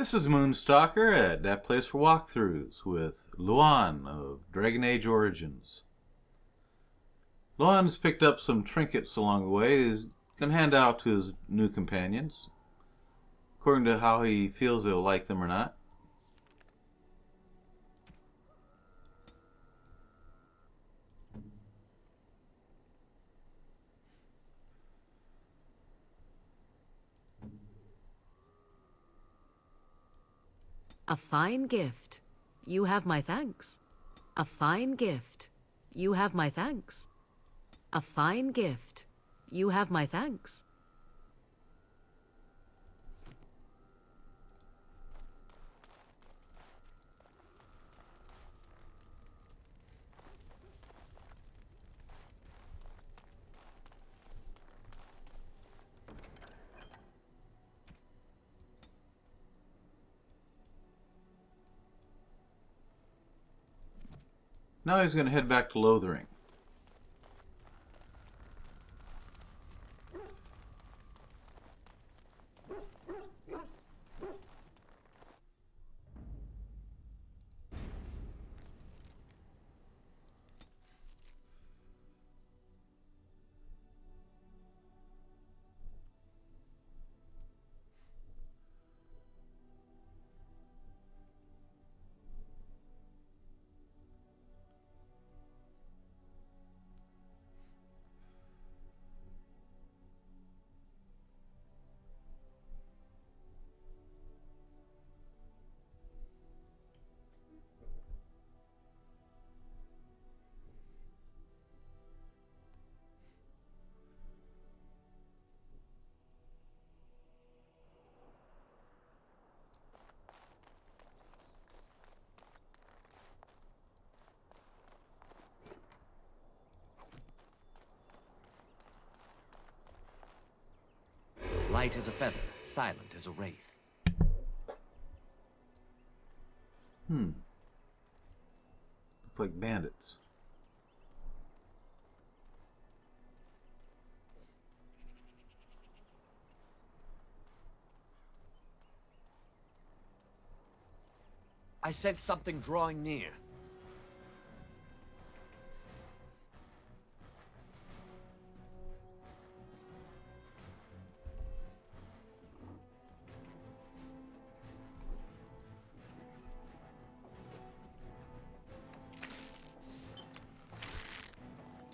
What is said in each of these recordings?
This is Moonstalker at that place for walkthroughs with Luan of Dragon Age Origins. Luan's picked up some trinkets along the way he's going to hand out to his new companions, according to how he feels they'll like them or not. A fine gift. You have my thanks. A fine gift. You have my thanks. A fine gift. You have my thanks. Now he's going to head back to Lothering. Light as a feather, silent as a wraith. Look like bandits. I sense something drawing near.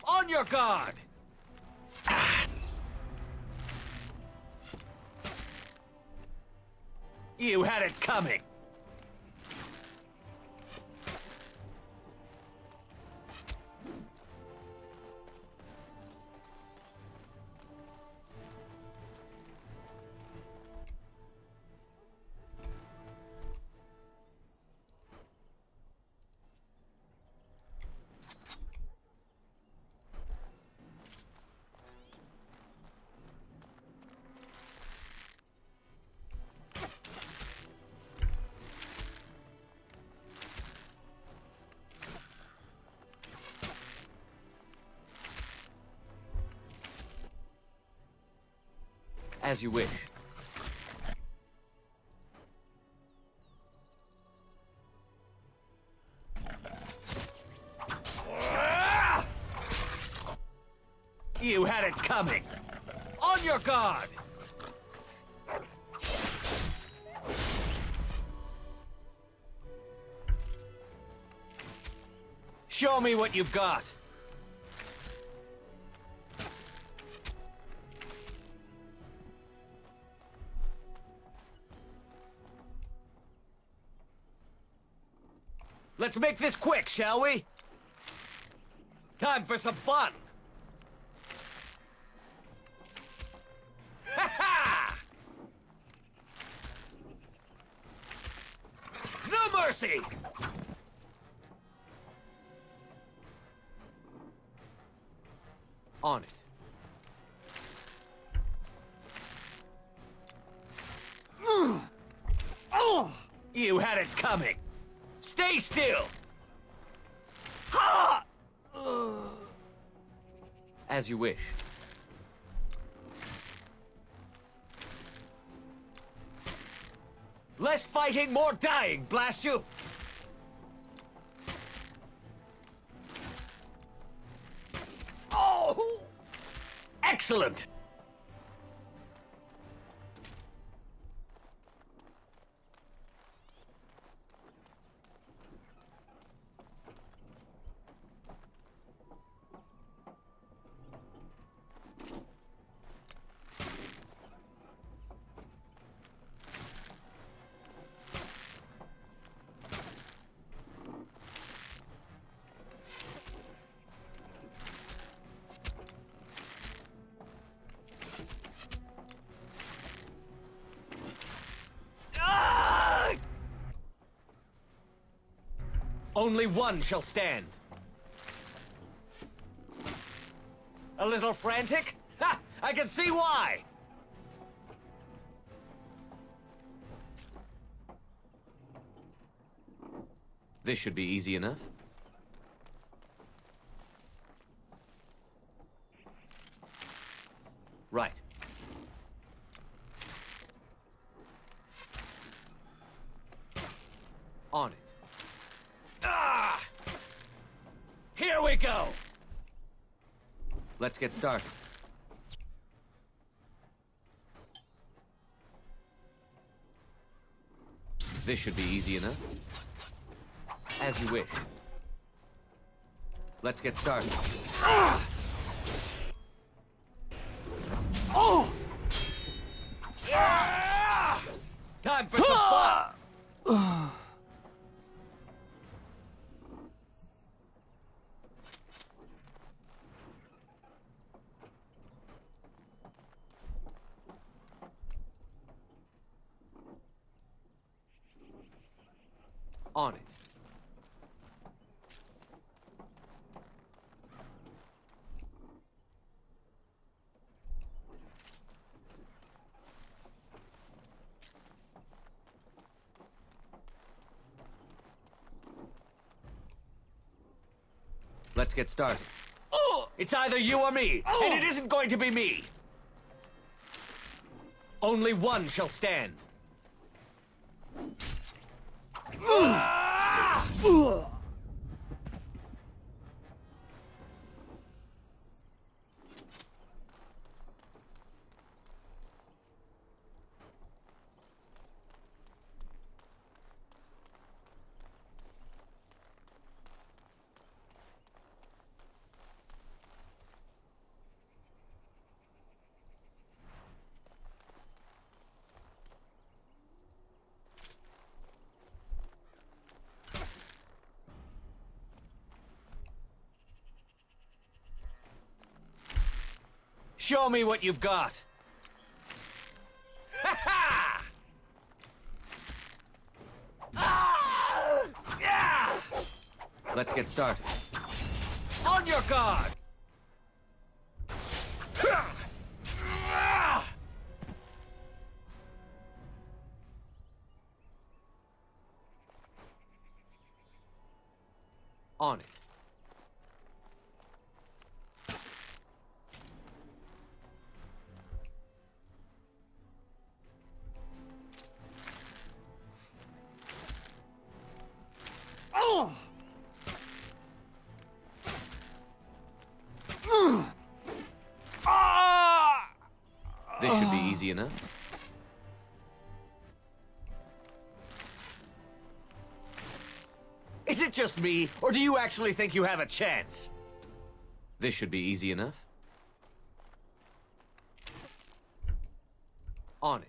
On your guard! You had it coming! As you wish. You had it coming! On your guard! Show me what you've got! Let's make this quick, shall we? Time for some fun! Ha ha! No mercy! On it. Oh! You had it coming! Stay still! Ha! As you wish. Less fighting, more dying, blast you! Oh! Excellent! Only one shall stand. A little frantic? Ha! I can see why! This should be easy enough. Right. On it. Ah! Here we go! Let's get started. This should be easy enough. As you wish. Let's get started. Ah! Oh! Ah! Time for some fun! On it. Let's get started. Oh! It's either you or me, and it isn't going to be me. Only one shall stand. Show me what you've got. Ha ha! Ah! Yeah! Let's get started. On your guard! On it. This should be easy enough. Is it just me, or do you actually think you have a chance? This should be easy enough. On it.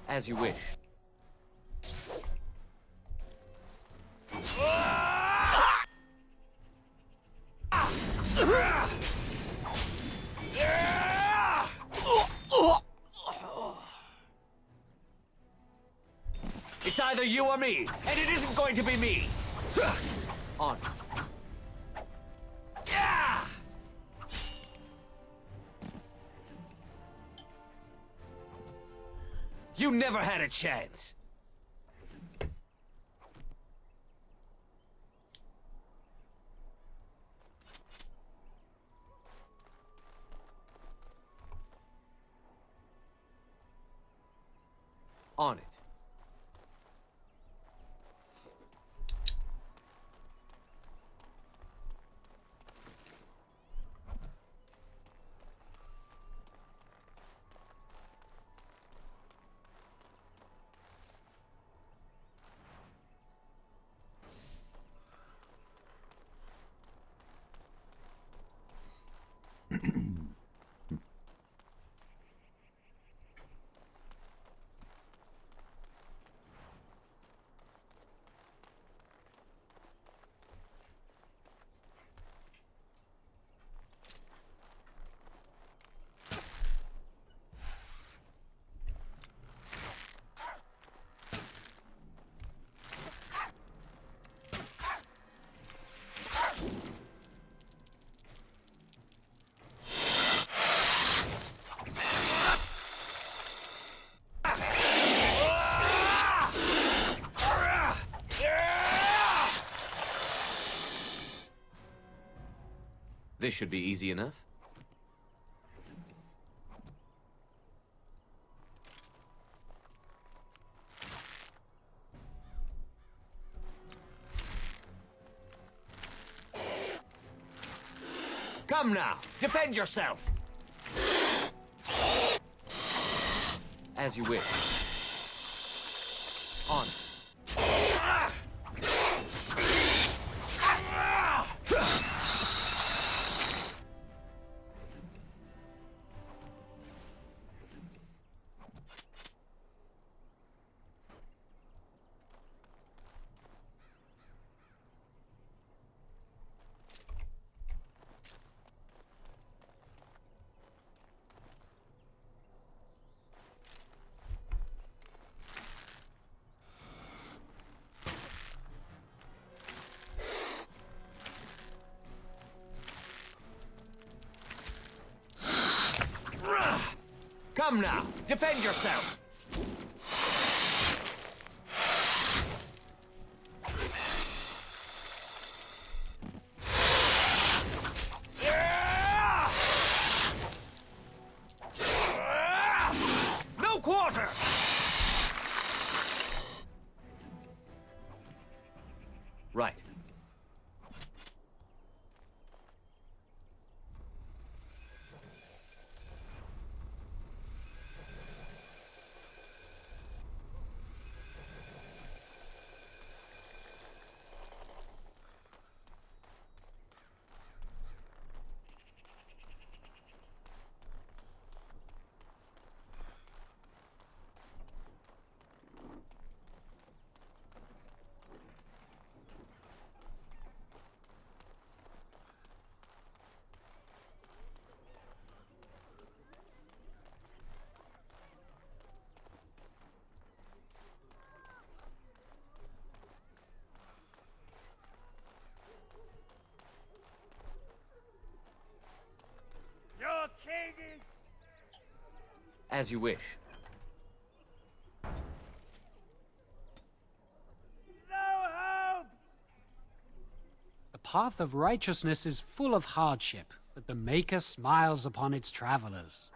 As you wish. It's either either you or me, and it isn't going to be me. On. Yeah! You never had a chance. On it. This should be easy enough. Come now, defend yourself. As you wish. On. Come now, defend yourself. No quarter. Right. Your king is... As you wish. No hope! The path of righteousness is full of hardship, but the Maker smiles upon its travelers.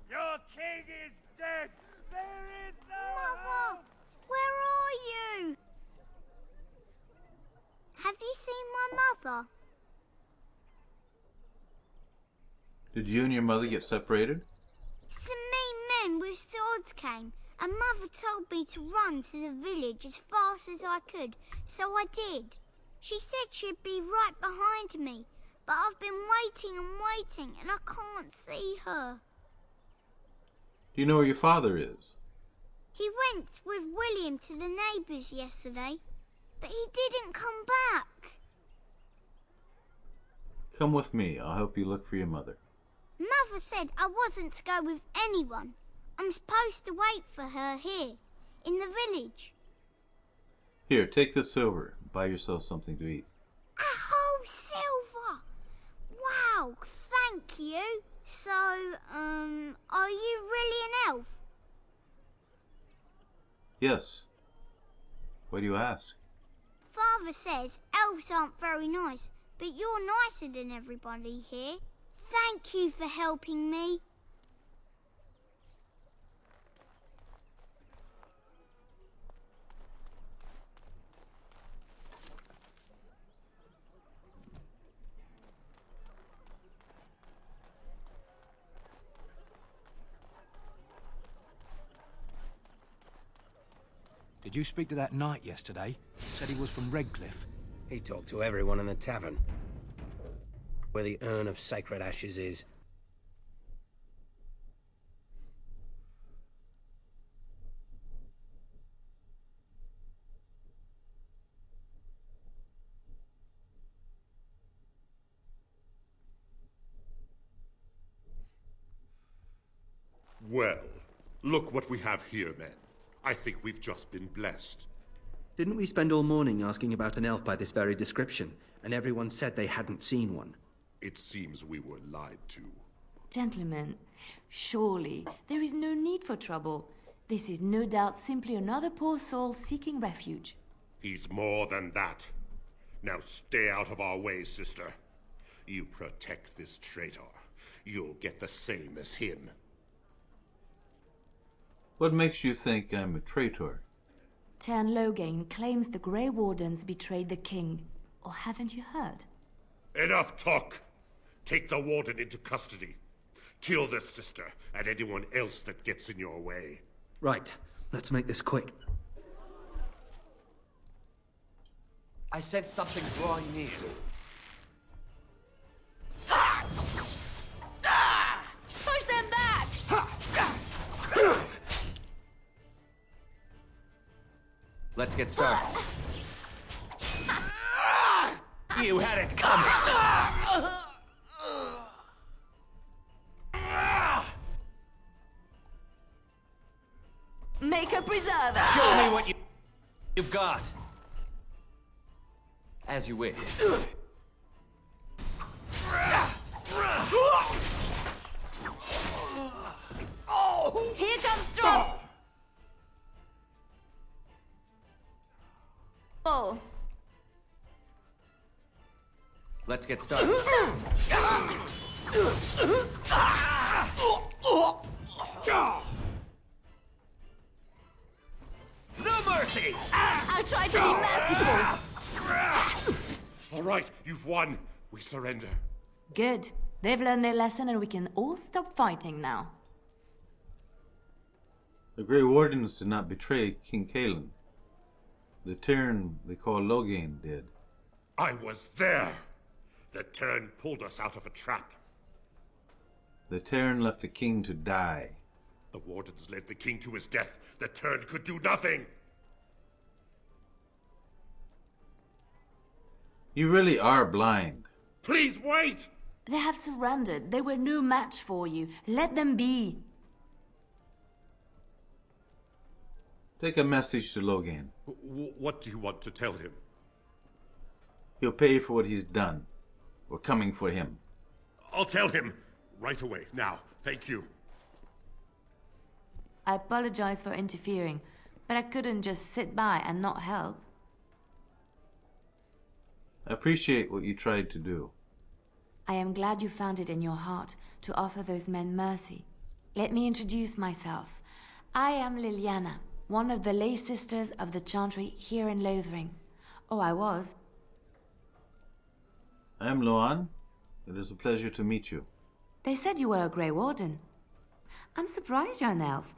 Your king is dead! There is no Mother, hope! where are you? Have you seen my mother? Did you and your mother get separated? Some mean men with swords came, and Mother told me to run to the village as fast as I could, so I did. She said she'd be right behind me, but I've been waiting and waiting, and I can't see her. Do you know where your father is? He went with William to the neighbours yesterday, but he didn't come back. Come with me. I'll help you look for your mother. Mother said I wasn't to go with anyone. I'm supposed to wait for her here, in the village. Here, take this silver. Buy yourself something to eat. A whole silver! Wow, thank you. So, are you really an elf? Yes. Why do you ask? Father says elves aren't very nice, but you're nicer than everybody here. Thank you for helping me. Did you speak to that knight yesterday? Said he was from Redcliffe. He talked to everyone in the tavern. Where the urn of sacred ashes is. Well, look what we have here, men. I think we've just been blessed. Didn't we spend all morning asking about an elf by this very description, and everyone said they hadn't seen one? It seems we were lied to. Gentlemen, surely there is no need for trouble. This is no doubt simply another poor soul seeking refuge. He's more than that. Now stay out of our way, sister. You protect this traitor, you'll get the same as him. What makes you think I'm a traitor? Tern Loghain claims the Grey Wardens betrayed the king. Or haven't you heard? Enough talk! Take the warden into custody. Kill this sister and anyone else that gets in your way. Right, let's make this quick. I sense something drawing near. Push them back! Let's get started. You had it coming. Make a preserver! Show me what you've got. As you wish. Here comes trouble! Oh. Let's get started. No mercy! I'll try to be merciful. All right, you've won. We surrender. Good. They've learned their lesson and we can all stop fighting now. The Grey Wardens did not betray King Cailan. The Tern they call Loghain did. I was there. The Tern pulled us out of a trap. The Tern left the king to die. The wardens led the king to his death. The Tern could do nothing. You really are blind. Please wait! They have surrendered. They were no match for you. Let them be. Take a message to Loghain. What do you want to tell him? He'll pay for what he's done. We're coming for him. I'll tell him right away. Now, thank you. I apologize for interfering, but I couldn't just sit by and not help. I appreciate what you tried to do. I am glad you found it in your heart to offer those men mercy. Let me introduce myself. I am Liliana, one of the lay sisters of the Chantry here in Lothering. Oh, I was. I am Loan. It is a pleasure to meet you. They said you were a Grey Warden. I'm surprised you're an elf,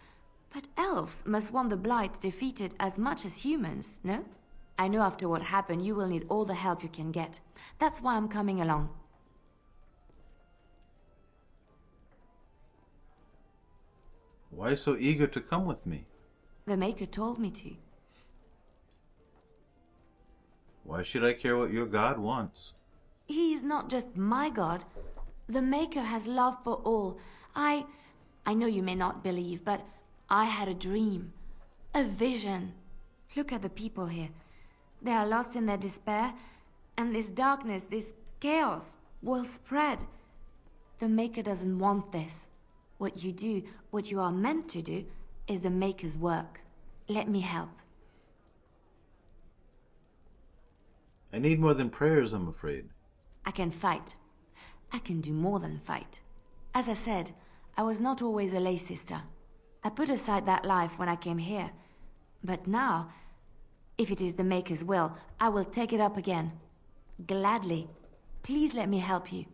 but elves must want the Blight defeated as much as humans, no? I know after what happened you will need all the help you can get. That's why I'm coming along. Why so eager to come with me? The Maker told me to. Why should I care what your god wants? He is not just my god. The Maker has love for all. I know you may not believe, but I had a dream. A vision. Look at the people here. They are lost in their despair, and this darkness, this chaos, will spread. The Maker doesn't want this. What you do, what you are meant to do, is the Maker's work. Let me help. I need more than prayers, I'm afraid. I can fight. I can do more than fight. As I said, I was not always a lay sister. I put aside that life when I came here. But now, if it is the Maker's will, I will take it up again. Gladly. Please let me help you.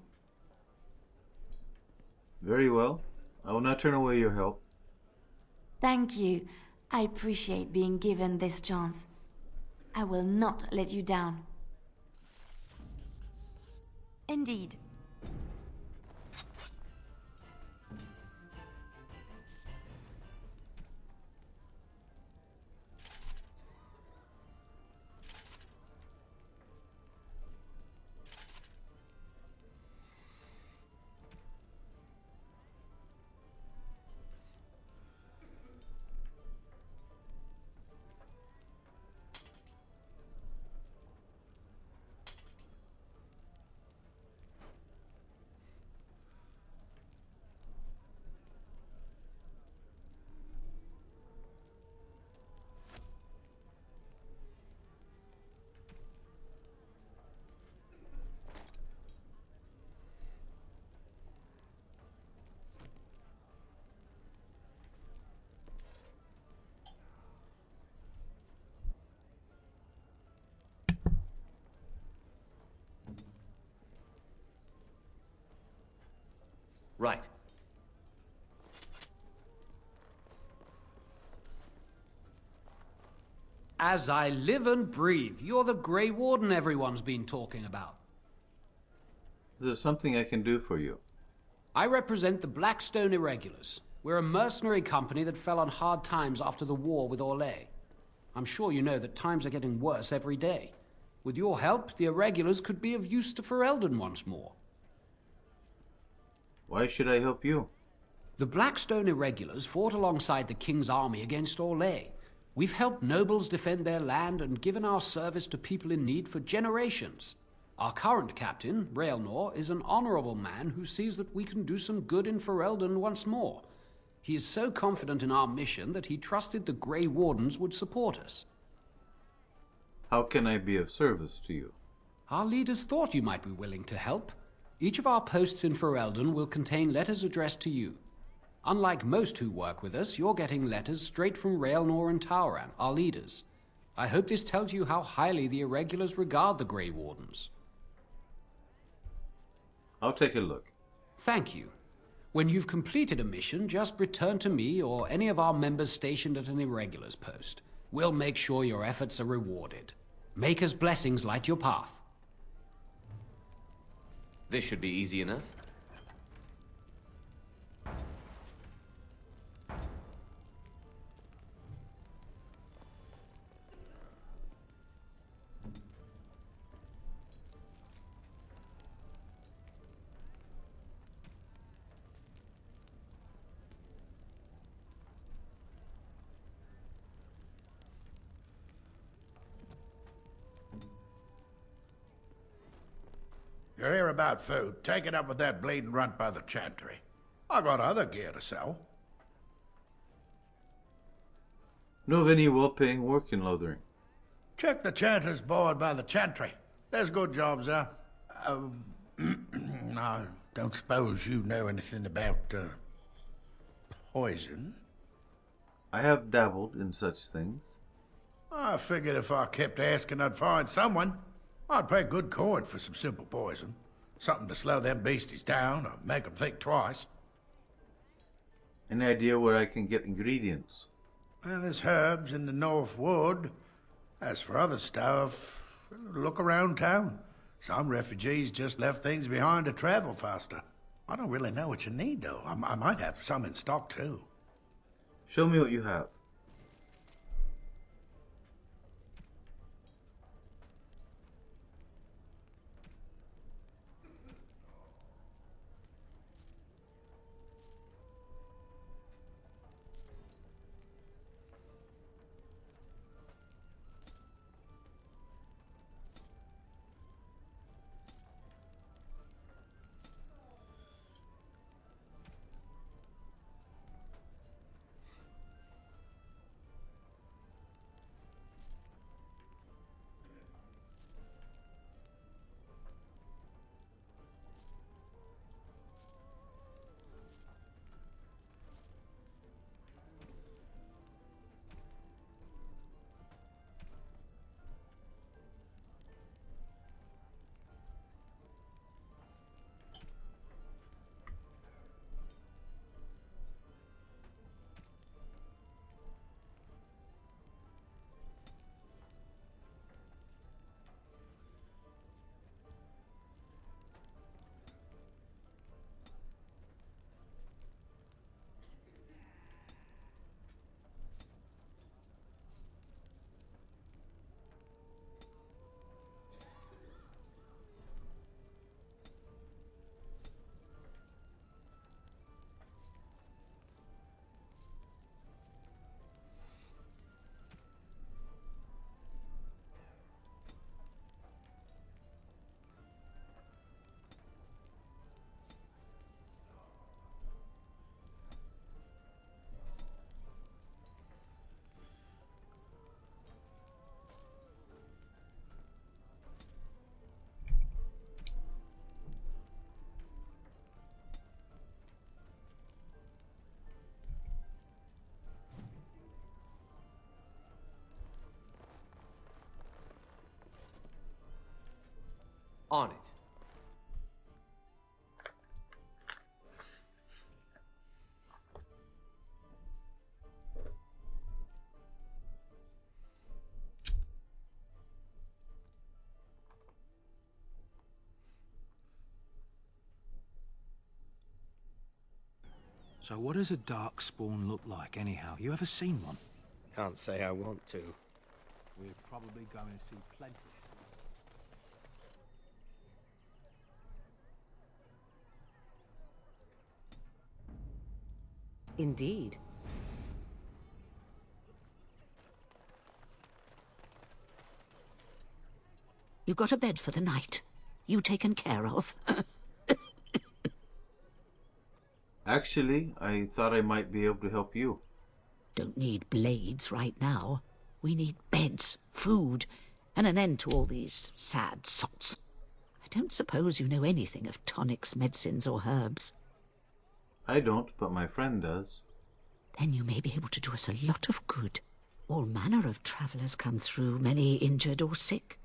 Very well. I will not turn away your help. Thank you. I appreciate being given this chance. I will not let you down. Indeed. Right. As I live and breathe, you're the Grey Warden everyone's been talking about. There's something I can do for you. I represent the Blackstone Irregulars. We're a mercenary company that fell on hard times after the war with Orlais. I'm sure you know that times are getting worse every day. With your help, the Irregulars could be of use to Ferelden once more. Why should I help you? The Blackstone Irregulars fought alongside the King's army against Orlais. We've helped nobles defend their land and given our service to people in need for generations. Our current captain, Raelnor, is an honorable man who sees that we can do some good in Ferelden once more. He is so confident in our mission that he trusted the Grey Wardens would support us. How can I be of service to you? Our leaders thought you might be willing to help. Each of our posts in Ferelden will contain letters addressed to you. Unlike most who work with us, you're getting letters straight from Raelnor and Tauran, our leaders. I hope this tells you how highly the Irregulars regard the Grey Wardens. I'll take a look. Thank you. When you've completed a mission, just return to me or any of our members stationed at an Irregulars post. We'll make sure your efforts are rewarded. Maker's blessings light your path. This should be easy enough. You're here about food. Take it up with that bleeding runt by the chantry. I got other gear to sell. Know of any well-paying work in Lothering? Check the chanter's board by the chantry. There's good jobs there. I don't suppose you know anything about, poison? I have dabbled in such things. I figured if I kept asking, I'd find someone. I'd pay good coin for some simple poison. Something to slow them beasties down or make them think twice. Any idea where I can get ingredients? Well, there's herbs in the North Wood. As for other stuff, look around town. Some refugees just left things behind to travel faster. I don't really know what you need, though. I might have some in stock, too. Show me what you have. On it. So what does a Darkspawn look like, anyhow? You ever seen one? Can't say I want to. We're probably going to see plenty. Indeed. You got a bed for the night. You taken care of. Actually, I thought I might be able to help you. Don't need blades right now. We need beds, food, and an end to all these sad sots. I don't suppose you know anything of tonics, medicines, or herbs. I don't, but my friend does. Then you may be able to do us a lot of good. All manner of travellers come through, many injured or sick.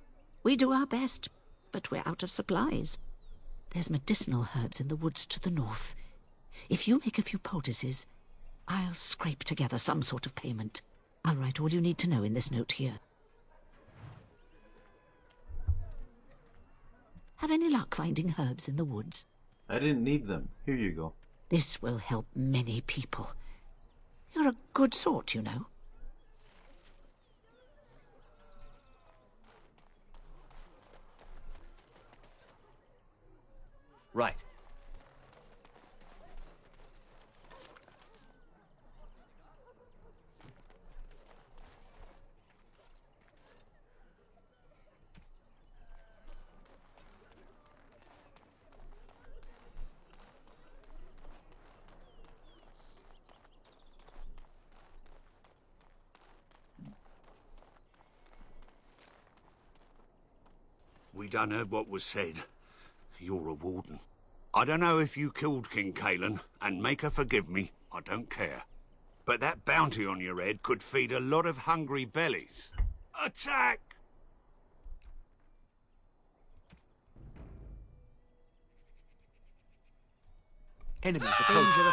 We do our best, but we're out of supplies. There's medicinal herbs in the woods to the north. If you make a few poultices, I'll scrape together some sort of payment. I'll write all you need to know in this note here. Have any luck finding herbs in the woods? I didn't need them. Here you go. This will help many people. You're a good sort, you know. Right. We done heard what was said. You're a warden. I don't know if you killed King Kalen, and make her forgive me, I don't care. But that bounty on your head could feed a lot of hungry bellies. Attack! Enemies approaching.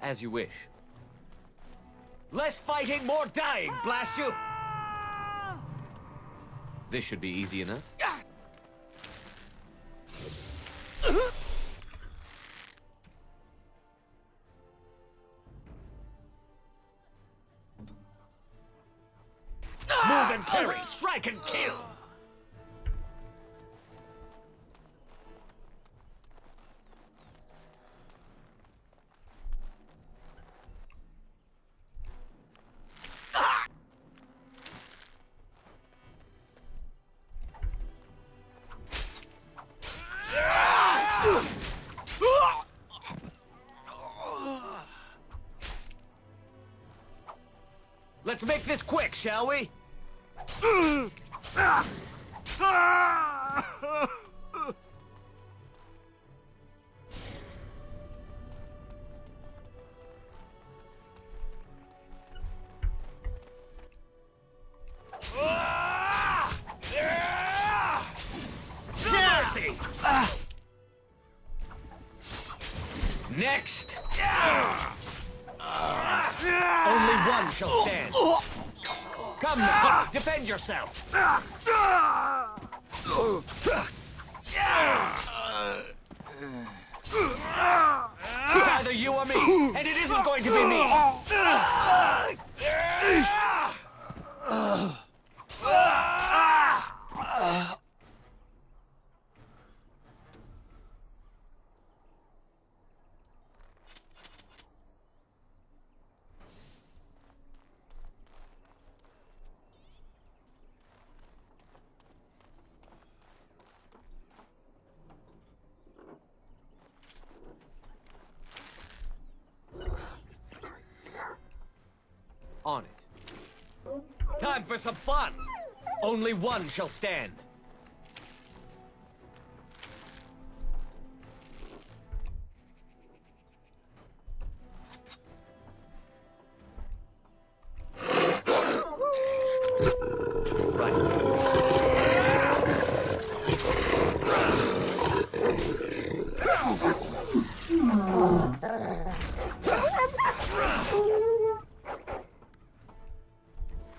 As you wish. Less fighting, more dying, blast you! This should be easy enough. Move and parry, strike and kill! Let's make this quick, shall we? Mercy! Next! Only one shall stand. Come now, defend yourself. It's either you or me, and it isn't going to be me. time for some fun! Only one shall stand.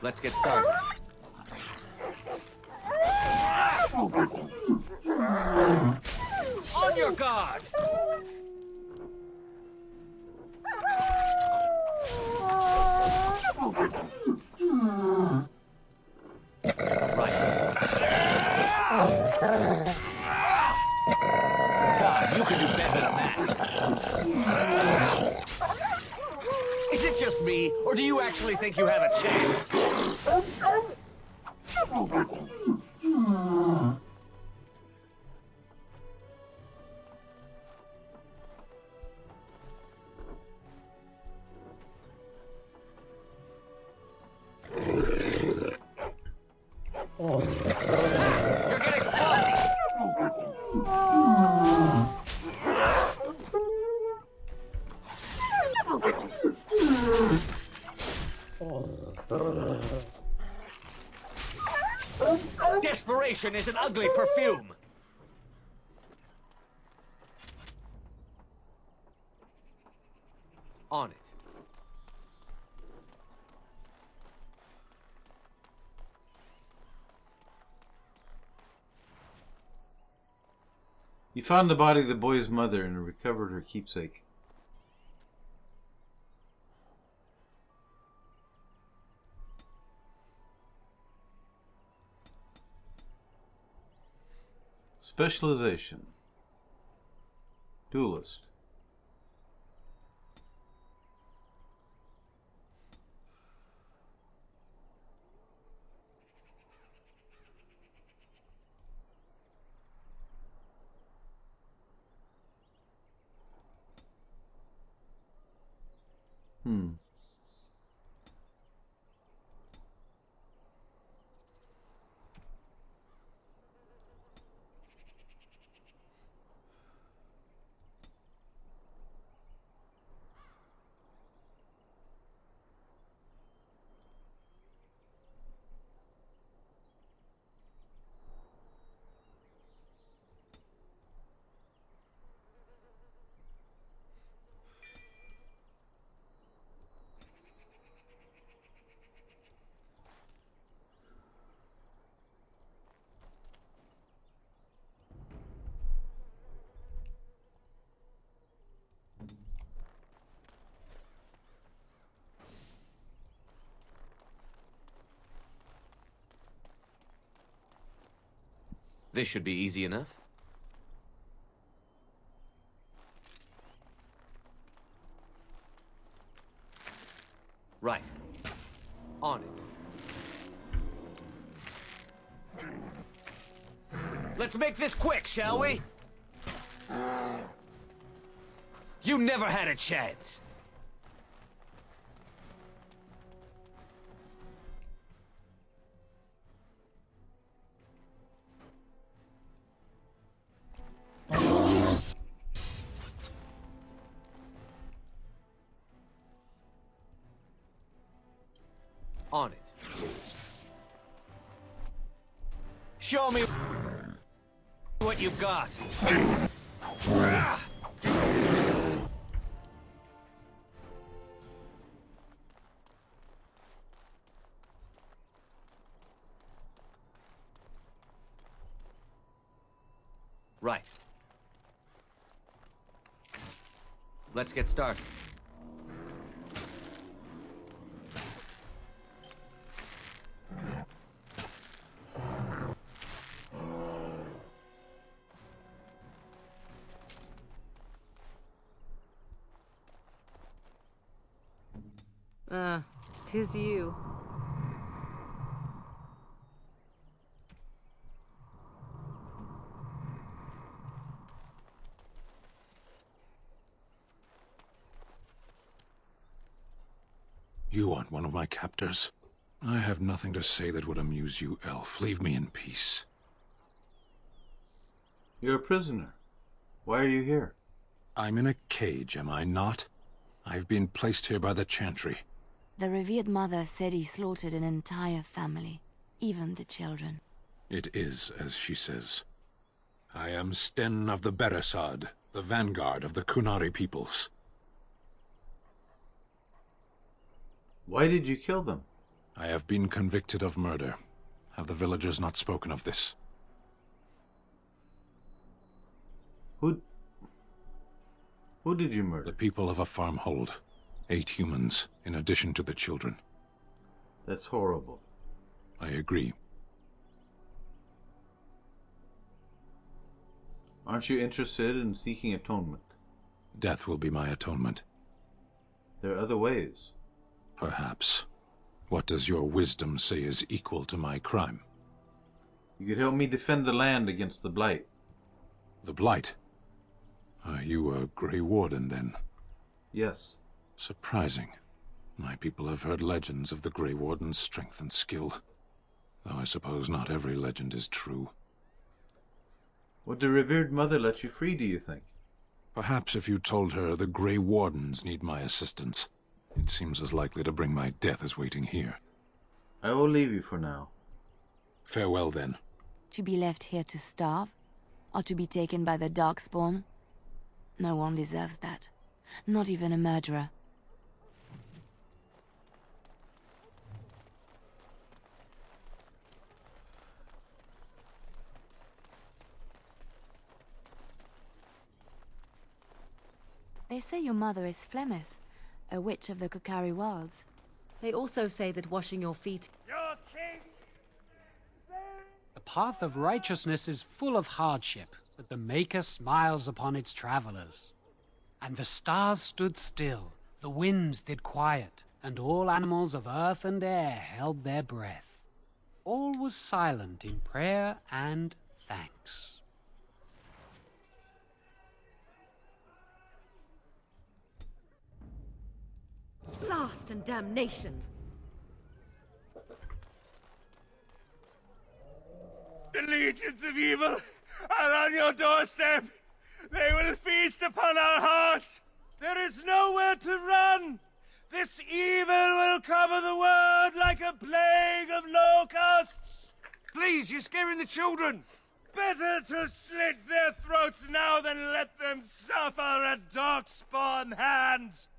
Let's get started. On your guard! God, you can do better than that. Is it just me, or do you actually think you have a chance? You're getting sloppy! Desperation is an ugly perfume. On it. You found the body of the boy's mother and recovered her keepsake. Specialization. Duelist. This should be easy enough. Right. On it. Let's make this quick, shall we? You never had a chance. On it. Show me what you've got. Right. Let's get started. Tis you. You aren't one of my captors. I have nothing to say that would amuse you, elf. Leave me in peace. You're a prisoner. Why are you here? I'm in a cage, am I not? I've been placed here by the Chantry. The revered mother said he slaughtered an entire family, even the children. It is as she says. I am Sten of the Beresad, the vanguard of the Kunari peoples. Why did you kill them? I have been convicted of murder. Have the villagers not spoken of this? Who did you murder? The people of a farmhold. 8 humans, in addition to the children. That's horrible. I agree. Aren't you interested in seeking atonement? Death will be my atonement. There are other ways. Perhaps. What does your wisdom say is equal to my crime? You could help me defend the land against the Blight. The Blight? Are you a Grey Warden, then? Yes. Surprising. My people have heard legends of the Grey Warden's strength and skill. Though I suppose not every legend is true. Would the revered mother let you free, do you think? Perhaps if you told her the Grey Wardens need my assistance. It seems as likely to bring my death as waiting here. I will leave you for now. Farewell, then. To be left here to starve? Or to be taken by the Darkspawn? No one deserves that. Not even a murderer. They say your mother is Flemeth, a witch of the Kokari Wilds. They also say that washing your feet... Your king! The path of righteousness is full of hardship, but the Maker smiles upon its travelers. And the stars stood still, the winds did quiet, and all animals of earth and air held their breath. All was silent in prayer and thanks. Blast and damnation! The legions of evil are on your doorstep. They will feast upon our hearts. There is nowhere to run. This evil will cover the world like a plague of locusts. Please, you're scaring the children. Better to slit their throats now than let them suffer at Darkspawn hands.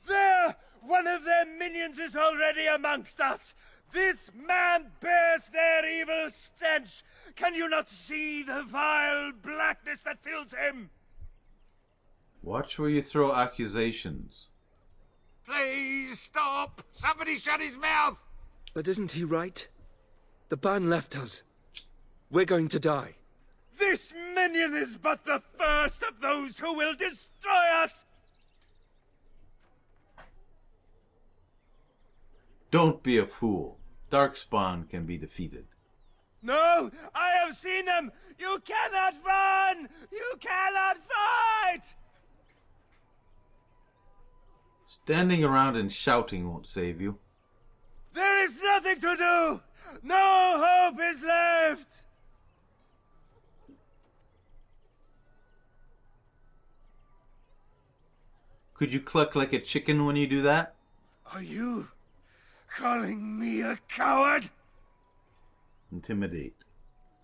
There! One of their minions is already amongst us. This man bears their evil stench. Can you not see the vile blackness that fills him? Watch where you throw accusations. Please, stop! Somebody shut his mouth! But isn't he right? The ban left us. We're going to die. This minion is but the first of those who will destroy us! Don't be a fool. Darkspawn can be defeated. No! I have seen them! You cannot run! You cannot fight! Standing around and shouting won't save you. There is nothing to do! No hope is left! Could you cluck like a chicken when you do that? Are you calling me a coward? Intimidate.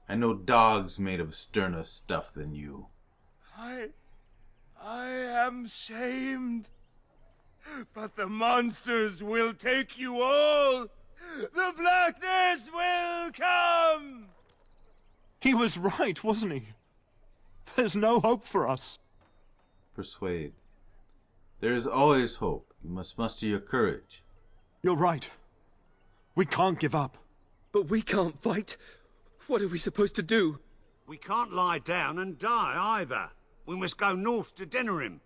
I know dogs made of sterner stuff than you. I am shamed. But the monsters will take you all. The blackness will come. He was right, wasn't he? There's no hope for us. Persuade. There is always hope. You must muster your courage. You're right. We can't give up. But we can't fight. What are we supposed to do? We can't lie down and die either. We must go north to Denerim.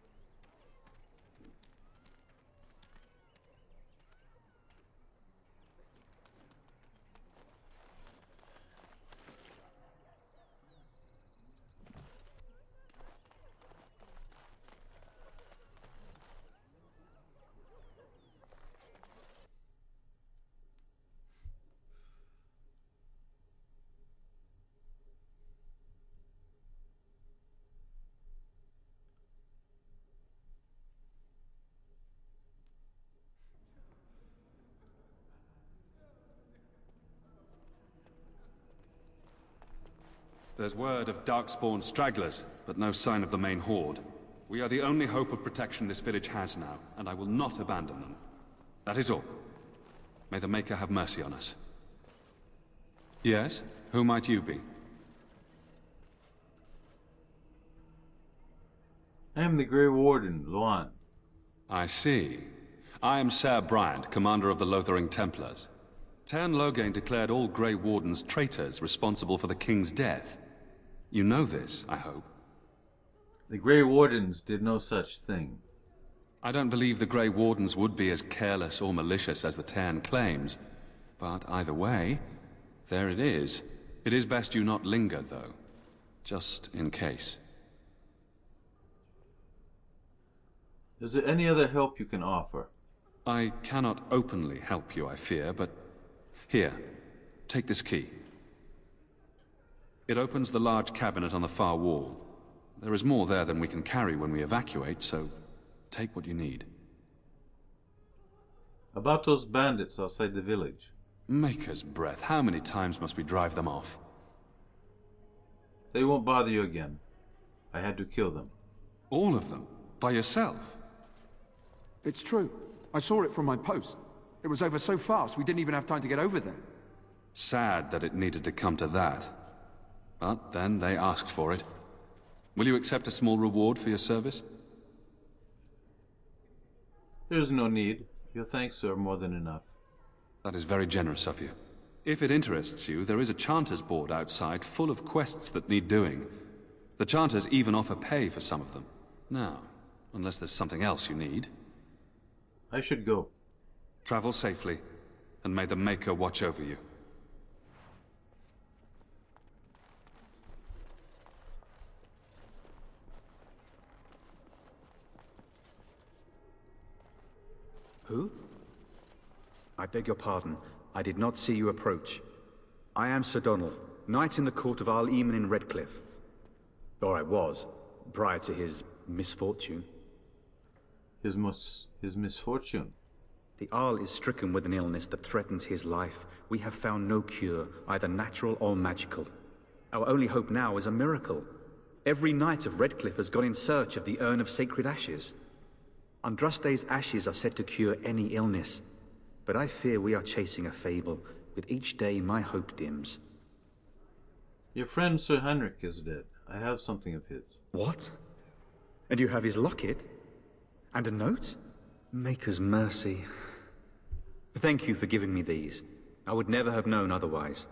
There's word of Darkspawn stragglers, but no sign of the main horde. We are the only hope of protection this village has now, and I will not abandon them. That is all. May the Maker have mercy on us. Yes? Who might you be? I am the Grey Warden, Luan. I see. I am Ser Bryant, commander of the Lothering Templars. Tern Loghain declared all Grey Wardens traitors responsible for the King's death. You know this, I hope. The Grey Wardens did no such thing. I don't believe the Grey Wardens would be as careless or malicious as the Tern claims. But either way, there it is. It is best you not linger, though. Just in case. Is there any other help you can offer? I cannot openly help you, I fear, but... Here, take this key. It opens the large cabinet on the far wall. There is more there than we can carry when we evacuate, so take what you need. About those bandits outside the village. Maker's breath, how many times must we drive them off? They won't bother you again. I had to kill them. All of them? By yourself? It's true. I saw it from my post. It was over so fast, we didn't even have time to get over there. Sad that it needed to come to that. But then they asked for it. Will you accept a small reward for your service? There's no need. Your thanks are more than enough. That is very generous of you. If it interests you, there is a Chanters board outside full of quests that need doing. The Chanters even offer pay for some of them. Now, unless there's something else you need. I should go. Travel safely, and may the Maker watch over you. Who? I beg your pardon. I did not see you approach. I am Sir Donald, knight in the court of Arl Eamon in Redcliffe. Or I was, prior to his misfortune. His misfortune? The Arl is stricken with an illness that threatens his life. We have found no cure, either natural or magical. Our only hope now is a miracle. Every knight of Redcliffe has gone in search of the Urn of Sacred Ashes. Andraste's ashes are said to cure any illness, but I fear we are chasing a fable. With each day, my hope dims. Your friend Sir Henrik is dead. I have something of his. What? And you have his locket? And a note? Maker's mercy. Thank you for giving me these. I would never have known otherwise.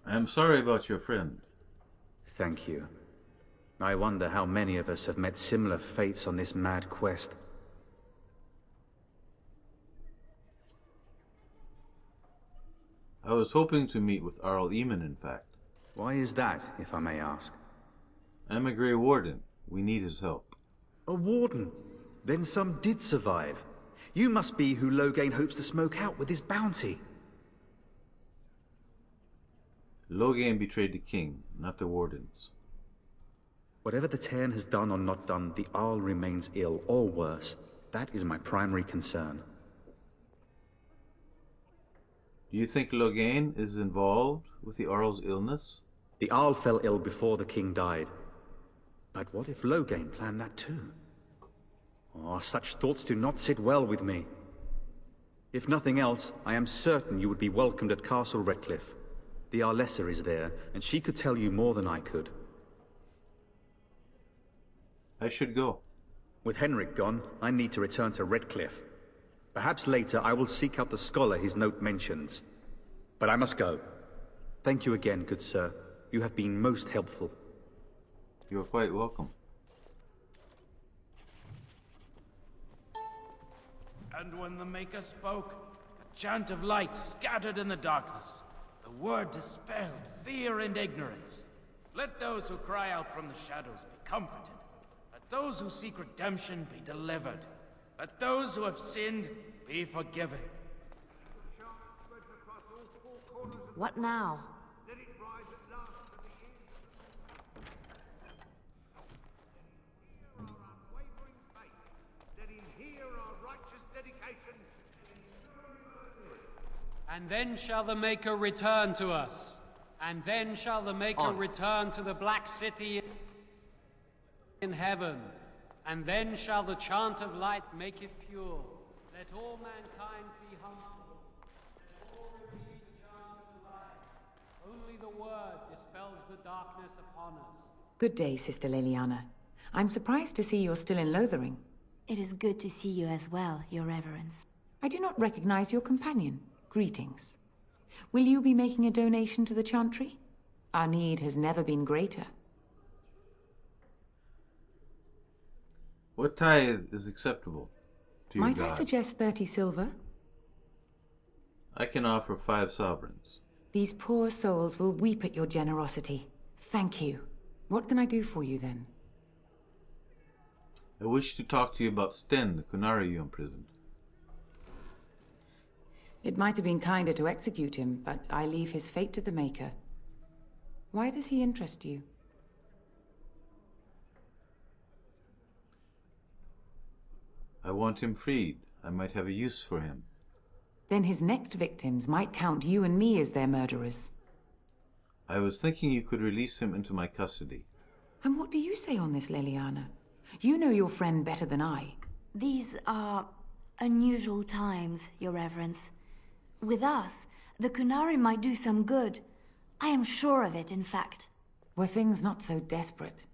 I am sorry about your friend. Thank you. I wonder how many of us have met similar fates on this mad quest. I was hoping to meet with Arl Eamon, in fact. Why is that, if I may ask? I'm a Grey Warden. We need his help. A warden? Then some did survive. You must be who Loghain hopes to smoke out with his bounty. Loghain betrayed the king, not the wardens. Whatever the Tern has done or not done, the Arl remains ill, or worse. That is my primary concern. Do you think Loghain is involved with the Arl's illness? The Arl fell ill before the king died. But what if Loghain planned that too? Oh, such thoughts do not sit well with me. If nothing else, I am certain you would be welcomed at Castle Redcliffe. The Arlessa is there, and she could tell you more than I could. I should go. With Henrik gone, I need to return to Redcliffe. Perhaps later I will seek out the scholar his note mentions. But I must go. Thank you again, good sir. You have been most helpful. You are quite welcome. And when the Maker spoke, a chant of light scattered in the darkness. The word dispelled fear and ignorance. Let those who cry out from the shadows be comforted. Let those who seek redemption be delivered. Let those who have sinned be forgiven. What now? And then shall the Maker return to us, And then shall the Maker return to the Black City in heaven, and then shall the chant of light make it pure. Let all mankind be humble. Let all repeat the chant of light. Only the word dispels the darkness upon us. Good day, Sister Leliana. I'm surprised to see you're still in Lothering. It is good to see you as well, Your Reverence. I do not recognize your companion. Greetings. Will you be making a donation to the Chantry? Our need has never been greater. What tithe is acceptable to your Might god? I suggest 30 silver? I can offer 5 sovereigns. These poor souls will weep at your generosity. Thank you. What can I do for you then? I wish to talk to you about Sten, the Kunari you imprisoned. It might have been kinder to execute him, but I leave his fate to the Maker. Why does he interest you? I want him freed. I might have a use for him. Then his next victims might count you and me as their murderers. I was thinking you could release him into my custody. And what do you say on this, Leliana? You know your friend better than I. These are unusual times, Your Reverence. With us, the Kunari might do some good. I am sure of it, in fact. Were things not so desperate?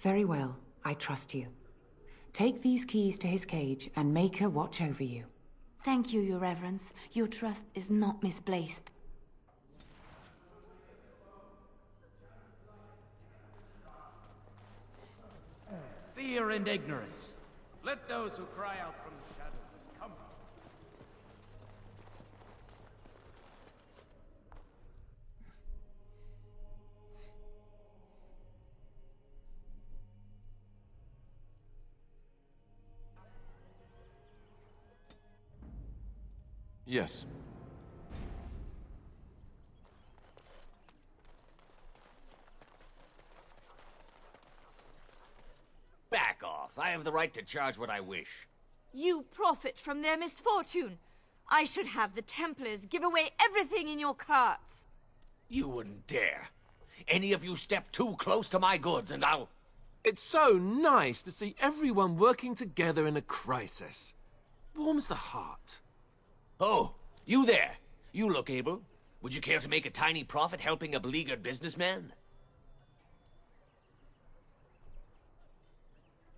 Very well, I trust you. Take these keys to his cage and Maker watch over you. Thank you, Your Reverence. Your trust is not misplaced. Fear and ignorance. Let those who cry out from the shadows come. Yes. Back off. I have the right to charge what I wish. You profit from their misfortune. I should have the Templars give away everything in your carts. You wouldn't dare. Any of you step too close to my goods and I'll... It's so nice to see everyone working together in a crisis. Warms the heart. Oh, you there. You look able. Would you care to make a tiny profit helping a beleaguered businessman?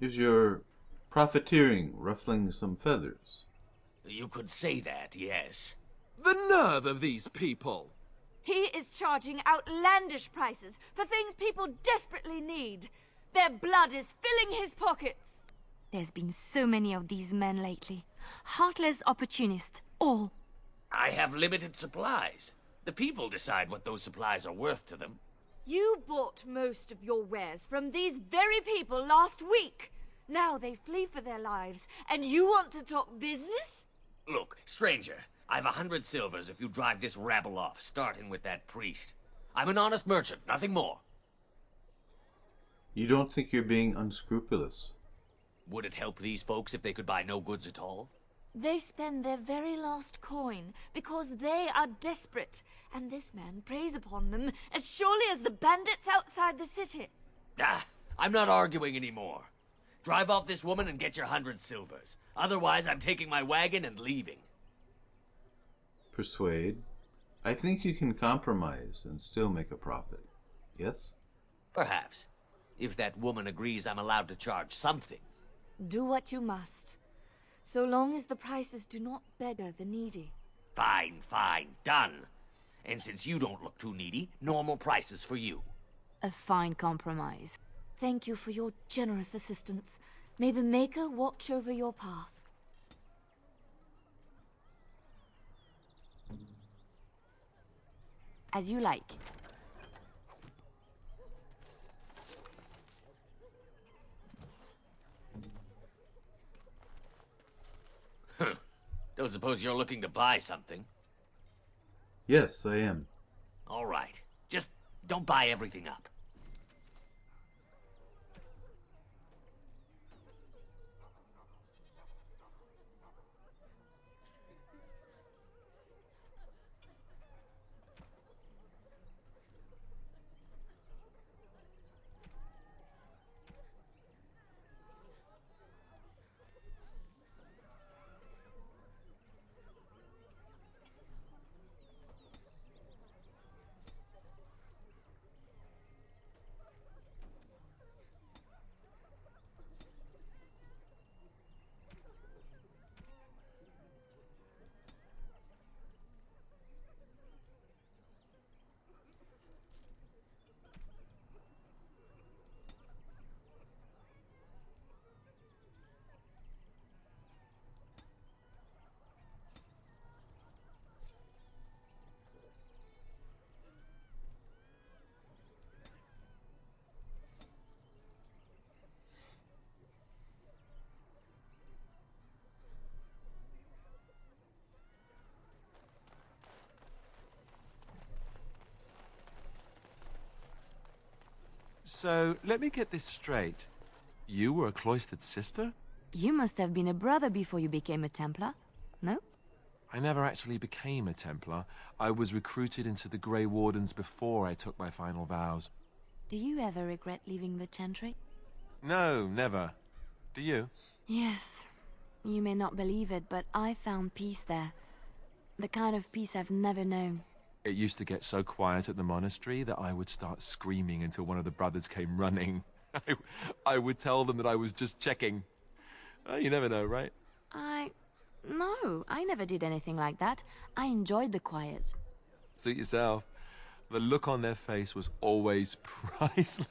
Is your profiteering ruffling some feathers? You could say that, yes. The nerve of these people! He is charging outlandish prices for things people desperately need. Their blood is filling his pockets. There's been so many of these men lately. Heartless opportunists, all. I have limited supplies. The people decide what those supplies are worth to them. You bought most of your wares from these very people last week. Now they flee for their lives, and you want to talk business? Look, stranger, I've 100 silvers if you drive this rabble off, starting with that priest. I'm an honest merchant, nothing more. You don't think you're being unscrupulous? Would it help these folks if they could buy no goods at all? They spend their very last coin because they are desperate, and this man preys upon them as surely as the bandits outside the city. Ah, I'm not arguing anymore. Drive off this woman and get your 100 silvers. Otherwise, I'm taking my wagon and leaving. Persuade. I think you can compromise and still make a profit. Yes? Perhaps. If that woman agrees I'm allowed to charge something. Do what you must, so long as the prices do not beggar the needy. Fine, fine, done. And since you don't look too needy, normal prices for you. A fine compromise. Thank you for your generous assistance. May the Maker watch over your path. As you like. Don't suppose you're looking to buy something? Yes, I am. All right. Just don't buy everything up. So, let me get this straight. You were a cloistered sister? You must have been a brother before you became a Templar, no? I never actually became a Templar. I was recruited into the Grey Wardens before I took my final vows. Do you ever regret leaving the Chantry? No, never. Do you? Yes. You may not believe it, but I found peace there. The kind of peace I've never known. It used to get so quiet at the monastery that I would start screaming until one of the brothers came running. I would tell them that I was just checking. You never know, right? No, I never did anything like that. I enjoyed the quiet. Suit yourself. The look on their face was always priceless.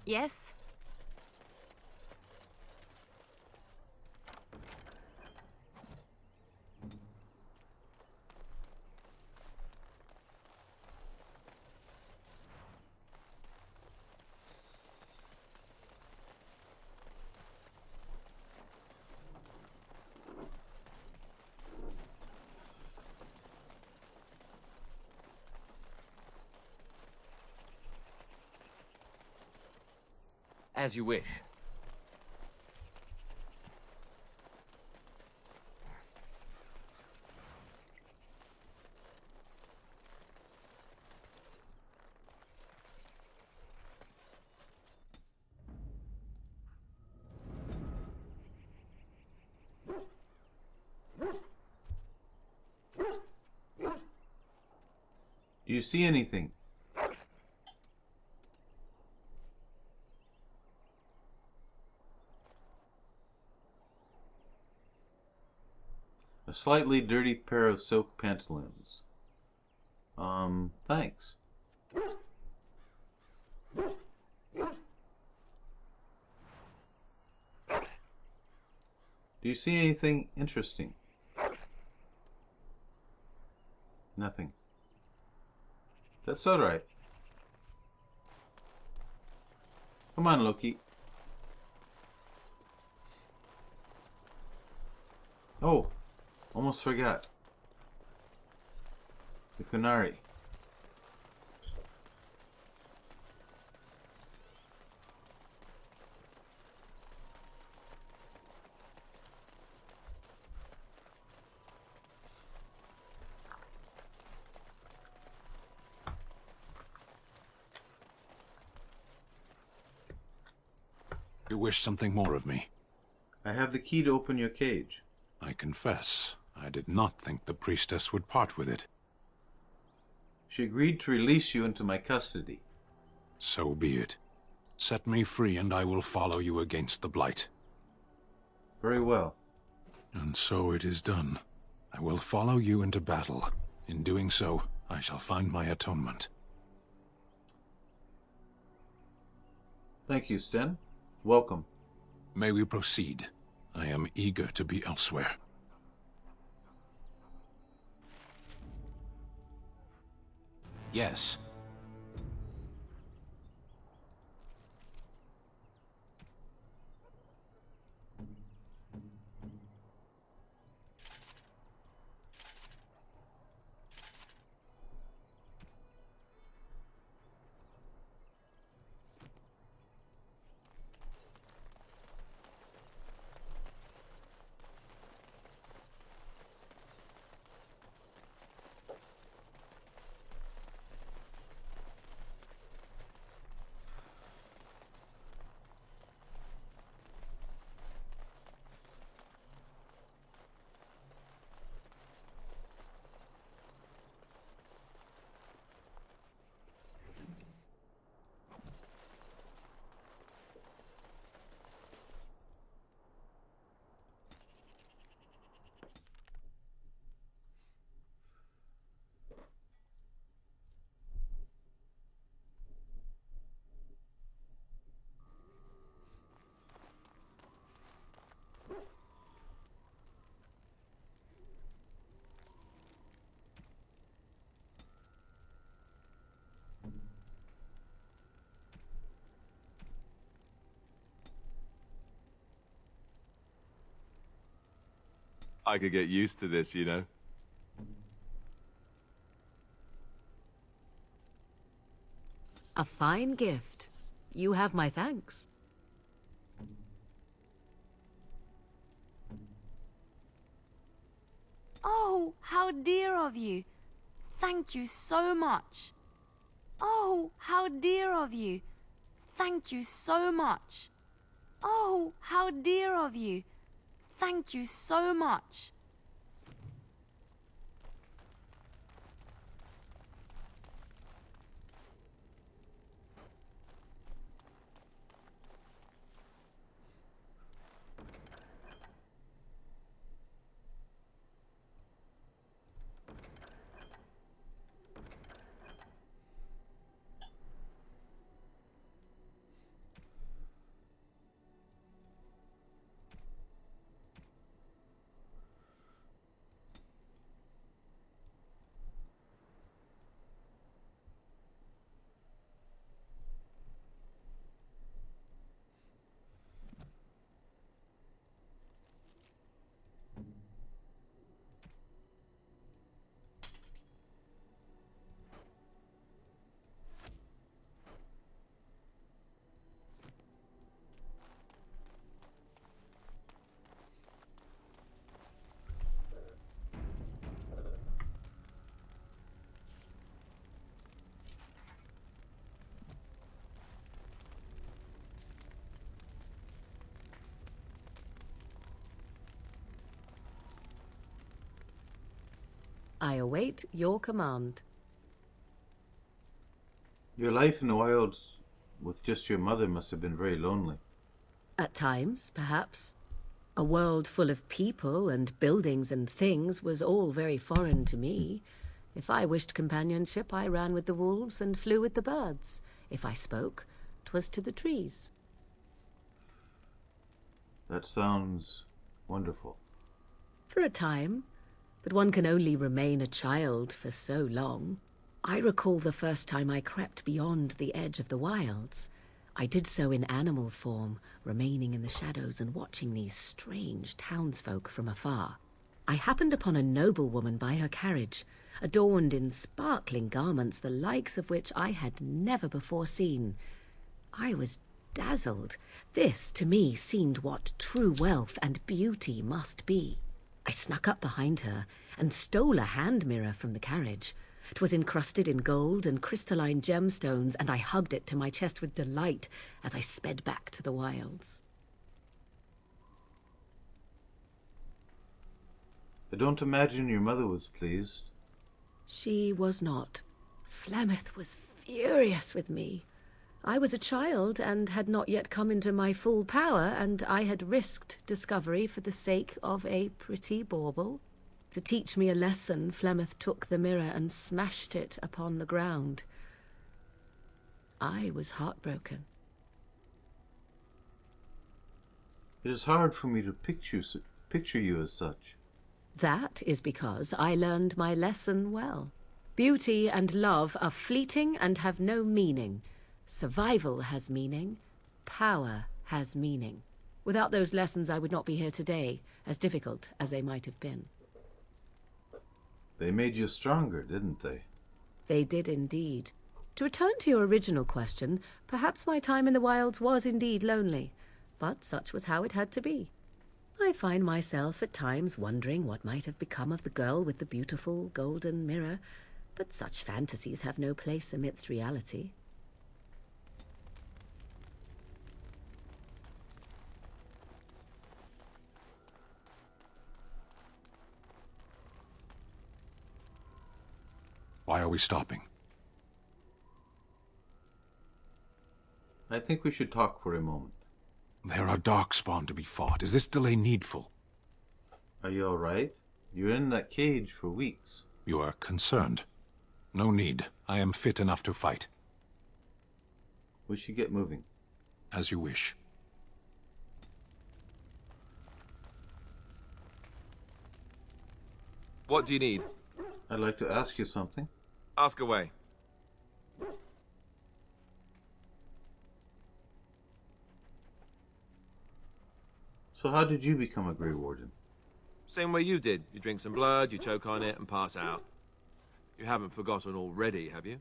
Yes? As you wish. Do you see anything? A slightly dirty pair of silk pantaloons. Thanks. Do you see anything interesting? Nothing. That's alright. Come on, Loki. Oh, almost forgot. The Kunari. You wish something more of me? I have the key to open your cage. I confess, I did not think the priestess would part with it. She agreed to release you into my custody. So be it. Set me free and I will follow you against the Blight. Very well. And so it is done. I will follow you into battle. In doing so, I shall find my atonement. Thank you, Sten. Welcome. May we proceed? I am eager to be elsewhere. Yes. I could get used to this, you know. A fine gift. You have my thanks. Oh, how dear of you. Thank you so much. Oh, how dear of you. Thank you so much. Oh, how dear of you. Thank you so much. I await your command. Your life in the wilds with just your mother must have been very lonely. At times, perhaps. A world full of people and buildings and things was all very foreign to me. If I wished companionship, I ran with the wolves and flew with the birds. If I spoke, 'twas to the trees. That sounds wonderful. For a time, but one can only remain a child for so long. I recall the first time I crept beyond the edge of the wilds. I did so in animal form, remaining in the shadows and watching these strange townsfolk from afar. I happened upon a noblewoman by her carriage, adorned in sparkling garments the likes of which I had never before seen. I was dazzled. This, to me, seemed what true wealth and beauty must be. I snuck up behind her and stole a hand mirror from the carriage. 'Twas encrusted in gold and crystalline gemstones, and I hugged it to my chest with delight as I sped back to the wilds. I don't imagine your mother was pleased. She was not. Flemeth was furious with me. I was a child and had not yet come into my full power, and I had risked discovery for the sake of a pretty bauble. To teach me a lesson, Flemeth took the mirror and smashed it upon the ground. I was heartbroken. It is hard for me to picture you as such. That is because I learned my lesson well. Beauty and love are fleeting and have no meaning. Survival has meaning. Power has meaning. Without those lessons, I would not be here today, as difficult as they might have been. They made you stronger, didn't they? They did indeed. To return to your original question, perhaps my time in the wilds was indeed lonely, but such was how it had to be. I find myself at times wondering what might have become of the girl with the beautiful golden mirror, but such fantasies have no place amidst reality. Why are we stopping? I think we should talk for a moment. There are Darkspawn to be fought. Is this delay needful? Are you all right? You're in that cage for weeks. You are concerned. No need. I am fit enough to fight. We should get moving. As you wish. What do you need? I'd like to ask you something. Ask away. So how did you become a Grey Warden? Same way you did. You drink some blood, you choke on it, and pass out. You haven't forgotten already, have you?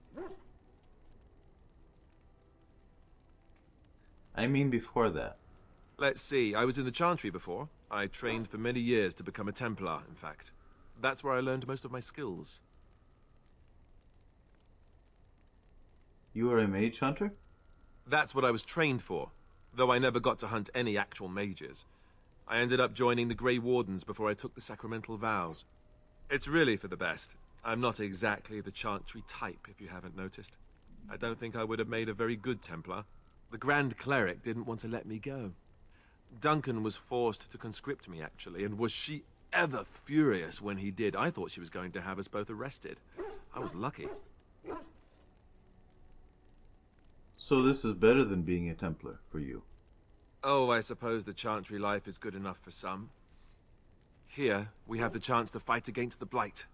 I mean before that. Let's see, I was in the Chantry before. I trained for many years to become a Templar, in fact. That's where I learned most of my skills. You were a mage hunter? That's what I was trained for, though I never got to hunt any actual mages. I ended up joining the Grey Wardens before I took the sacramental vows. It's really for the best. I'm not exactly the Chantry type, if you haven't noticed. I don't think I would have made a very good Templar. The Grand Cleric didn't want to let me go. Duncan was forced to conscript me, actually, and was she ever furious when he did. I thought she was going to have us both arrested. I was lucky. So this is better than being a Templar for you? Oh, I suppose the Chantry life is good enough for some. Here, we have the chance to fight against the Blight.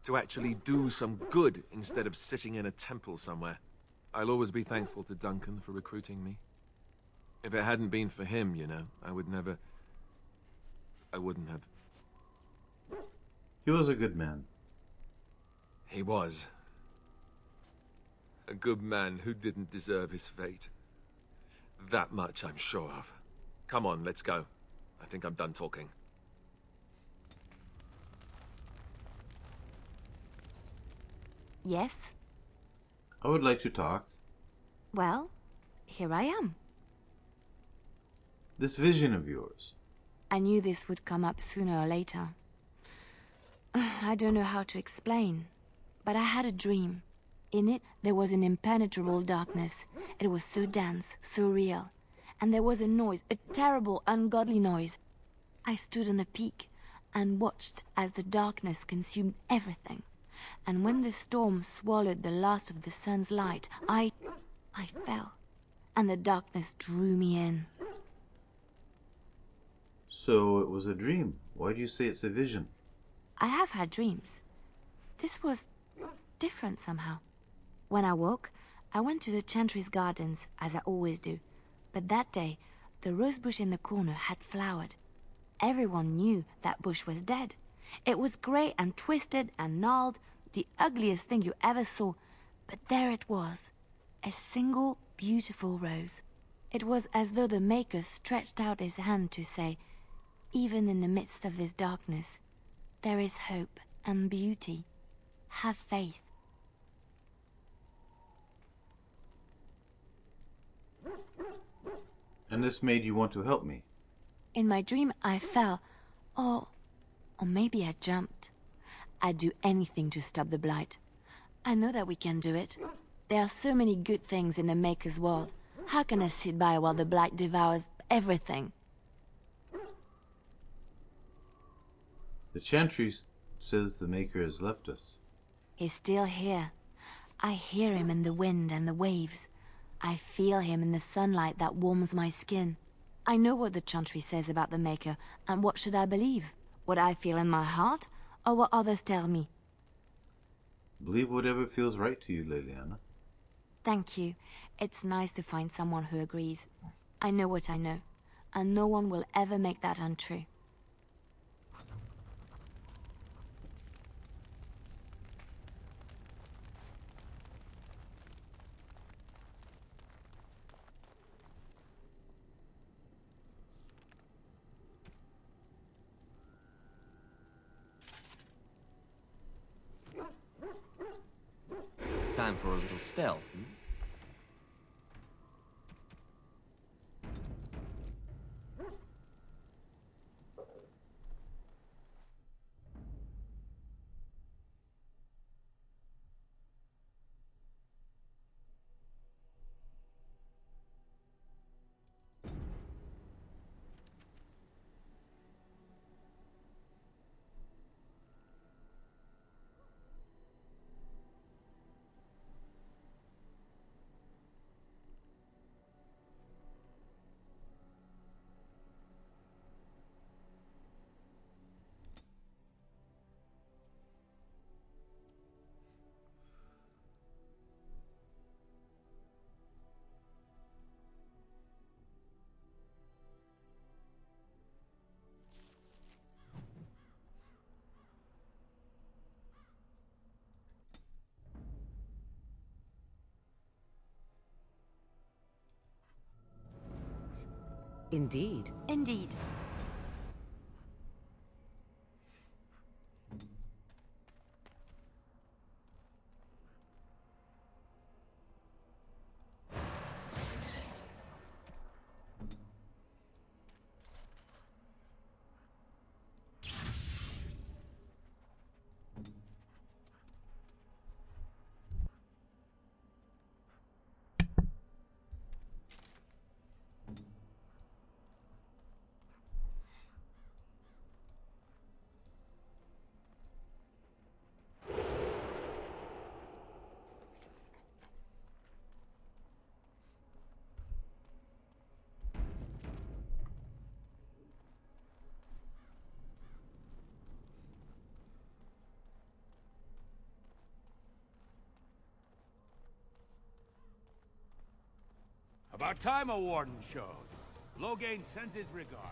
To actually do some good instead of sitting in a temple somewhere. I'll always be thankful to Duncan for recruiting me. If it hadn't been for him, you know, I wouldn't have. He was a good man. He was. A good man who didn't deserve his fate. That much I'm sure of. Come on, let's go. I think I'm done talking. Yes? I would like to talk. Well, here I am. This vision of yours. I knew this would come up sooner or later. I don't know how to explain, but I had a dream. In it, there was an impenetrable darkness. It was so dense, so real. And there was a noise, a terrible, ungodly noise. I stood on a peak and watched as the darkness consumed everything. And when the storm swallowed the last of the sun's light, I fell. And the darkness drew me in. So it was a dream. Why do you say it's a vision? I have had dreams. This was different somehow. When I woke, I went to the Chantry's gardens, as I always do. But that day, the rosebush in the corner had flowered. Everyone knew that bush was dead. It was grey and twisted and gnarled, the ugliest thing you ever saw. But there it was, a single beautiful rose. It was as though the Maker stretched out his hand to say, even in the midst of this darkness, there is hope and beauty. Have faith. And this made you want to help me? In my dream, I fell. Or maybe I jumped. I'd do anything to stop the Blight. I know that we can do it. There are so many good things in the Maker's world. How can I sit by while the Blight devours everything? The Chantry says the Maker has left us. He's still here. I hear him in the wind and the waves. I feel him in the sunlight that warms my skin. I know what the Chantry says about the Maker, and what should I believe? What I feel in my heart, or what others tell me? Believe whatever feels right to you, Leliana. Thank you. It's nice to find someone who agrees. I know what I know, and no one will ever make that untrue. Time for a little stealth, hmm? Indeed. Indeed. About time a warden showed. Loghain sends his regards.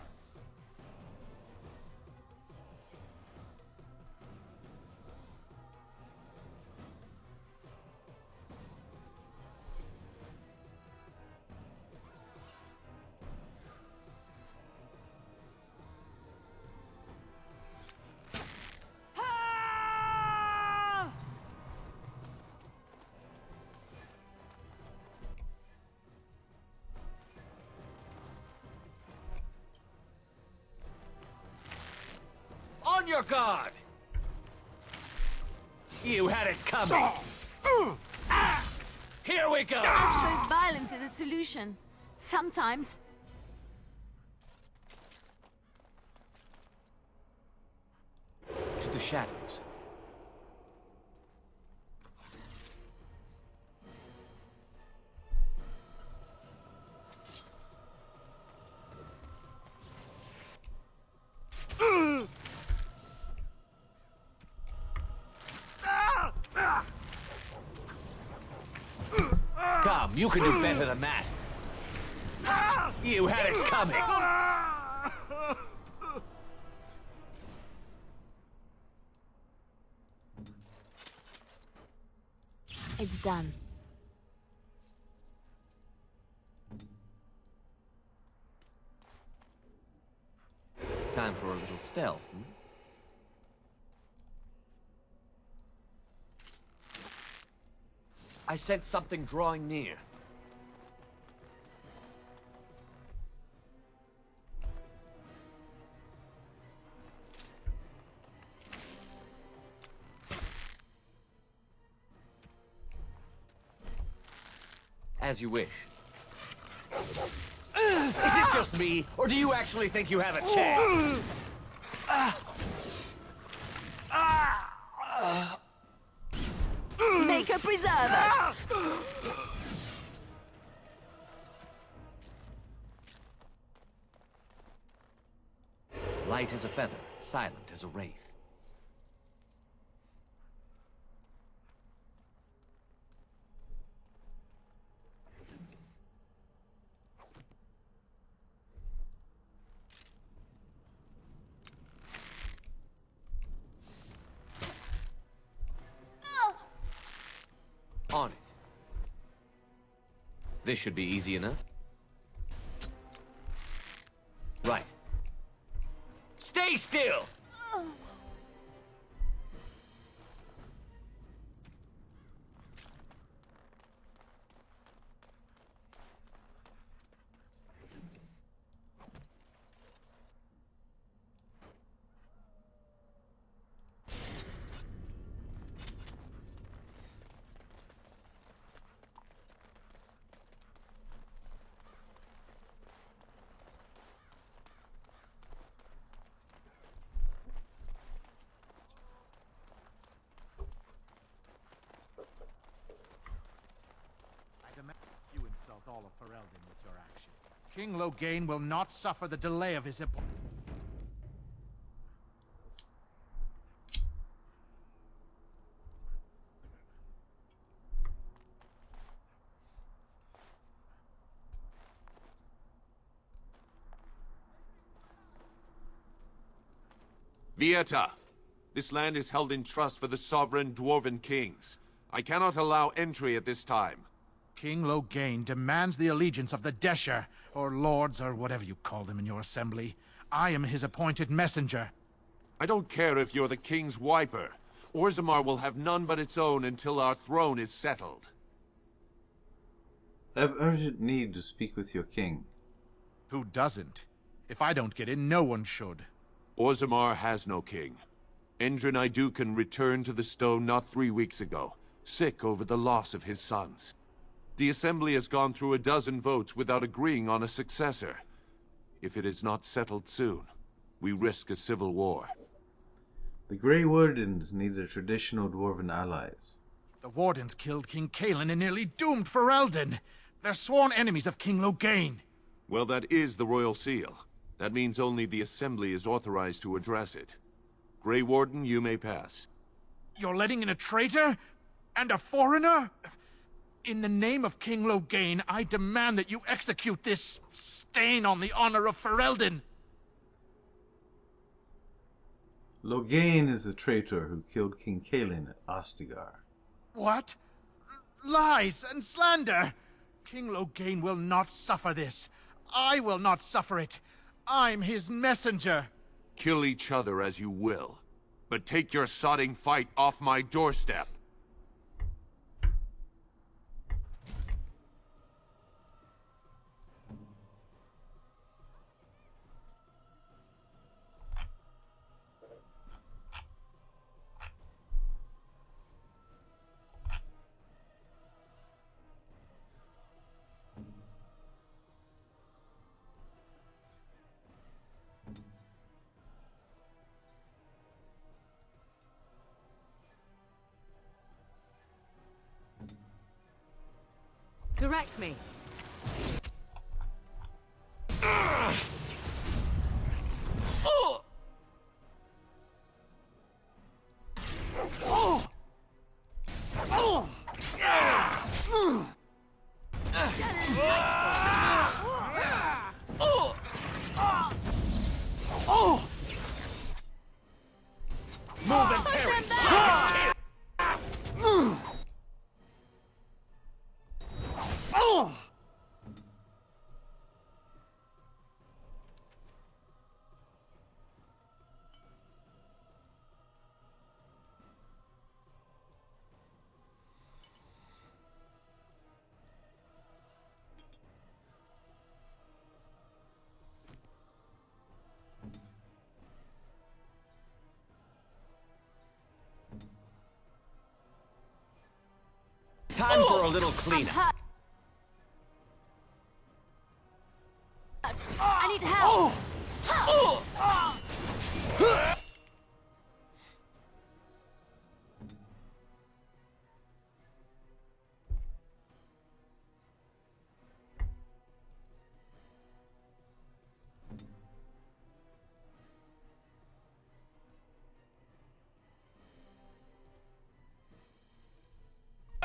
On your guard! You had it coming. Here we go! I suppose violence is a solution. Sometimes. To the shadows. Come, you can do better than that. You had it coming. It's done. Time for a little stealth, hmm? I sense something drawing near. As you wish. Is it just me, or do you actually think you have a chance? Make a preserver! Light as a feather, silent as a wraith. On it. This should be easy enough. Right. Stay still! You insult all of Ferelden with your action. King Loghain will not suffer the delay of his appointment. Vieta, this land is held in trust for the sovereign dwarven kings. I cannot allow entry at this time. King Loghain demands the allegiance of the Desher, or lords, or whatever you call them in your assembly. I am his appointed messenger. I don't care if you're the king's wiper. Orzammar will have none but its own until our throne is settled. I have urgent need to speak with your king. Who doesn't? If I don't get in, no one should. Orzammar has no king. Endrin Idukan returned to the stone not 3 weeks ago, sick over the loss of his sons. The Assembly has gone through a dozen votes without agreeing on a successor. If it is not settled soon, we risk a civil war. The Grey Wardens need their traditional dwarven allies. The Wardens killed King Cailan and nearly doomed Ferelden. They're sworn enemies of King Loghain. Well, that is the Royal Seal. That means only the Assembly is authorized to address it. Grey Warden, you may pass. You're letting in a traitor? And a foreigner? In the name of King Loghain, I demand that you execute this stain on the honor of Ferelden. Loghain is the traitor who killed King Cailan at Ostagar. What? Lies and slander! King Loghain will not suffer this. I will not suffer it. I'm his messenger. Kill each other as you will, but take your sodding fight off my doorstep. Direct me. Move and perish! Time for a little cleanup. I need help.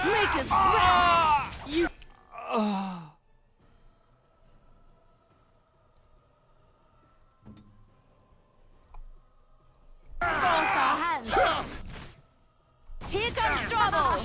Make us sweat. You. Force our hands. Here comes trouble.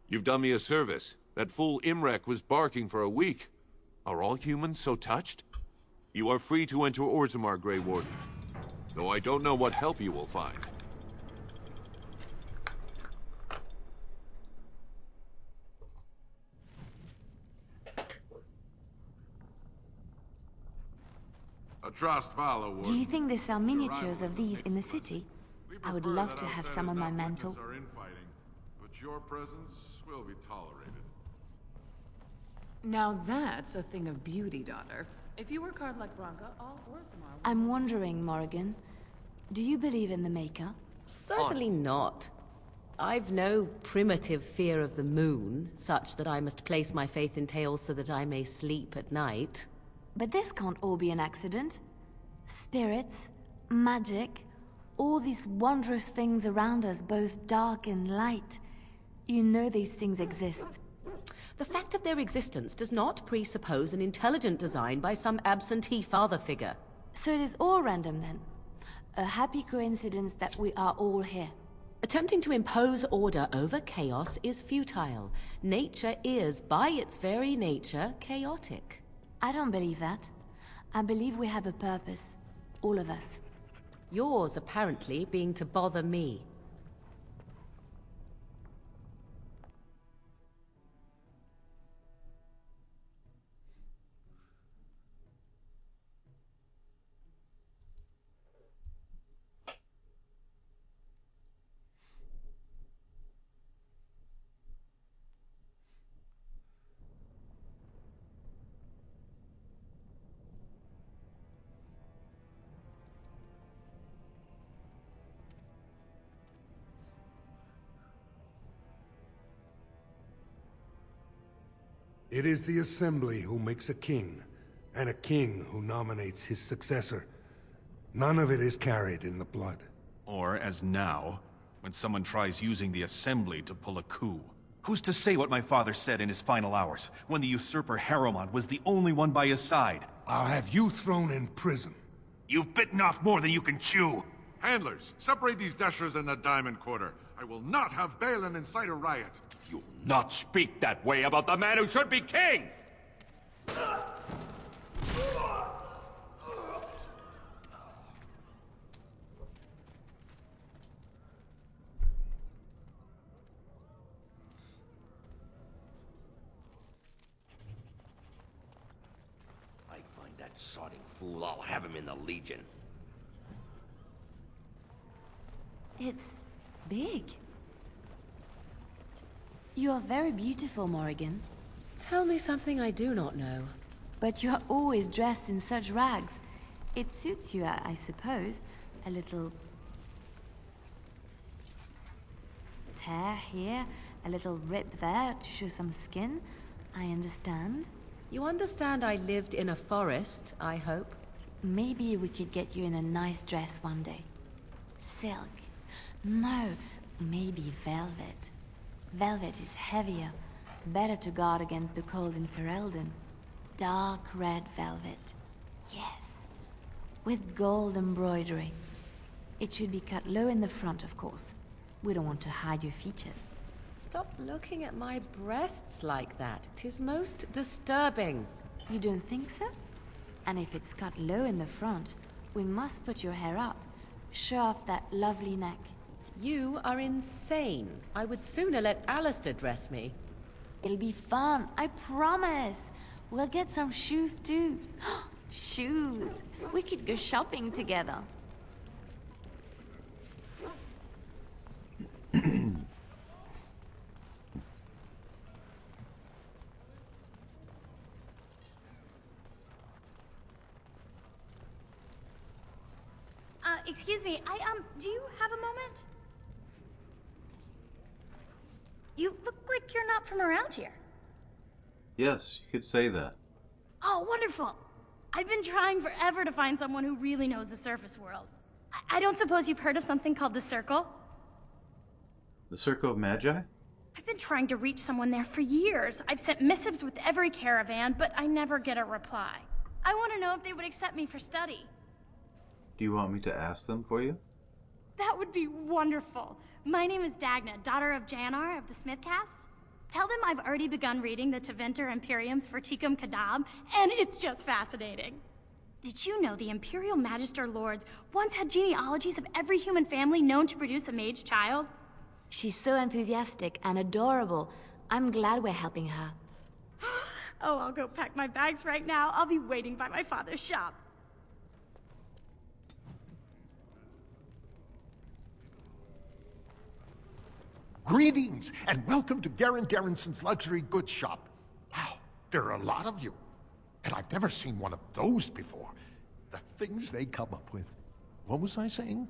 You've done me a service. That fool Imrek was barking for a week. Are all humans so touched? You are free to enter Orzammar, Grey Warden. Though I don't know what help you will find. Do you think there are miniatures of these in the city? I would love to have some on my mantle. But your presence will be tolerated. Now that's a thing of beauty, daughter. If you work hard like Branka, all Orzammar. I'm wondering, Morrigan, do you believe in the Maker? Certainly not. I've no primitive fear of the moon, such that I must place my faith in tales so that I may sleep at night. But this can't all be an accident. Spirits, magic, all these wondrous things around us, both dark and light. You know these things exist. The fact of their existence does not presuppose an intelligent design by some absentee father figure. So it is all random then? A happy coincidence that we are all here. Attempting to impose order over chaos is futile. Nature is, by its very nature, chaotic. I don't believe that. I believe we have a purpose. All of us. Yours, apparently, being to bother me. It is the Assembly who makes a king, and a king who nominates his successor. None of it is carried in the blood. Or, as now, when someone tries using the Assembly to pull a coup. Who's to say what my father said in his final hours, when the usurper Harrowmont was the only one by his side? I'll have you thrown in prison. You've bitten off more than you can chew! Handlers, separate these dashers in the Diamond Quarter. I will not have Balin incite a riot. You'll not speak that way about the man who should be king! I find that sodding fool, I'll have him in the Legion. It's big. You are very beautiful, Morrigan. Tell me something I do not know. But you are always dressed in such rags. It suits you, I suppose. A little tear here, a little rip there to show some skin. I understand. You understand I lived in a forest, I hope? Maybe we could get you in a nice dress one day. Silk. No, maybe velvet. Velvet is heavier, better to guard against the cold in Ferelden. Dark red velvet. Yes. With gold embroidery. It should be cut low in the front, of course. We don't want to hide your features. Stop looking at my breasts like that. 'Tis most disturbing. You don't think so? And if it's cut low in the front, we must put your hair up. Show off that lovely neck. You are insane. I would sooner let Alistair dress me. It'll be fun, I promise. We'll get some shoes too. Shoes! We could go shopping together. Excuse me, do you have a moment? You look like you're not from around here. Yes, you could say that. Oh, wonderful. I've been trying forever to find someone who really knows the surface world. I don't suppose you've heard of something called the Circle? The Circle of Magi? I've been trying to reach someone there for years. I've sent missives with every caravan, but I never get a reply. I want to know if they would accept me for study. Do you want me to ask them for you? That would be wonderful. My name is Dagna, daughter of Janar of the Smithcast. Tell them I've already begun reading the Tevinter Imperium's Verticum Kadab, and it's just fascinating. Did you know the Imperial Magister Lords once had genealogies of every human family known to produce a mage child? She's so enthusiastic and adorable. I'm glad we're helping her. Oh, I'll go pack my bags right now. I'll be waiting by my father's shop. Greetings, and welcome to Garen Garrison's luxury goods shop. Wow, there are a lot of you. And I've never seen one of those before. The things they come up with. What was I saying?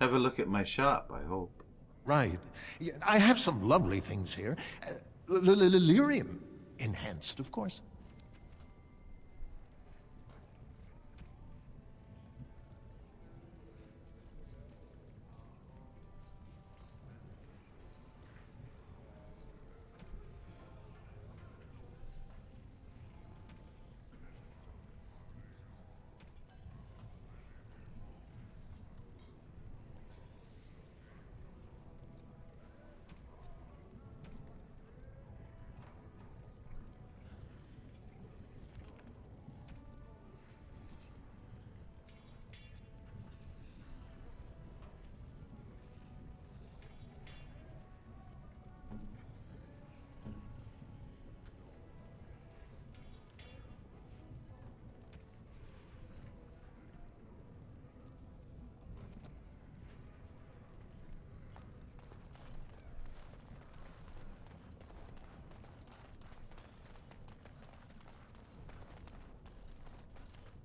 Have a look at my shop, I hope. Right. Yeah, I have some lovely things here. Lyrium enhanced, of course.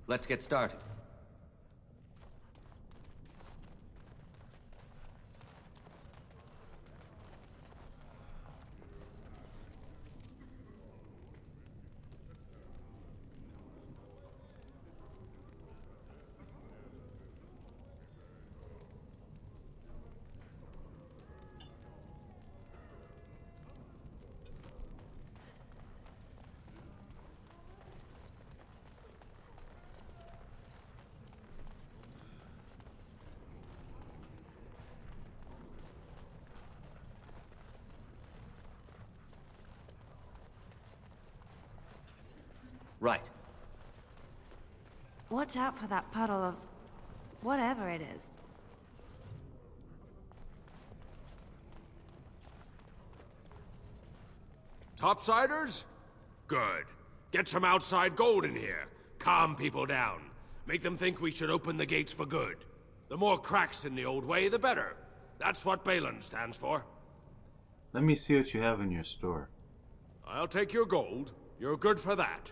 Let's get started. Right. Watch out for that puddle of whatever it is. Topsiders? Good. Get some outside gold in here. Calm people down. Make them think we should open the gates for good. The more cracks in the old way, the better. That's what Balin stands for. Let me see what you have in your store. I'll take your gold. You're good for that.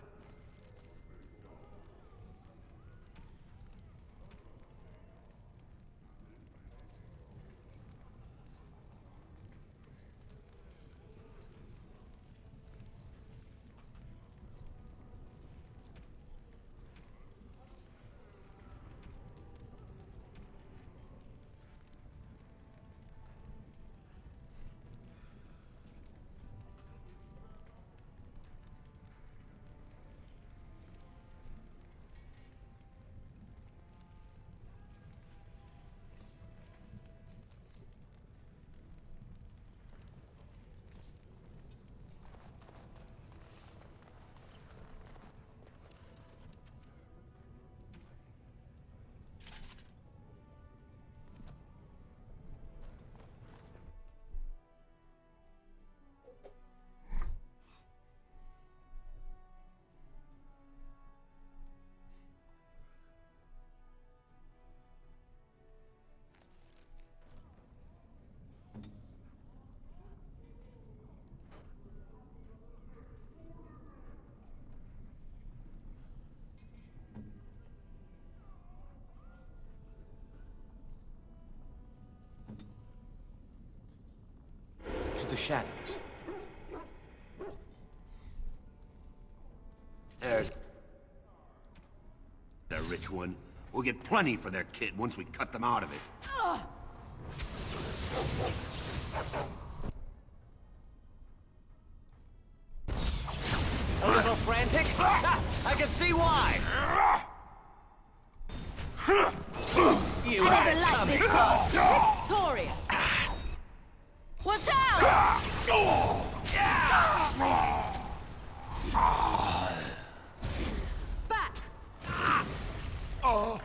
To the shadows. There's the rich one. We'll get plenty for their kid once we cut them out of it. A little frantic? I can see why! You had it coming. Victorious! Watch out! Back! On.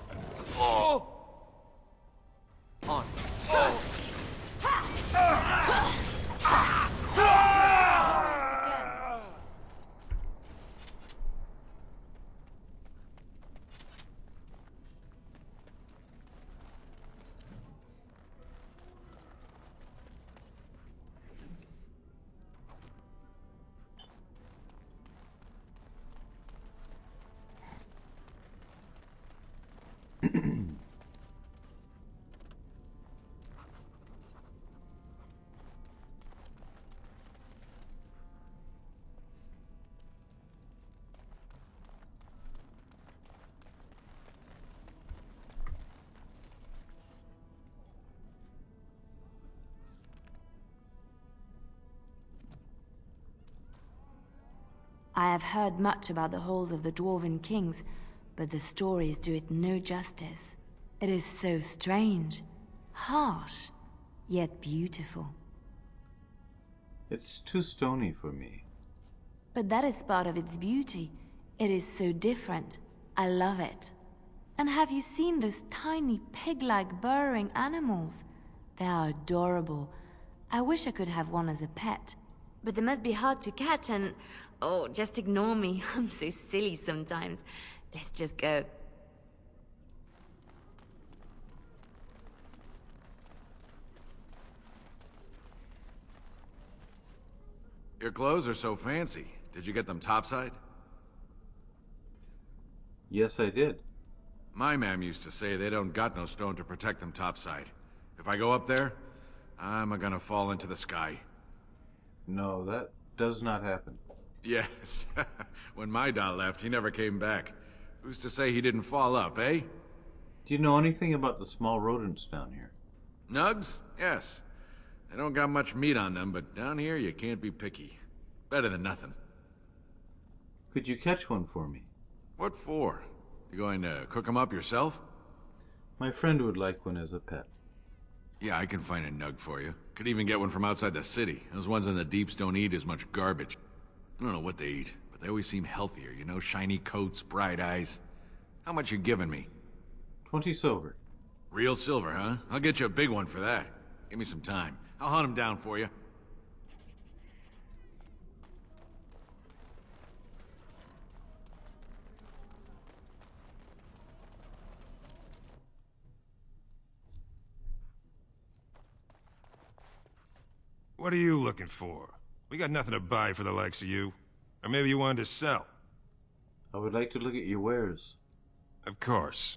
I have heard much about the halls of the Dwarven Kings, but the stories do it no justice. It is so strange, harsh, yet beautiful. It's too stony for me. But that is part of its beauty. It is so different. I love it. And have you seen those tiny pig-like burrowing animals? They are adorable. I wish I could have one as a pet. But they must be hard to catch and... oh, just ignore me. I'm so silly sometimes. Let's just go. Your clothes are so fancy. Did you get them topside? Yes, I did. My mam used to say they don't got no stone to protect them topside. If I go up there, I'm gonna fall into the sky. No, that does not happen. Yes. When my dad left, he never came back. Who's to say he didn't fall up, eh? Do you know anything about the small rodents down here? Nugs? Yes. They don't got much meat on them, but down here you can't be picky. Better than nothing. Could you catch one for me? What for? You going to cook them up yourself? My friend would like one as a pet. Yeah, I can find a nug for you. Could even get one from outside the city. Those ones in the deeps don't eat as much garbage. I don't know what they eat, but they always seem healthier, you know? Shiny coats, bright eyes. How much you giving me? 20 silver. Real silver, huh? I'll get you a big one for that. Give me some time. I'll hunt them down for you. What are you looking for? We got nothing to buy for the likes of you. Or maybe you wanted to sell. I would like to look at your wares. Of course.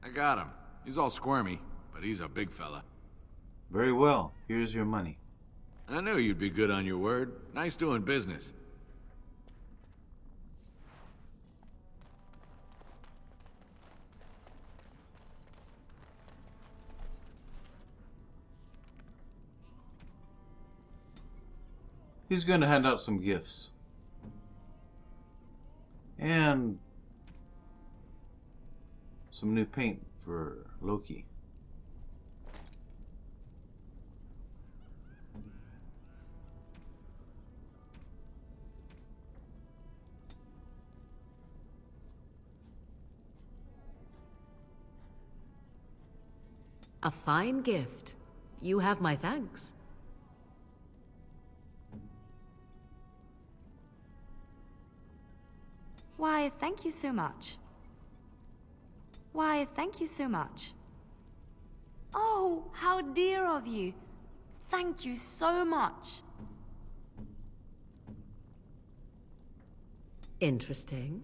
I got him. He's all squirmy, but he's a big fella. Very well. Here's your money. I knew you'd be good on your word. Nice doing business. He's going to hand out some gifts. And some new paint for Loki. A fine gift. You have my thanks. Why, thank you so much. Why, thank you so much. Oh, how dear of you. Thank you so much. Interesting.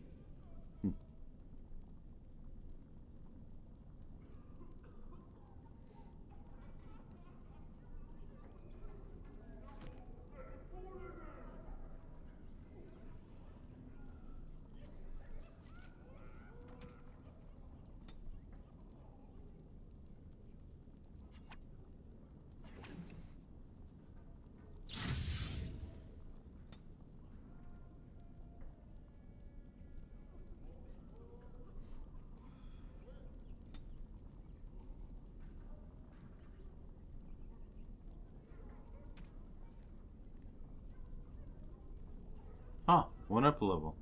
Ah, went up a level.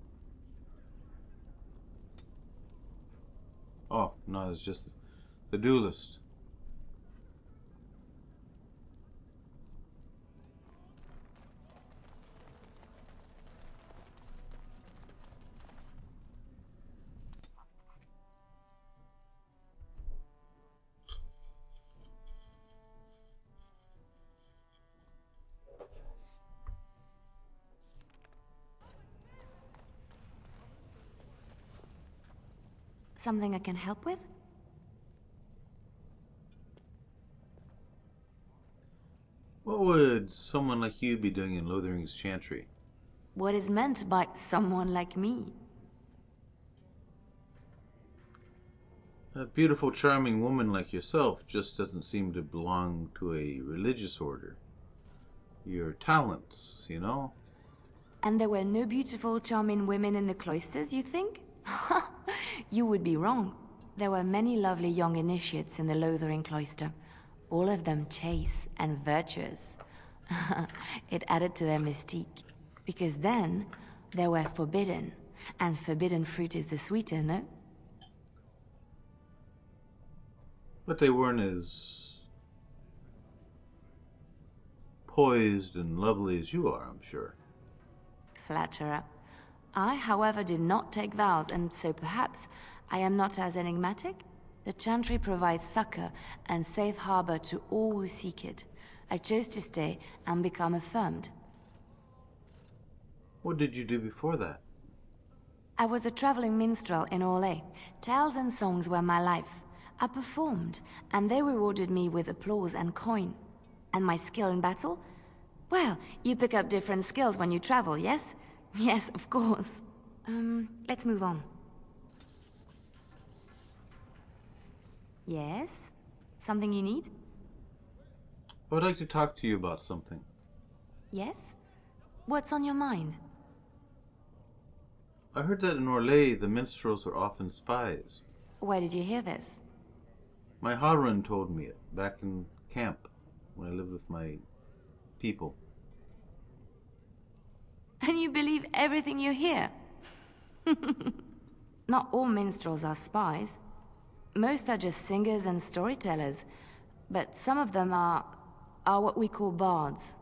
Oh, no, it's just the duelist. Something I can help with? What would someone like you be doing in Lothering's chantry? What is meant by someone like me? A beautiful, charming woman like yourself just doesn't seem to belong to a religious order. Your talents, you know? And there were no beautiful, charming women in the cloisters, you think? You would be wrong. There were many lovely young initiates in the Lothering cloister, all of them chaste and virtuous. It added to their mystique, because then they were forbidden, and forbidden fruit is the sweeter, no? But they weren't as poised and lovely as you are, I'm sure. Flatterer. I, however, did not take vows, and so perhaps I am not as enigmatic? The chantry provides succor and safe harbor to all who seek it. I chose to stay and become affirmed. What did you do before that? I was a traveling minstrel in Orlais. Tales and songs were my life. I performed, and they rewarded me with applause and coin. And my skill in battle? Well, you pick up different skills when you travel, yes? Yes, of course. Let's move on. Yes? Something you need? I would like to talk to you about something. Yes? What's on your mind? I heard that in Orlais, the minstrels are often spies. Where did you hear this? My Harun told me it, back in camp, when I lived with my people. And you believe everything you hear? Not all minstrels are spies. Most are just singers and storytellers, but some of them are what we call bards.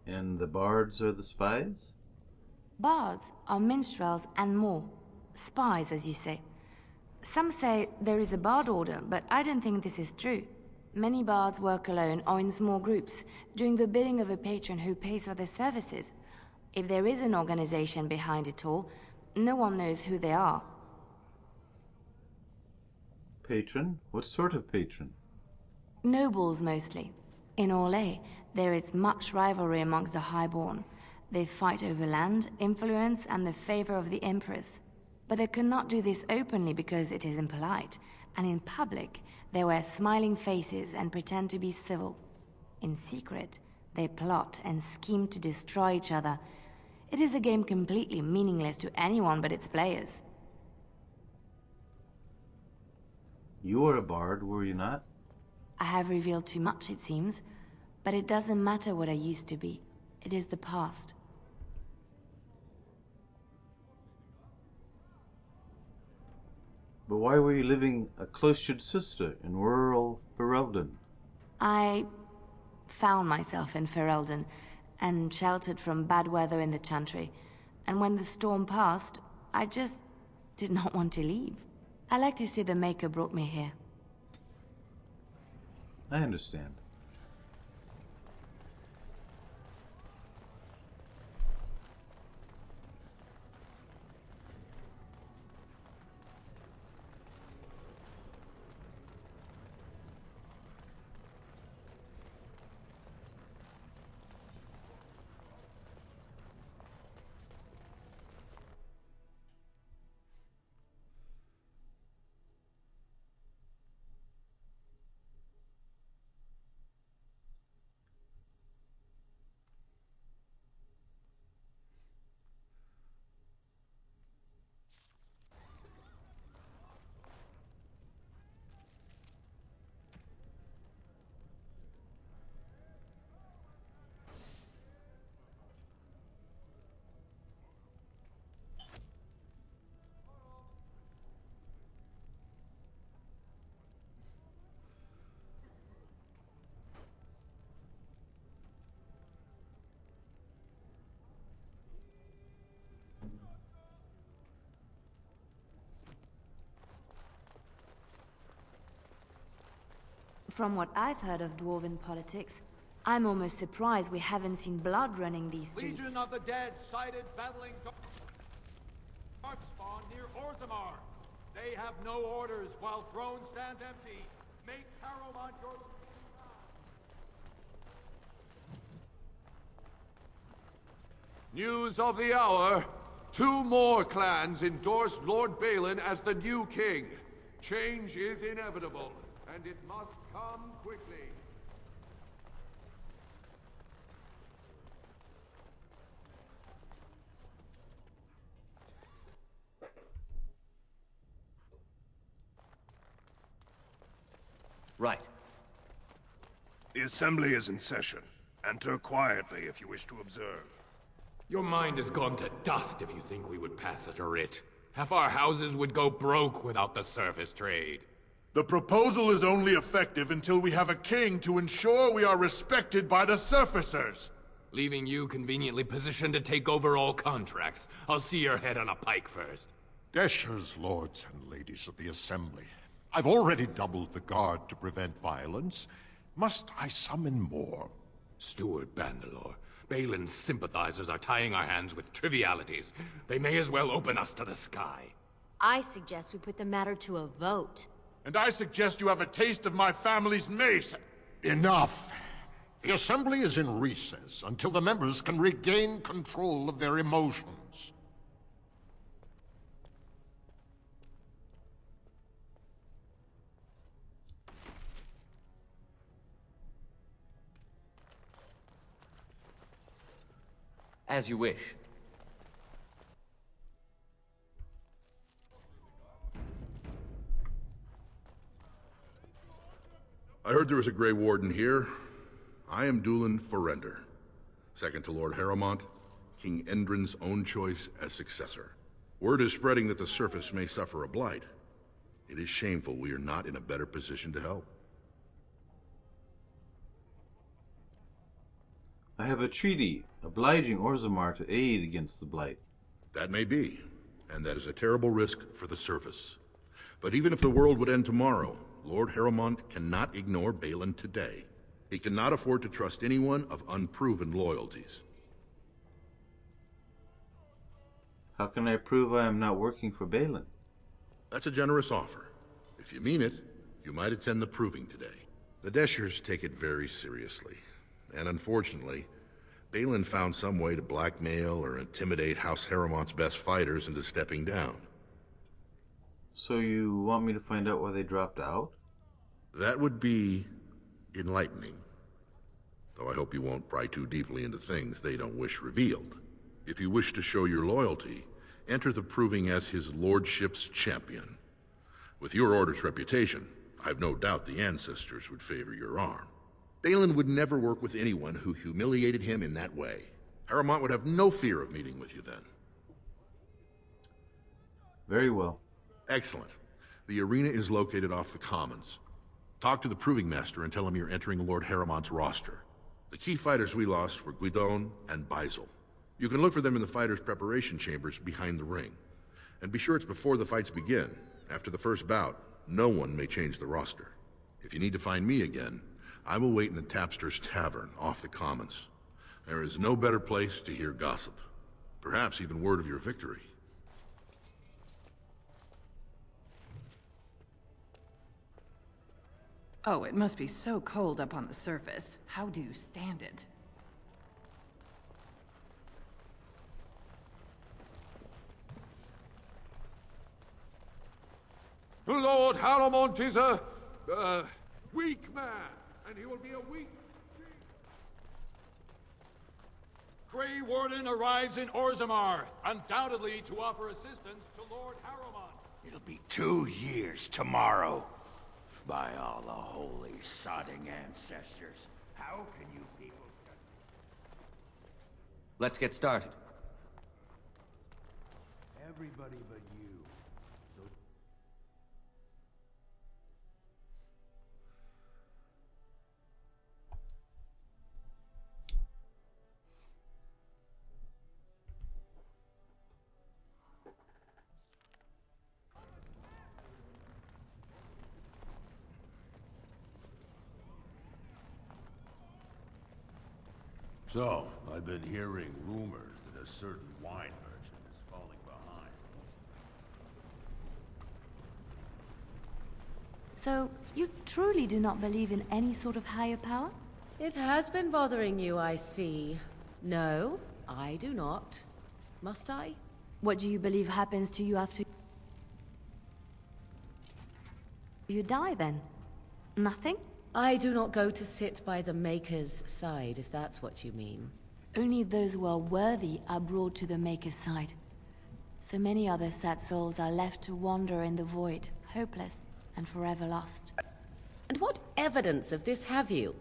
And the bards are the spies? Bards are minstrels and more. Spies, as you say. Some say there is a bard order, but I don't think this is true. Many bards work alone or in small groups, doing the bidding of a patron who pays for their services. If there is an organization behind it all, no one knows who they are. Patron? What sort of patron? Nobles, mostly. In Orlais, there is much rivalry amongst the highborn. They fight over land, influence, and the favor of the Empress. But they cannot do this openly because it is impolite, and in public, they wear smiling faces and pretend to be civil. In secret, they plot and scheme to destroy each other. It is a game completely meaningless to anyone but its players. You were a bard, were you not? I have revealed too much, it seems, but it doesn't matter what I used to be. It is the past. But why were you living a cloistered sister in rural Ferelden? I found myself in Ferelden and sheltered from bad weather in the chantry. And when the storm passed, I just did not want to leave. I like to see the Maker brought me here. I understand. From what I've heard of dwarven politics, I'm almost surprised we haven't seen blood running these streets. Legion of the Dead sighted battling Darkspawn near have no orders while throne stands empty. Make Harrowmont your... News of the hour. 2 more clans endorse Lord Balin as the new king. Change is inevitable, and it must come quickly. Right. The assembly is in session. Enter quietly if you wish to observe. Your mind has gone to dust if you think we would pass such a writ. Half our houses would go broke without the surface trade. The proposal is only effective until we have a king to ensure we are respected by the surfacers. Leaving you conveniently positioned to take over all contracts. I'll see your head on a pike first. Deshers, lords and ladies of the Assembly. I've already doubled the guard to prevent violence. Must I summon more? Steward Bandalore, Balin's sympathizers are tying our hands with trivialities. They may as well open us to the sky. I suggest we put the matter to a vote. And I suggest you have a taste of my family's mace. Enough! The Assembly is in recess until the members can regain control of their emotions. As you wish. I heard there was a Grey Warden here. I am Dulin Forrender, second to Lord Harrowmont, King Endrin's own choice as successor. Word is spreading that the surface may suffer a blight. It is shameful we are not in a better position to help. I have a treaty obliging Orzammar to aid against the blight. That may be, and that is a terrible risk for the surface. But even if the world would end tomorrow, Lord Harrowmont cannot ignore Balin today. He cannot afford to trust anyone of unproven loyalties. How can I prove I am not working for Balin? That's a generous offer. If you mean it, you might attend the proving today. The Deshers take it very seriously. And unfortunately, Balin found some way to blackmail or intimidate House Harrowmont's best fighters into stepping down. So you want me to find out why they dropped out? That would be enlightening. Though I hope you won't pry too deeply into things they don't wish revealed. If you wish to show your loyalty, enter the proving as his lordship's champion. With your order's reputation, I've no doubt the ancestors would favor your arm. Balin would never work with anyone who humiliated him in that way. Harrowmont would have no fear of meeting with you then. Very well. Excellent. The arena is located off the Commons. Talk to the Proving Master and tell him you're entering Lord Harrowmont's roster. The key fighters we lost were Guidon and Baisel. You can look for them in the fighters' preparation chambers behind the ring. And be sure it's before the fights begin. After the first bout, no one may change the roster. If you need to find me again, I will wait in the Tapster's Tavern off the Commons. There is no better place to hear gossip. Perhaps even word of your victory. Oh, it must be so cold up on the surface. How do you stand it? Lord Harrowmont is a weak man, and he will be a weak... Grey Warden arrives in Orzammar, undoubtedly to offer assistance to Lord Harrowmont. It'll be 2 years tomorrow. By all the holy sodding ancestors, how can you people... Let's get started. Everybody but you. So, I've been hearing rumors that a certain wine merchant is falling behind. So, you truly do not believe in any sort of higher power? It has been bothering you, I see. No, I do not. Must I? What do you believe happens to you after you die, then? Nothing? I do not go to sit by the Maker's side, if that's what you mean. Only those who are worthy are brought to the Maker's side. So many other sad souls are left to wander in the void, hopeless and forever lost. And what evidence of this have you?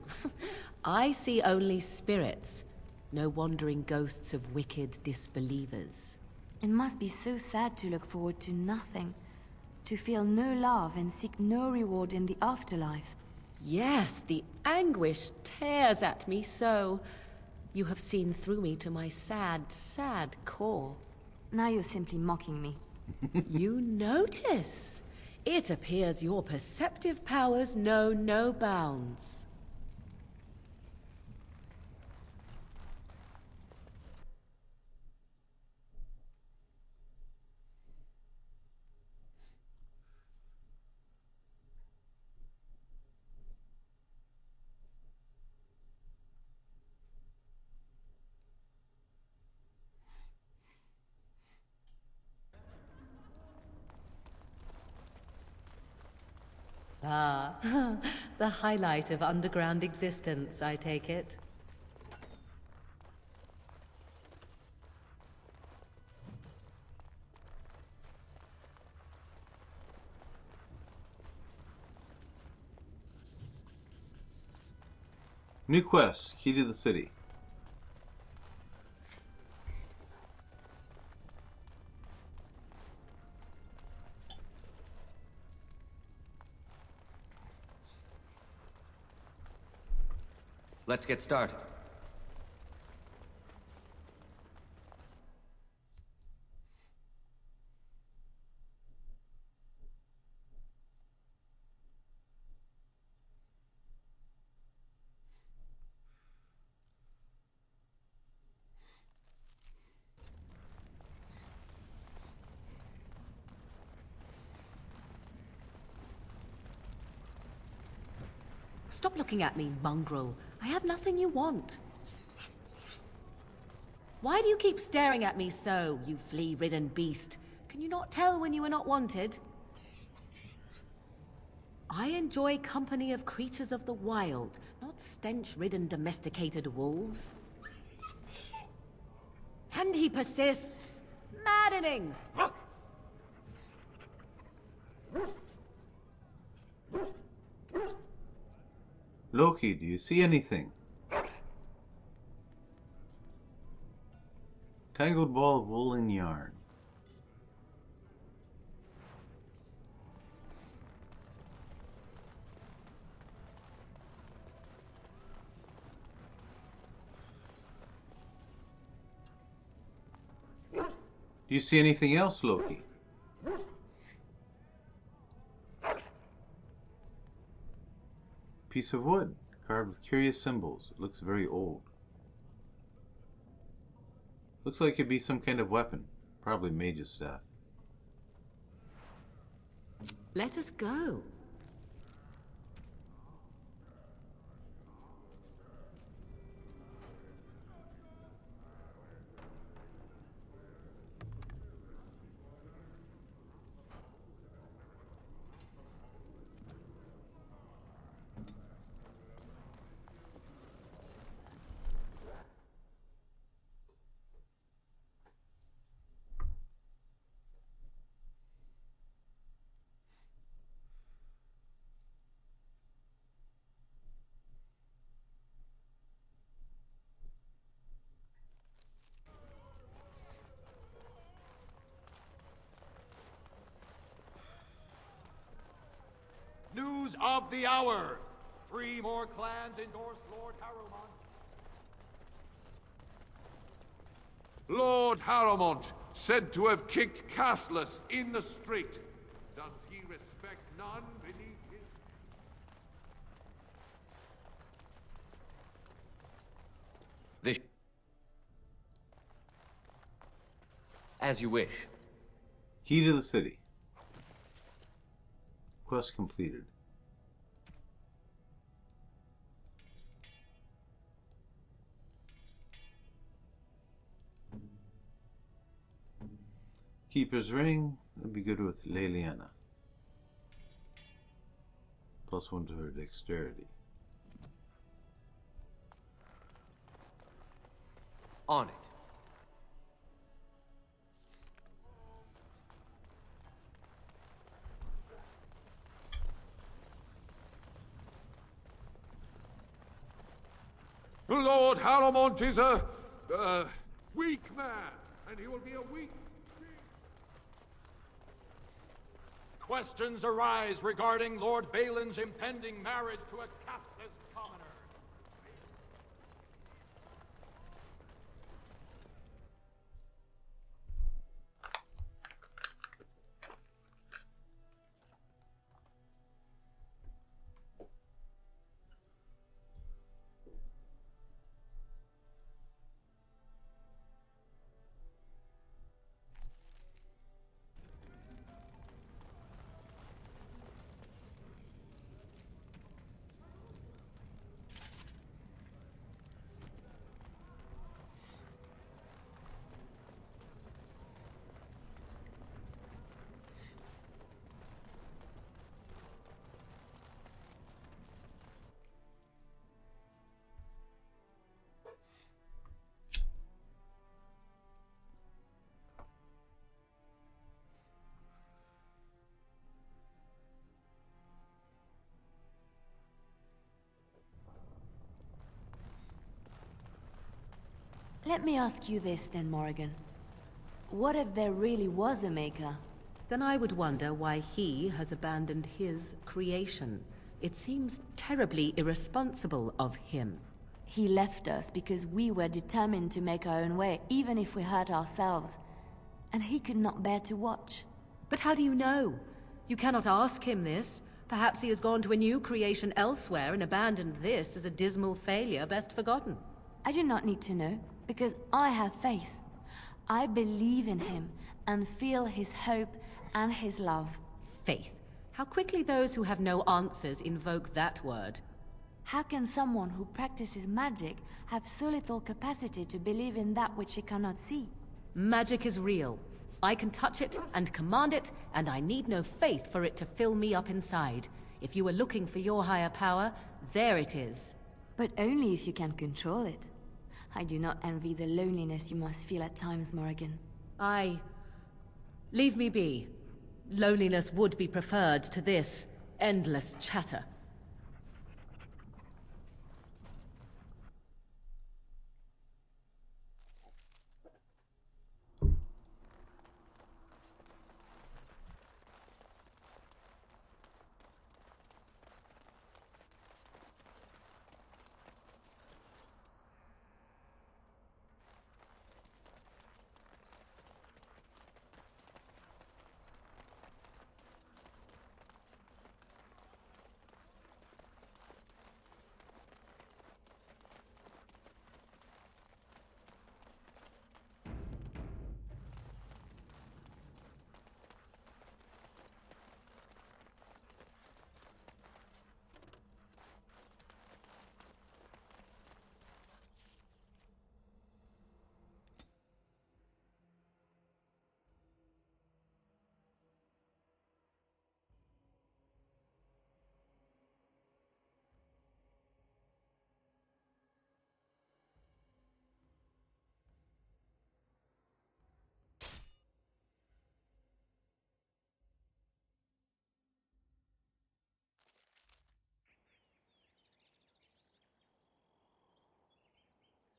I see only spirits, no wandering ghosts of wicked disbelievers. It must be so sad to look forward to nothing, to feel no love and seek no reward in the afterlife. Yes, the anguish tears at me so. You have seen through me to my sad, sad core. Now you're simply mocking me. You notice? It appears your perceptive powers know no bounds. Ah, the highlight of underground existence, I take it. New quest, key to the city. Let's get started. Stop looking at me, mongrel. I have nothing you want. Why do you keep staring at me so, you flea-ridden beast? Can you not tell when you are not wanted? I enjoy company of creatures of the wild, not stench-ridden domesticated wolves. And he persists. Maddening! Loki, do you see anything? Tangled ball of woolen yarn. Do you see anything else, Loki? Piece of wood, carved with curious symbols. It looks very old. Looks like it'd be some kind of weapon. Probably mage's staff. Let us go. News of the hour! 3 more clans endorse Lord Harrowmont. Lord Harrowmont, said to have kicked Castless in the street. Does he respect none beneath his... This... As you wish. Key to the city. Quest completed. Keeper's ring would be good with Leliana. +1 to her dexterity. On it. Lord Haramont is a weak man, and he will be a weak king. Questions arise regarding Lord Balin's impending marriage to a castless commoner. Let me ask you this then, Morrigan. What if there really was a maker? Then I would wonder why he has abandoned his creation. It seems terribly irresponsible of him. He left us because we were determined to make our own way, even if we hurt ourselves. And he could not bear to watch. But how do you know? You cannot ask him this. Perhaps he has gone to a new creation elsewhere and abandoned this as a dismal failure best forgotten. I do not need to know, because I have faith. I believe in him and feel his hope and his love. Faith. How quickly those who have no answers invoke that word. How can someone who practices magic have so little capacity to believe in that which he cannot see? Magic is real. I can touch it and command it, and I need no faith for it to fill me up inside. If you were looking for your higher power, there it is. But only if you can control it. I do not envy the loneliness you must feel at times, Morrigan. Leave me be. Loneliness would be preferred to this endless chatter.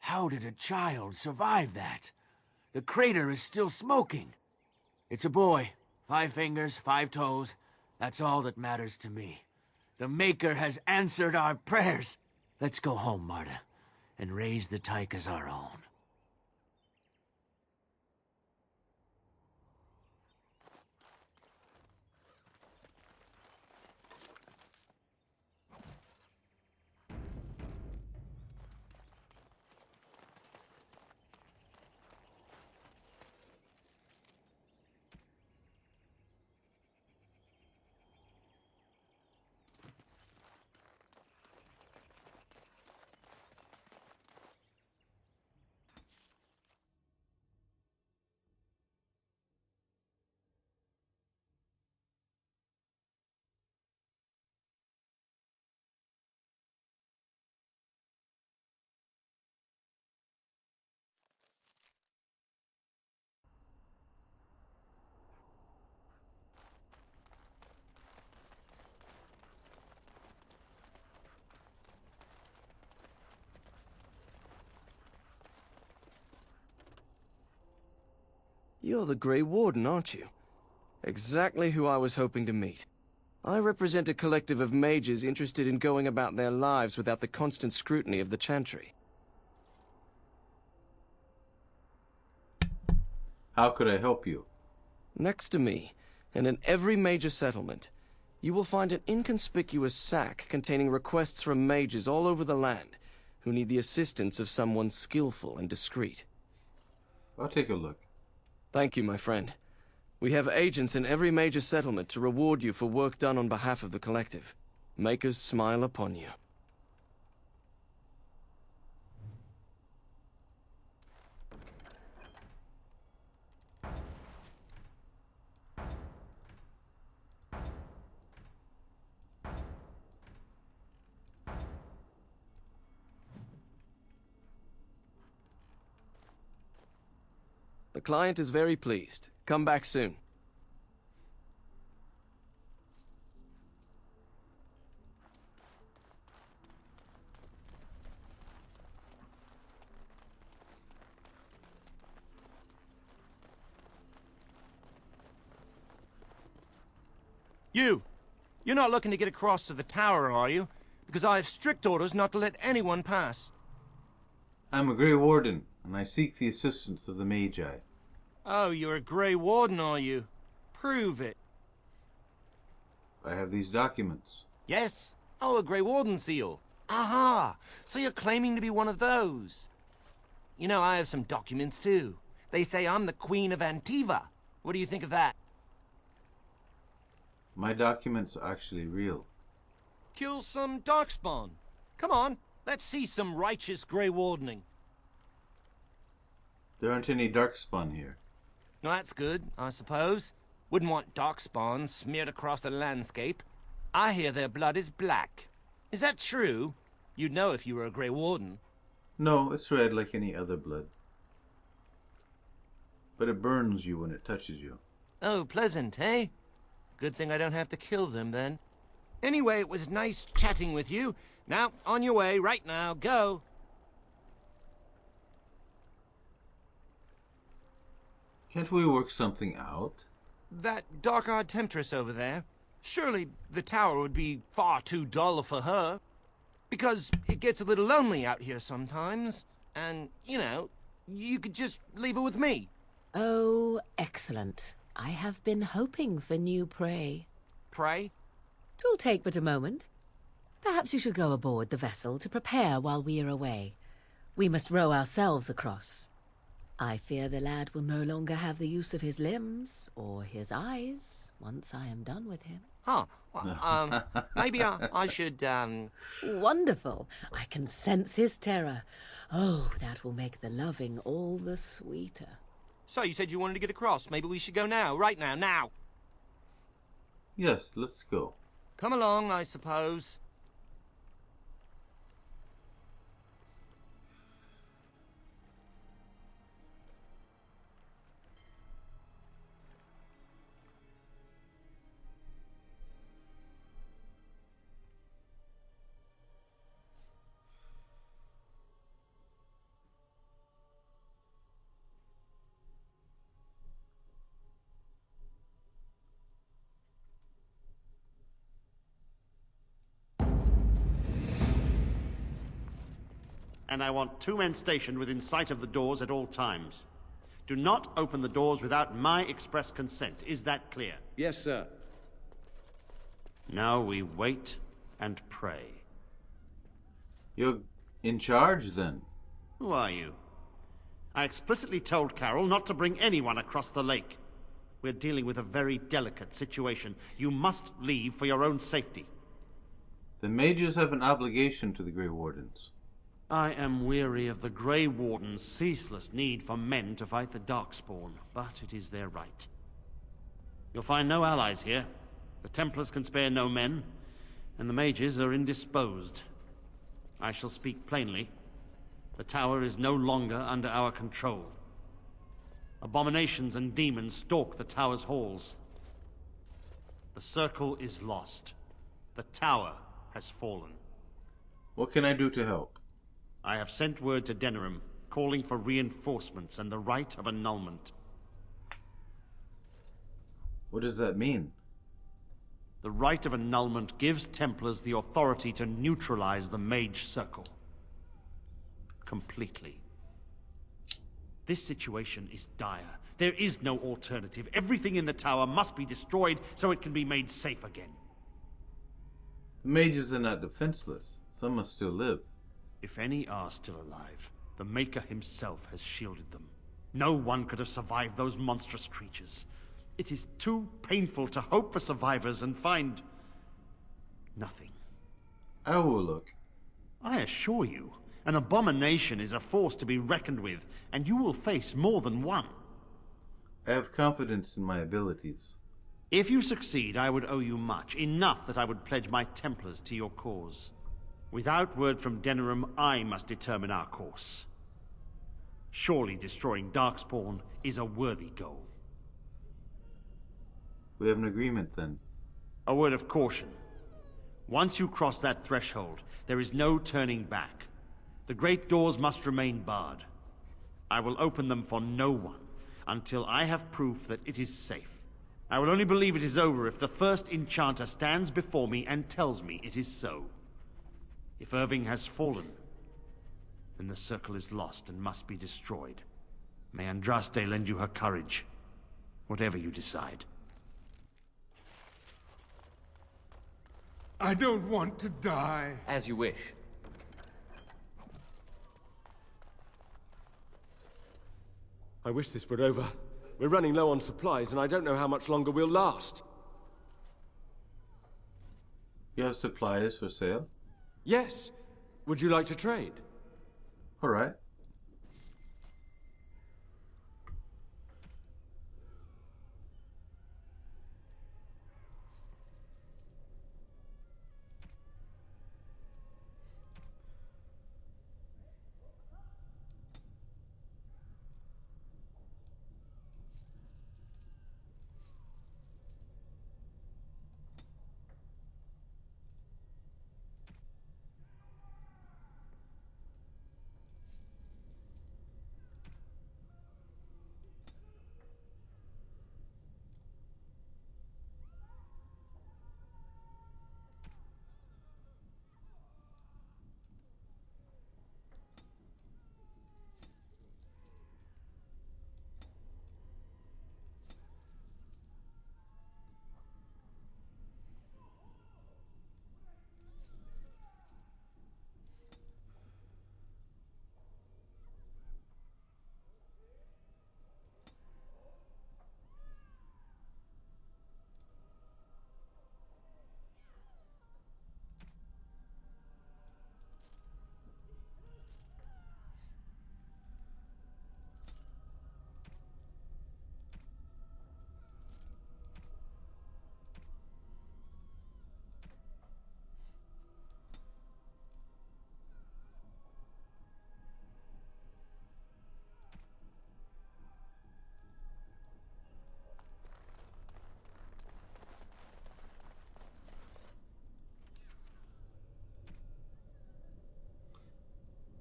How did a child survive that? The crater is still smoking. It's a boy. 5 fingers, 5 toes. That's all that matters to me. The Maker has answered our prayers. Let's go home, Marta, and raise the Tyke as our own. You're the Grey Warden, aren't you? Exactly who I was hoping to meet. I represent a collective of mages interested in going about their lives without the constant scrutiny of the Chantry. How could I help you? Next to me, and in every major settlement, you will find an inconspicuous sack containing requests from mages all over the land who need the assistance of someone skillful and discreet. I'll take a look. Thank you, my friend. We have agents in every major settlement to reward you for work done on behalf of the collective. Make us smile upon you. The client is very pleased. Come back soon. You're not looking to get across to the tower, are you? Because I have strict orders not to let anyone pass. I'm a Grey Warden, and I seek the assistance of the Magi. Oh, you're a Grey Warden, are you? Prove it. I have these documents. Yes? Oh, a Grey Warden seal. Aha! So you're claiming to be one of those. You know, I have some documents, too. They say I'm the Queen of Antiva. What do you think of that? My documents are actually real. Kill some Darkspawn. Come on, let's see some righteous Grey Wardening. There aren't any Darkspawn here. Well, that's good, I suppose. Wouldn't want Darkspawn smeared across the landscape. I hear their blood is black. Is that true? You'd know if you were a Grey Warden. No, it's red like any other blood. But it burns you when it touches you. Oh, pleasant, eh? Good thing I don't have to kill them, then. Anyway, it was nice chatting with you. Now, on your way, right now, go. Can't we work something out? That dark-eyed temptress over there. Surely the tower would be far too dull for her. Because it gets a little lonely out here sometimes. And, you know, you could just leave her with me. Oh, excellent. I have been hoping for new prey. Prey? 'Twill take but a moment. Perhaps you should go aboard the vessel to prepare while we are away. We must row ourselves across. I fear the lad will no longer have the use of his limbs or his eyes once I am done with him. Huh. Well, maybe I should, Wonderful. I can sense his terror. Oh, that will make the loving all the sweeter. So you said you wanted to get across. Maybe we should go now. Right now. Now. Yes, let's go. Come along, I suppose. And I want 2 men stationed within sight of the doors at all times. Do not open the doors without my express consent. Is that clear? Yes, sir. Now we wait and pray. You're in charge, then? Who are you? I explicitly told Carol not to bring anyone across the lake. We're dealing with a very delicate situation. You must leave for your own safety. The mages have an obligation to the Grey Wardens. I am weary of the Grey Warden's ceaseless need for men to fight the Darkspawn, but it is their right. You'll find no allies here. The Templars can spare no men, and the mages are indisposed. I shall speak plainly. The tower is no longer under our control. Abominations and demons stalk the tower's halls. The circle is lost. The tower has fallen. What can I do to help? I have sent word to Denerim, calling for reinforcements and the right of annulment. What does that mean? The rite of annulment gives Templars the authority to neutralize the Mage Circle. Completely. This situation is dire. There is no alternative. Everything in the tower must be destroyed so it can be made safe again. The mages are not defenseless. Some must still live. If any are still alive, the Maker himself has shielded them. No one could have survived those monstrous creatures. It is too painful to hope for survivors and find nothing. I will look. I assure you, an abomination is a force to be reckoned with, and you will face more than one. I have confidence in my abilities. If you succeed, I would owe you much, enough that I would pledge my Templars to your cause. Without word from Denerim, I must determine our course. Surely destroying Darkspawn is a worthy goal. We have an agreement then. A word of caution. Once you cross that threshold, there is no turning back. The great doors must remain barred. I will open them for no one until I have proof that it is safe. I will only believe it is over if the first enchanter stands before me and tells me it is so. If Irving has fallen, then the circle is lost and must be destroyed. May Andraste lend you her courage, whatever you decide. I don't want to die. As you wish. I wish this were over. We're running low on supplies, and I don't know how much longer we'll last. You have supplies for sale? Yes. Would you like to trade? All right.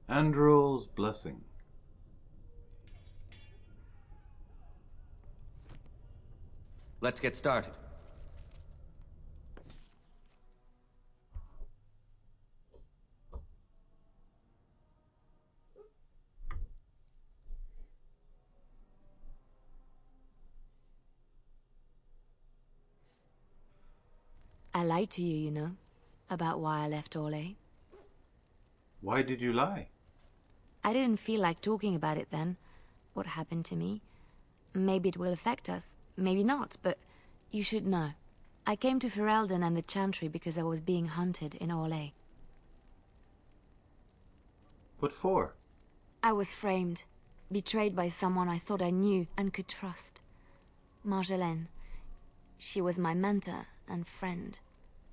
Androl's Blessing. Let's get started. I lied to you, you know, about why I left Orlais. Why did you lie? I didn't feel like talking about it then, what happened to me. Maybe it will affect us, maybe not, but you should know. I came to Ferelden and the Chantry because I was being hunted in Orlais. What for? I was framed, betrayed by someone I thought I knew and could trust. Marjolaine. She was my mentor and friend.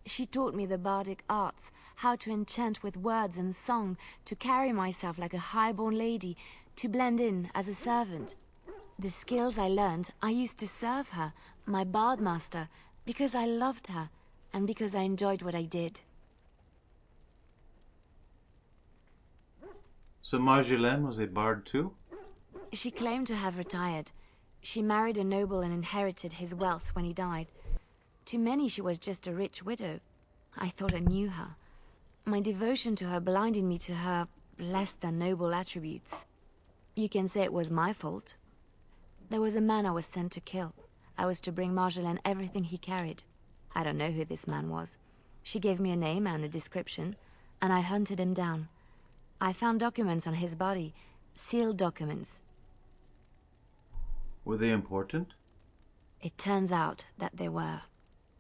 She taught me the bardic arts, how to enchant with words and song, to carry myself like a highborn lady, to blend in as a servant. The skills I learned, I used to serve her, my bard master, because I loved her, and because I enjoyed what I did. So Marjolaine was a bard too? She claimed to have retired. She married a noble and inherited his wealth when he died. To many, she was just a rich widow. I thought I knew her. My devotion to her blinded me to her less than noble attributes. You can say it was my fault. There was a man I was sent to kill. I was to bring Marjolaine everything he carried. I don't know who this man was. She gave me a name and a description, and I hunted him down. I found documents on his body, sealed documents. Were they important? It turns out that they were.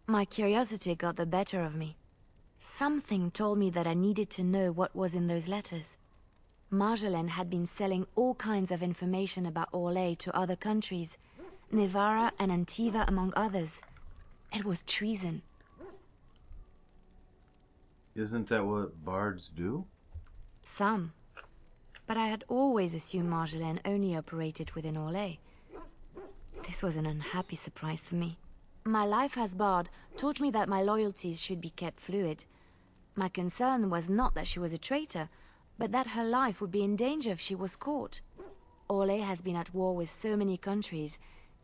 My curiosity got the better of me. Something told me that I needed to know what was in those letters. Marjolaine had been selling all kinds of information about Orlais to other countries, Nevarra and Antiva among others. It was treason. Isn't that what bards do? Some. But I had always assumed Marjolaine only operated within Orlais. This was an unhappy surprise for me. My life as bard taught me that my loyalties should be kept fluid. My concern was not that she was a traitor, but that her life would be in danger if she was caught. Orlais has been at war with so many countries.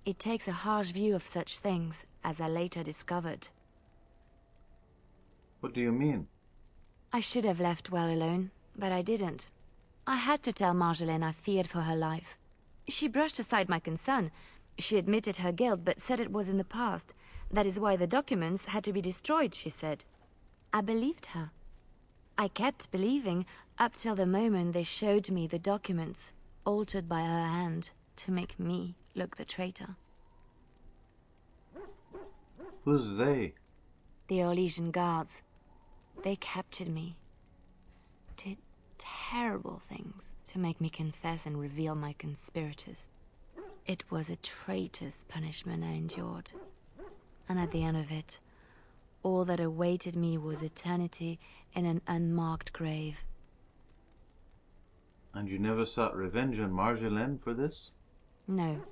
It takes a harsh view of such things, as I later discovered. What do you mean? I should have left well alone, but I didn't. I had to tell Marjolaine I feared for her life. She brushed aside my concern. She admitted her guilt, but said it was in the past. That is why the documents had to be destroyed, she said. I believed her. I kept believing up till the moment they showed me the documents, altered by her hand, to make me look the traitor. Who's they? The Orlesian guards. They captured me. Did terrible things to make me confess and reveal my conspirators. It was a traitor's punishment I endured. And at the end of it, all that awaited me was eternity in an unmarked grave. And you never sought revenge on Marjolaine for this? No.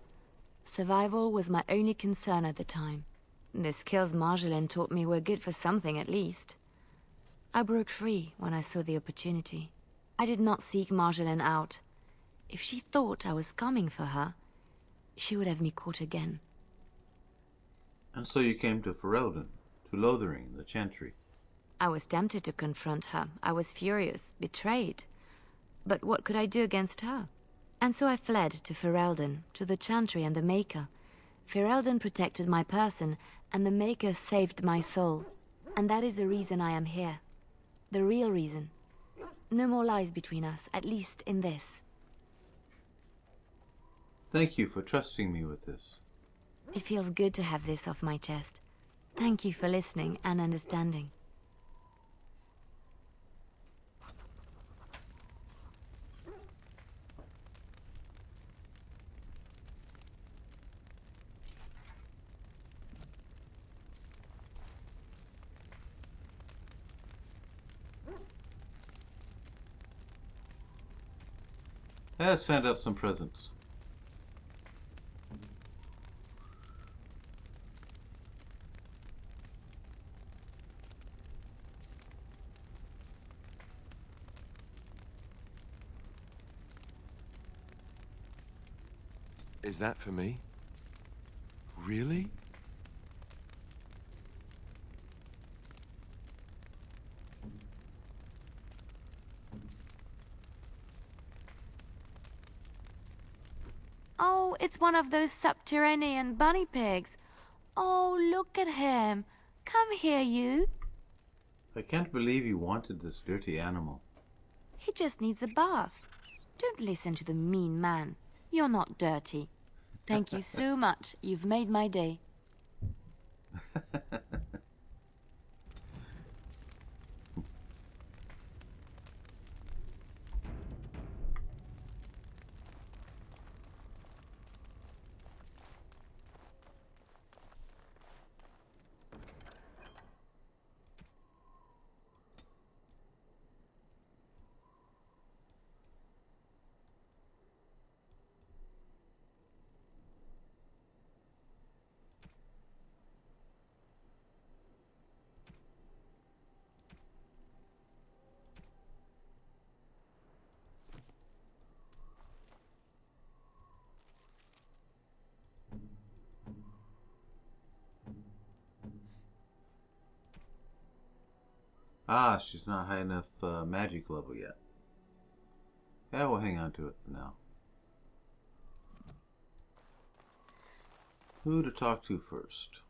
Survival was my only concern at the time. The skills Marjolaine taught me were good for something at least. I broke free when I saw the opportunity. I did not seek Marjolaine out. If she thought I was coming for her, she would have me caught again. And so you came to Ferelden, to Lothering, the Chantry. I was tempted to confront her. I was furious, betrayed. But what could I do against her? And so I fled to Ferelden, to the Chantry and the Maker. Ferelden protected my person, and the Maker saved my soul. And that is the reason I am here. The real reason. No more lies between us, at least in this. Thank you for trusting me with this. It feels good to have this off my chest. Thank you for listening and understanding. Let's send out some presents. Is that for me? Really? Oh, it's one of those subterranean bunny pigs. Oh, look at him. Come here, you. I can't believe you wanted this dirty animal. He just needs a bath. Don't listen to the mean man. You're not dirty. Thank you so much. You've made my day. Ah, she's not high enough magic level yet. Yeah, we'll hang on to it for now. Who to talk to first?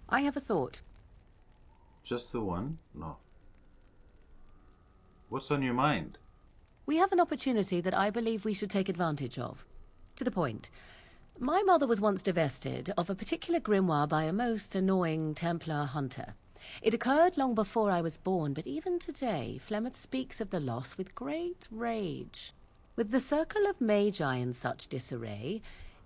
I have a thought. Just the one? No. What's on your mind? We have an opportunity that I believe we should take advantage of. To the point. My mother was once divested of a particular grimoire by a most annoying Templar hunter. It occurred long before I was born, but even today, Flemeth speaks of the loss with great rage. With the circle of magi in such disarray,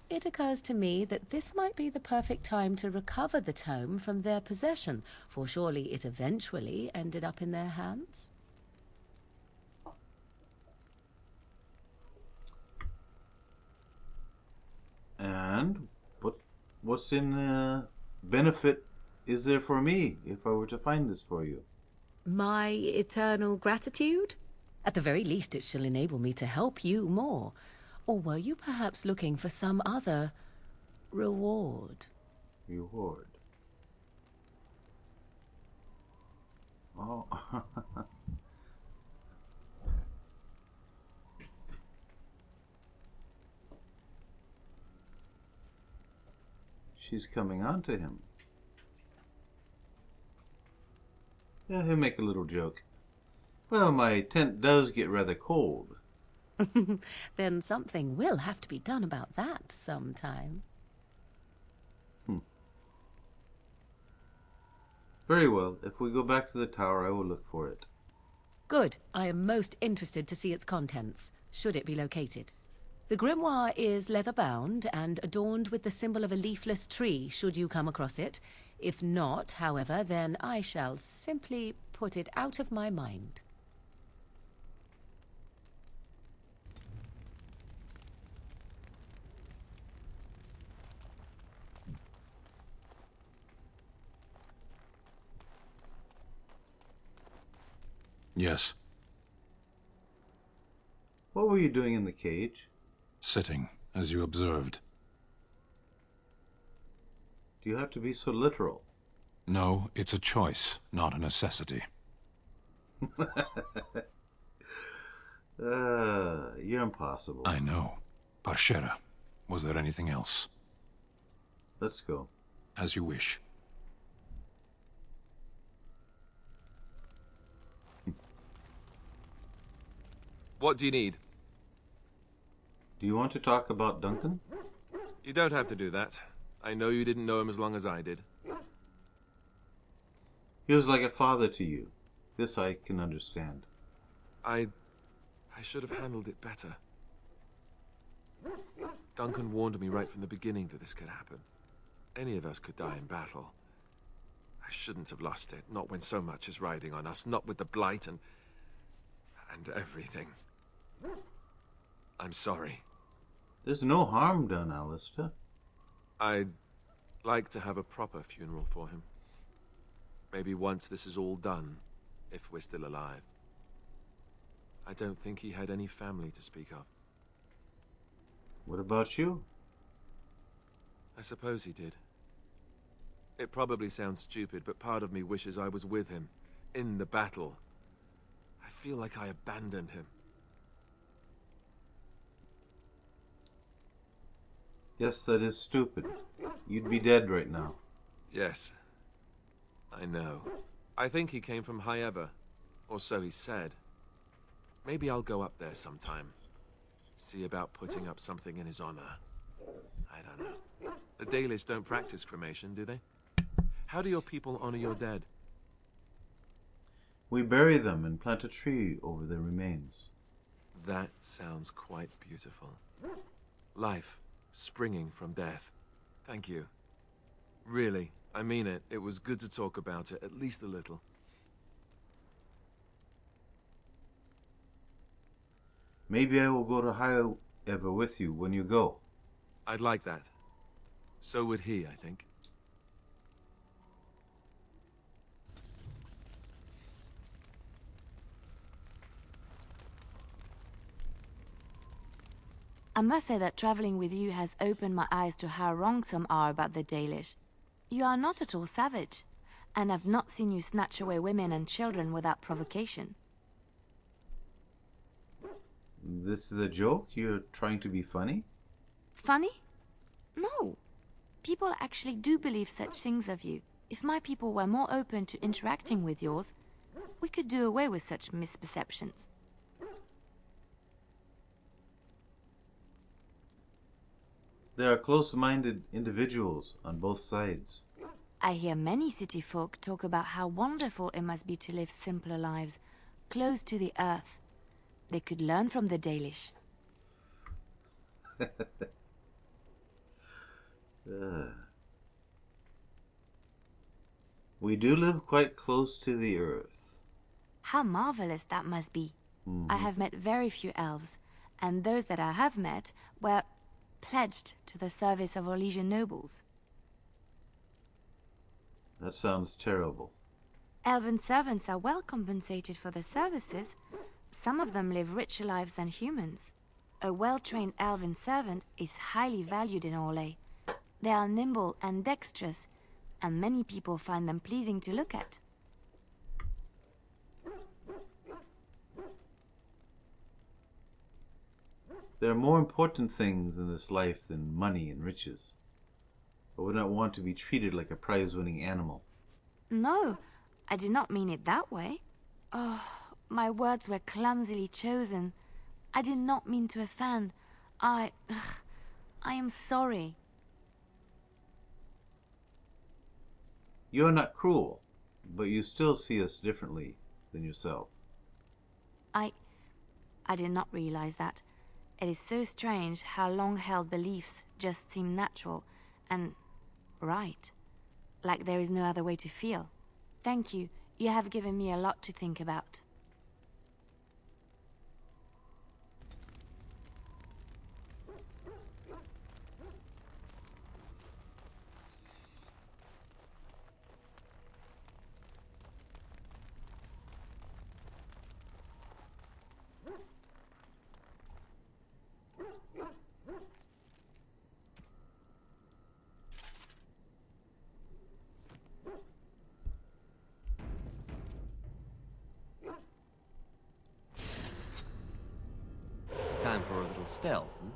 it occurs to me that this might be the perfect time to recover the tome from their possession, for surely it eventually ended up in their hands. And what's in benefit is there for me if I were to find this for you? My eternal gratitude? At the very least, it shall enable me to help you more. Or were you perhaps looking for some other reward? Reward? Oh. She's coming on to him. Yeah, he'll make a little joke. Well, my tent does get rather cold. Then something will have to be done about that sometime. Very well. If we go back to the tower, I will look for it. Good. I am most interested to see its contents, should it be located. The grimoire is leather-bound and adorned with the symbol of a leafless tree, should you come across it. If not, however, then I shall simply put it out of my mind. Yes. What were you doing in the cage? Sitting, as you observed. Do you have to be so literal? No, it's a choice, not a necessity. You're impossible. I know. Parshera, was there anything else? Let's go. As you wish. What do you need? Do you want to talk about Duncan? You don't have to do that. I know you didn't know him as long as I did. He was like a father to you. This I can understand. I should have handled it better. Duncan warned me right from the beginning that this could happen. Any of us could die in battle. I shouldn't have lost it, not when so much is riding on us, not with the Blight and everything. I'm sorry. There's no harm done, Alistair. I'd like to have a proper funeral for him. Maybe once this is all done, if we're still alive. I don't think he had any family to speak of. What about you? I suppose he did. It probably sounds stupid, but part of me wishes I was with him, in the battle. I feel like I abandoned him. Yes, that is stupid. You'd be dead right now. Yes. I know. I think he came from Hyeva, or so he said. Maybe I'll go up there sometime. See about putting up something in his honor. I don't know. The Dalish don't practice cremation, do they? How do your people honor your dead? We bury them and plant a tree over their remains. That sounds quite beautiful. Life springing from death. Thank you. Really, I mean it. It was good to talk about it, at least a little. Maybe I will go to Hyeva with you when you go. I'd like that. So would he, I think. I must say that traveling with you has opened my eyes to how wrong some are about the Dalish. You are not at all savage, and I've not seen you snatch away women and children without provocation. This is a joke? You're trying to be funny? Funny? No. People actually do believe such things of you. If my people were more open to interacting with yours, we could do away with such misperceptions. There are close-minded individuals on both sides. I hear many city folk talk about how wonderful it must be to live simpler lives, close to the earth. They could learn from the Dalish. We do live quite close to the earth. How marvelous that must be. I have met very few elves, and those that I have met were pledged to the service of Orlesian nobles. That sounds terrible. Elven servants are well compensated for their services. Some of them live richer lives than humans. A well-trained elven servant is highly valued in Orlais. They are nimble and dexterous, and many people find them pleasing to look at. There are more important things in this life than money and riches. I would not want to be treated like a prize-winning animal. No, I did not mean it that way. Oh, my words were clumsily chosen. I did not mean to offend. I am sorry. You're not cruel, but you still see us differently than yourself. I did not realize that. It is so strange how long-held beliefs just seem natural and right. Like there is no other way to feel. Thank you. You have given me a lot to think about. Time for a little stealth, hmm?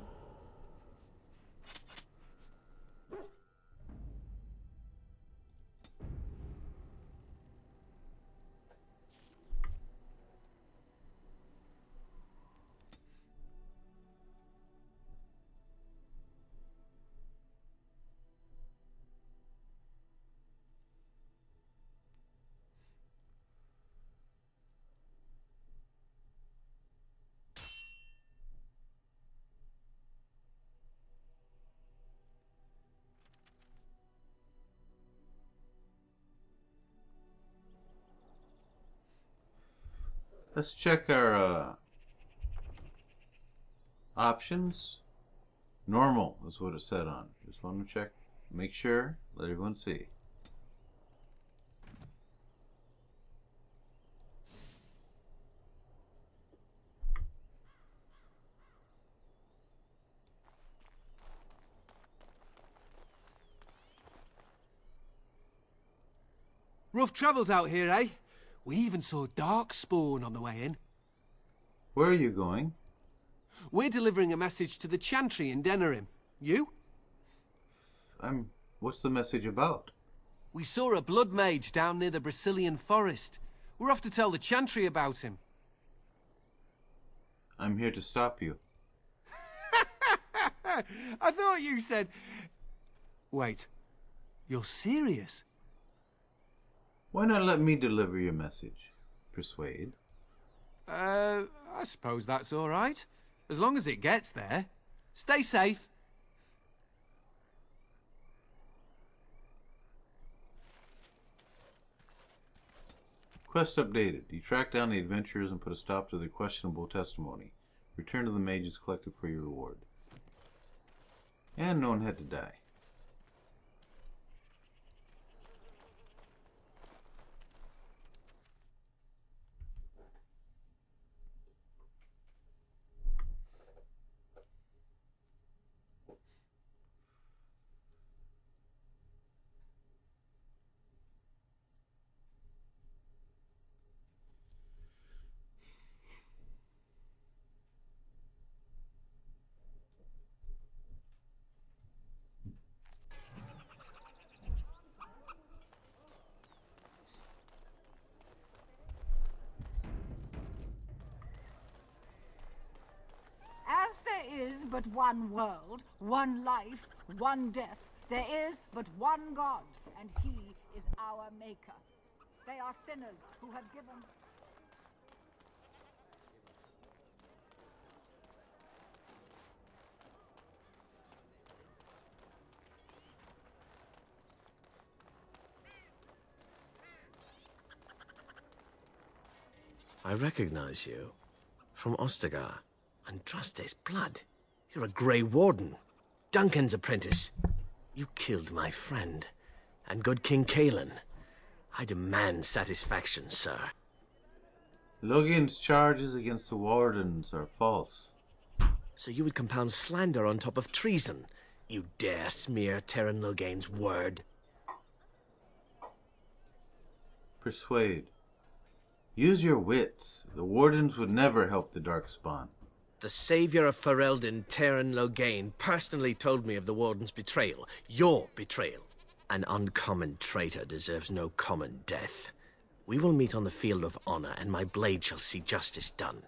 Let's check our options. Normal is what it said on. Just want to check, make sure, let everyone see. Rough travels out here, eh? We even saw Darkspawn on the way in. Where are you going? We're delivering a message to the Chantry in Denerim. You? What's the message about? We saw a blood mage down near the Brazilian forest. We're off to tell the Chantry about him. I'm here to stop you. I thought you said... Wait, you're serious? Why not let me deliver your message? Persuade. I suppose that's all right. As long as it gets there. Stay safe. Quest updated. You track down the adventurers and put a stop to their questionable testimony. Return to the mages collected for your reward. And no one had to die. but one world, one life, one death. There is but one God, and He is our Maker. They are sinners who have given... I recognize you. From Ostagar. Andraste's blood. You're a Grey Warden. Duncan's apprentice. You killed my friend. And good King Cailan. I demand satisfaction, sir. Logan's charges against the Wardens are false. So you would compound slander on top of treason? You dare smear Terran Logain's word? Persuade. Use your wits. The Wardens would never help the Darkspawn. The savior of Ferelden, Terran Logain, personally told me of the Warden's betrayal. Your betrayal. An uncommon traitor deserves no common death. We will meet on the field of honor, and my blade shall see justice done.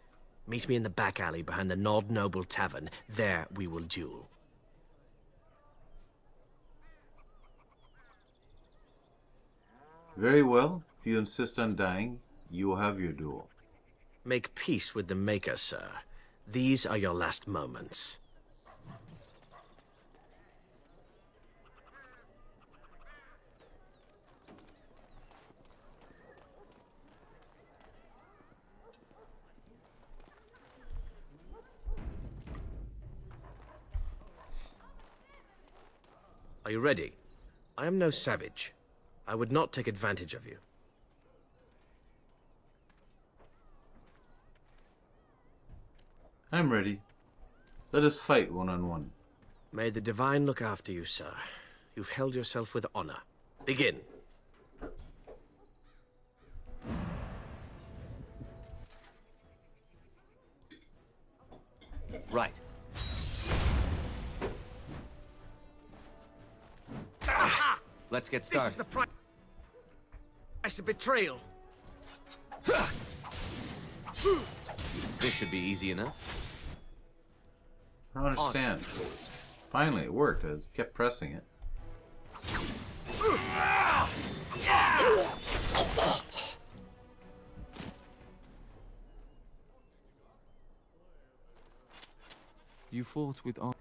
Meet me in the back alley behind the Nod Noble Tavern. There we will duel. Very well. If you insist on dying, you will have your duel. Make peace with the Maker, sir. These are your last moments. Are you ready? I am no savage. I would not take advantage of you. I'm ready. Let us fight one-on-one. May the Divine look after you, sir. You've held yourself with honor. Begin. Right. Let's get started. This is the price of betrayal. This should be easy enough. I don't understand. Finally, it worked. I kept pressing it. You fought with honor.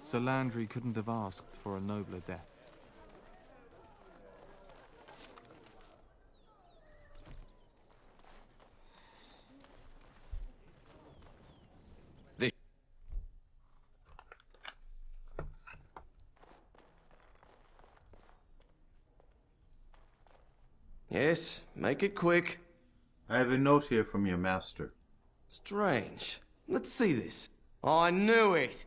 Sir Landry couldn't have asked for a nobler death. Yes, make it quick. I have a note here from your master. Strange. Let's see this. I knew it.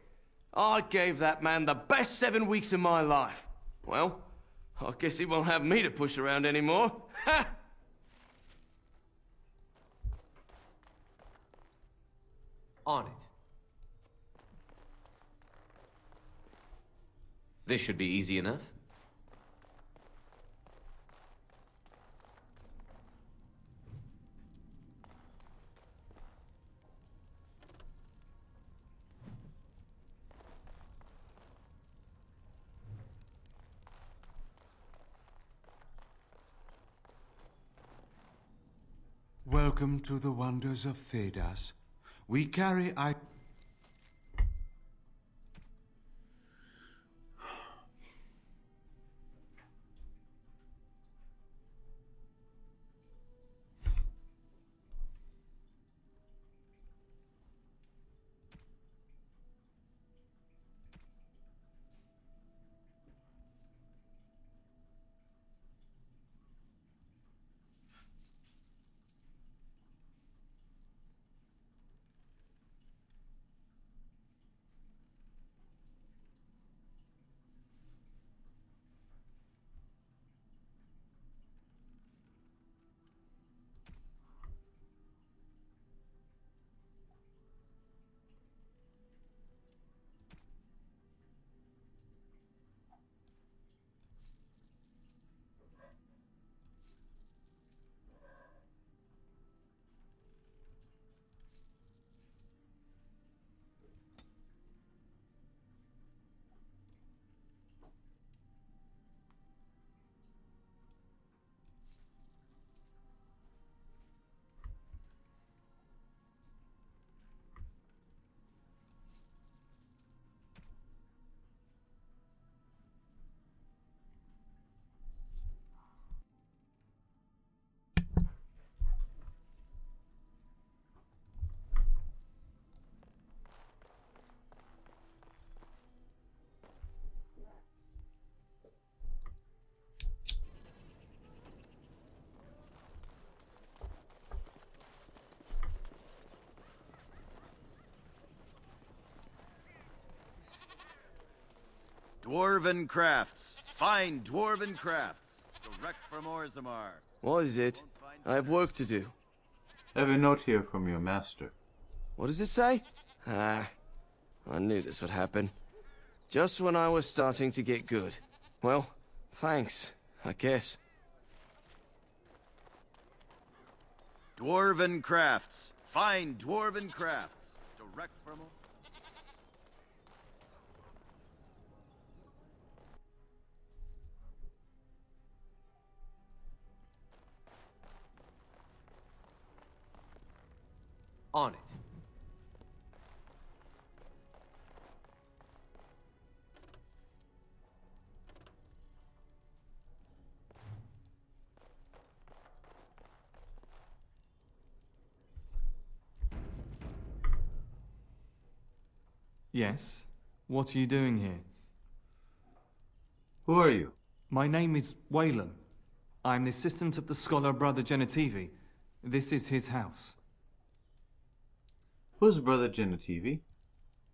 I gave that man the best 7 weeks of my life. Well, I guess he won't have me to push around anymore. Ha! On it. This should be easy enough. Welcome to the wonders of Thedas. We carry Dwarven crafts. Fine dwarven crafts. Direct from Orzammar. What is it? I have work to do. I have a note here from your master. What does it say? Ah, I knew this would happen. Just when I was starting to get good. Well, thanks, I guess. Dwarven crafts. Fine dwarven crafts. Direct from... On it. Yes? What are you doing here? Who are you? My name is Wayland. I'm the assistant of the scholar Brother Genetivi. This is his house. Who's Brother Genetivi?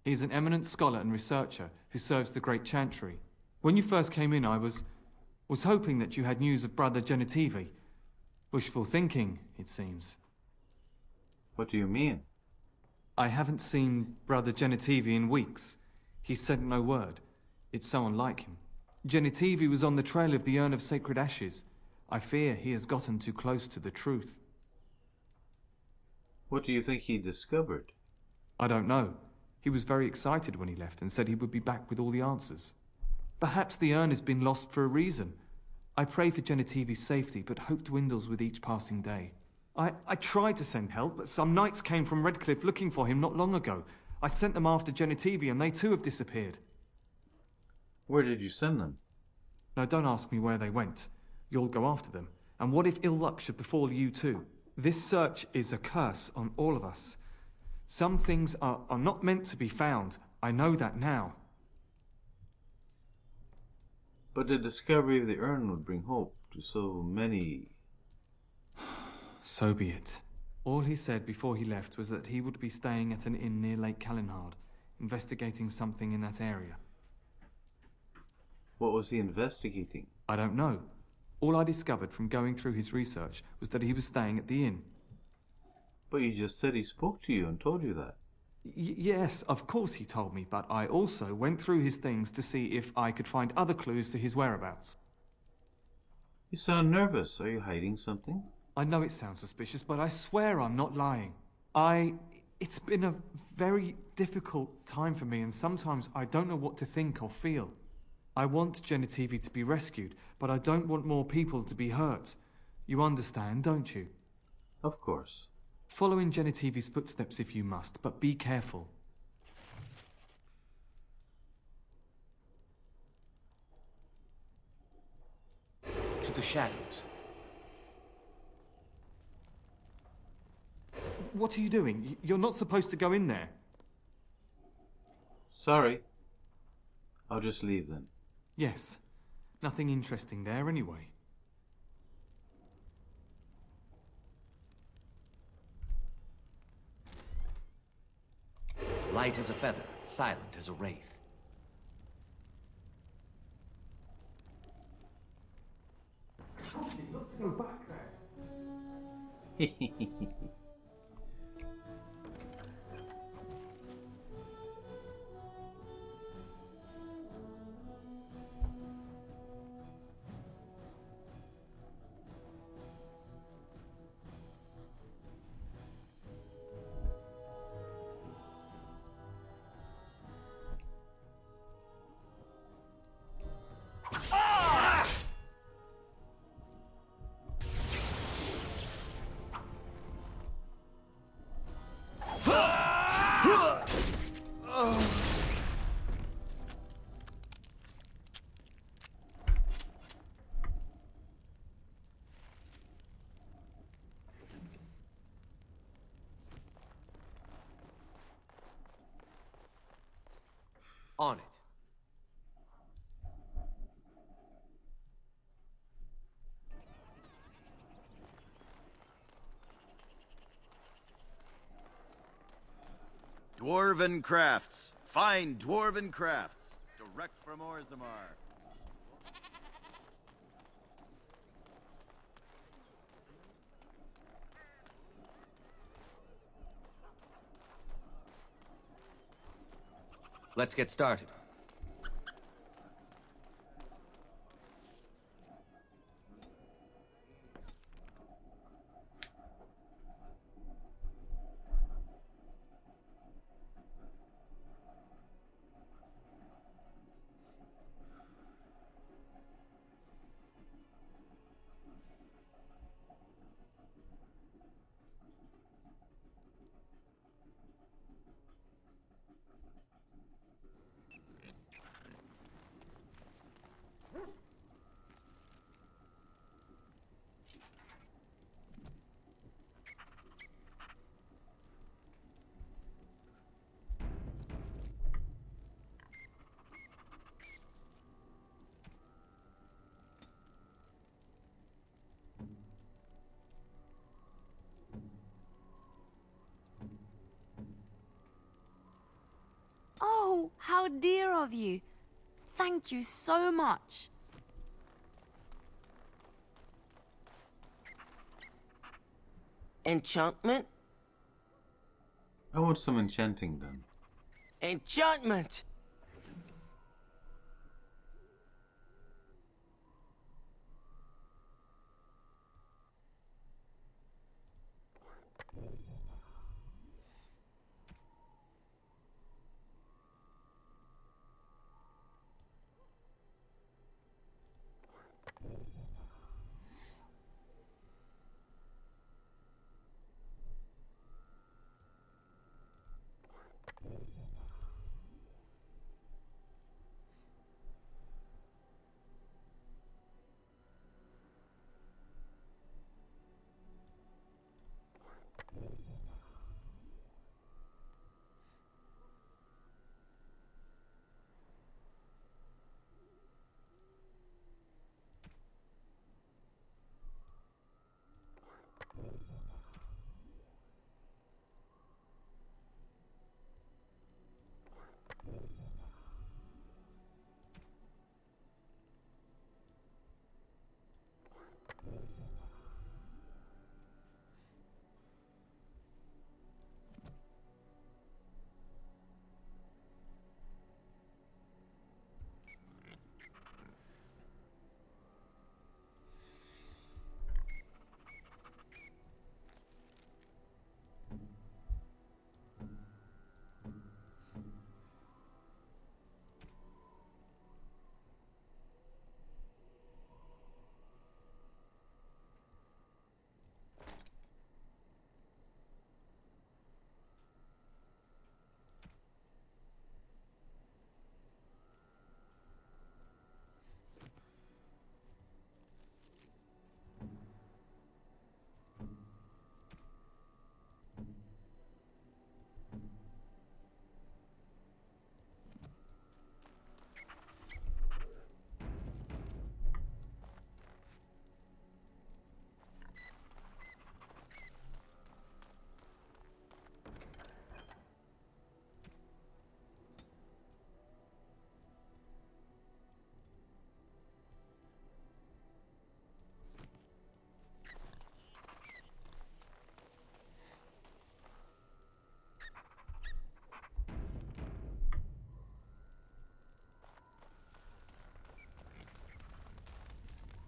He's an eminent scholar and researcher who serves the Great Chantry. When you first came in, I was hoping that you had news of Brother Genetivi. Wishful thinking, it seems. What do you mean? I haven't seen Brother Genetivi in weeks. He sent no word. It's so unlike him. Genetivi was on the trail of the Urn of Sacred Ashes. I fear he has gotten too close to the truth. What do you think he discovered? I don't know. He was very excited when he left and said he would be back with all the answers. Perhaps the urn has been lost for a reason. I pray for Genetivi's safety, but hope dwindles with each passing day. I tried to send help, but some knights came from Redcliffe looking for him not long ago. I sent them after Genetivi, and they too have disappeared. Where did you send them? Now, don't ask me where they went. You'll go after them. And what if ill luck should befall you too? This search is a curse on all of us. Some things are not meant to be found. I know that now. But the discovery of the urn would bring hope to so many. So be it. All he said before he left was that he would be staying at an inn near Lake Calenhard, investigating something in that area. What was he investigating? I don't know. All I discovered from going through his research was that he was staying at the inn. But you just said he spoke to you and told you that. Yes, of course he told me, but I also went through his things to see if I could find other clues to his whereabouts. You sound nervous. Are you hiding something? I know it sounds suspicious, but I swear I'm not lying. It's been a very difficult time for me, and sometimes I don't know what to think or feel. I want Genetivi to be rescued, but I don't want more people to be hurt. You understand, don't you? Of course. Follow in Genetivi's footsteps if you must, but be careful. To the shadows. What are you doing? You're not supposed to go in there. Sorry. I'll just leave then. Yes. Nothing interesting there anyway. Light as a feather, silent as a wraith. Go back there. On it. Dwarven crafts. Fine dwarven crafts. Direct from Orzammar. Let's get started. Oh, how dear of you. Thank you so much. Enchantment? I want some enchanting done. Enchantment!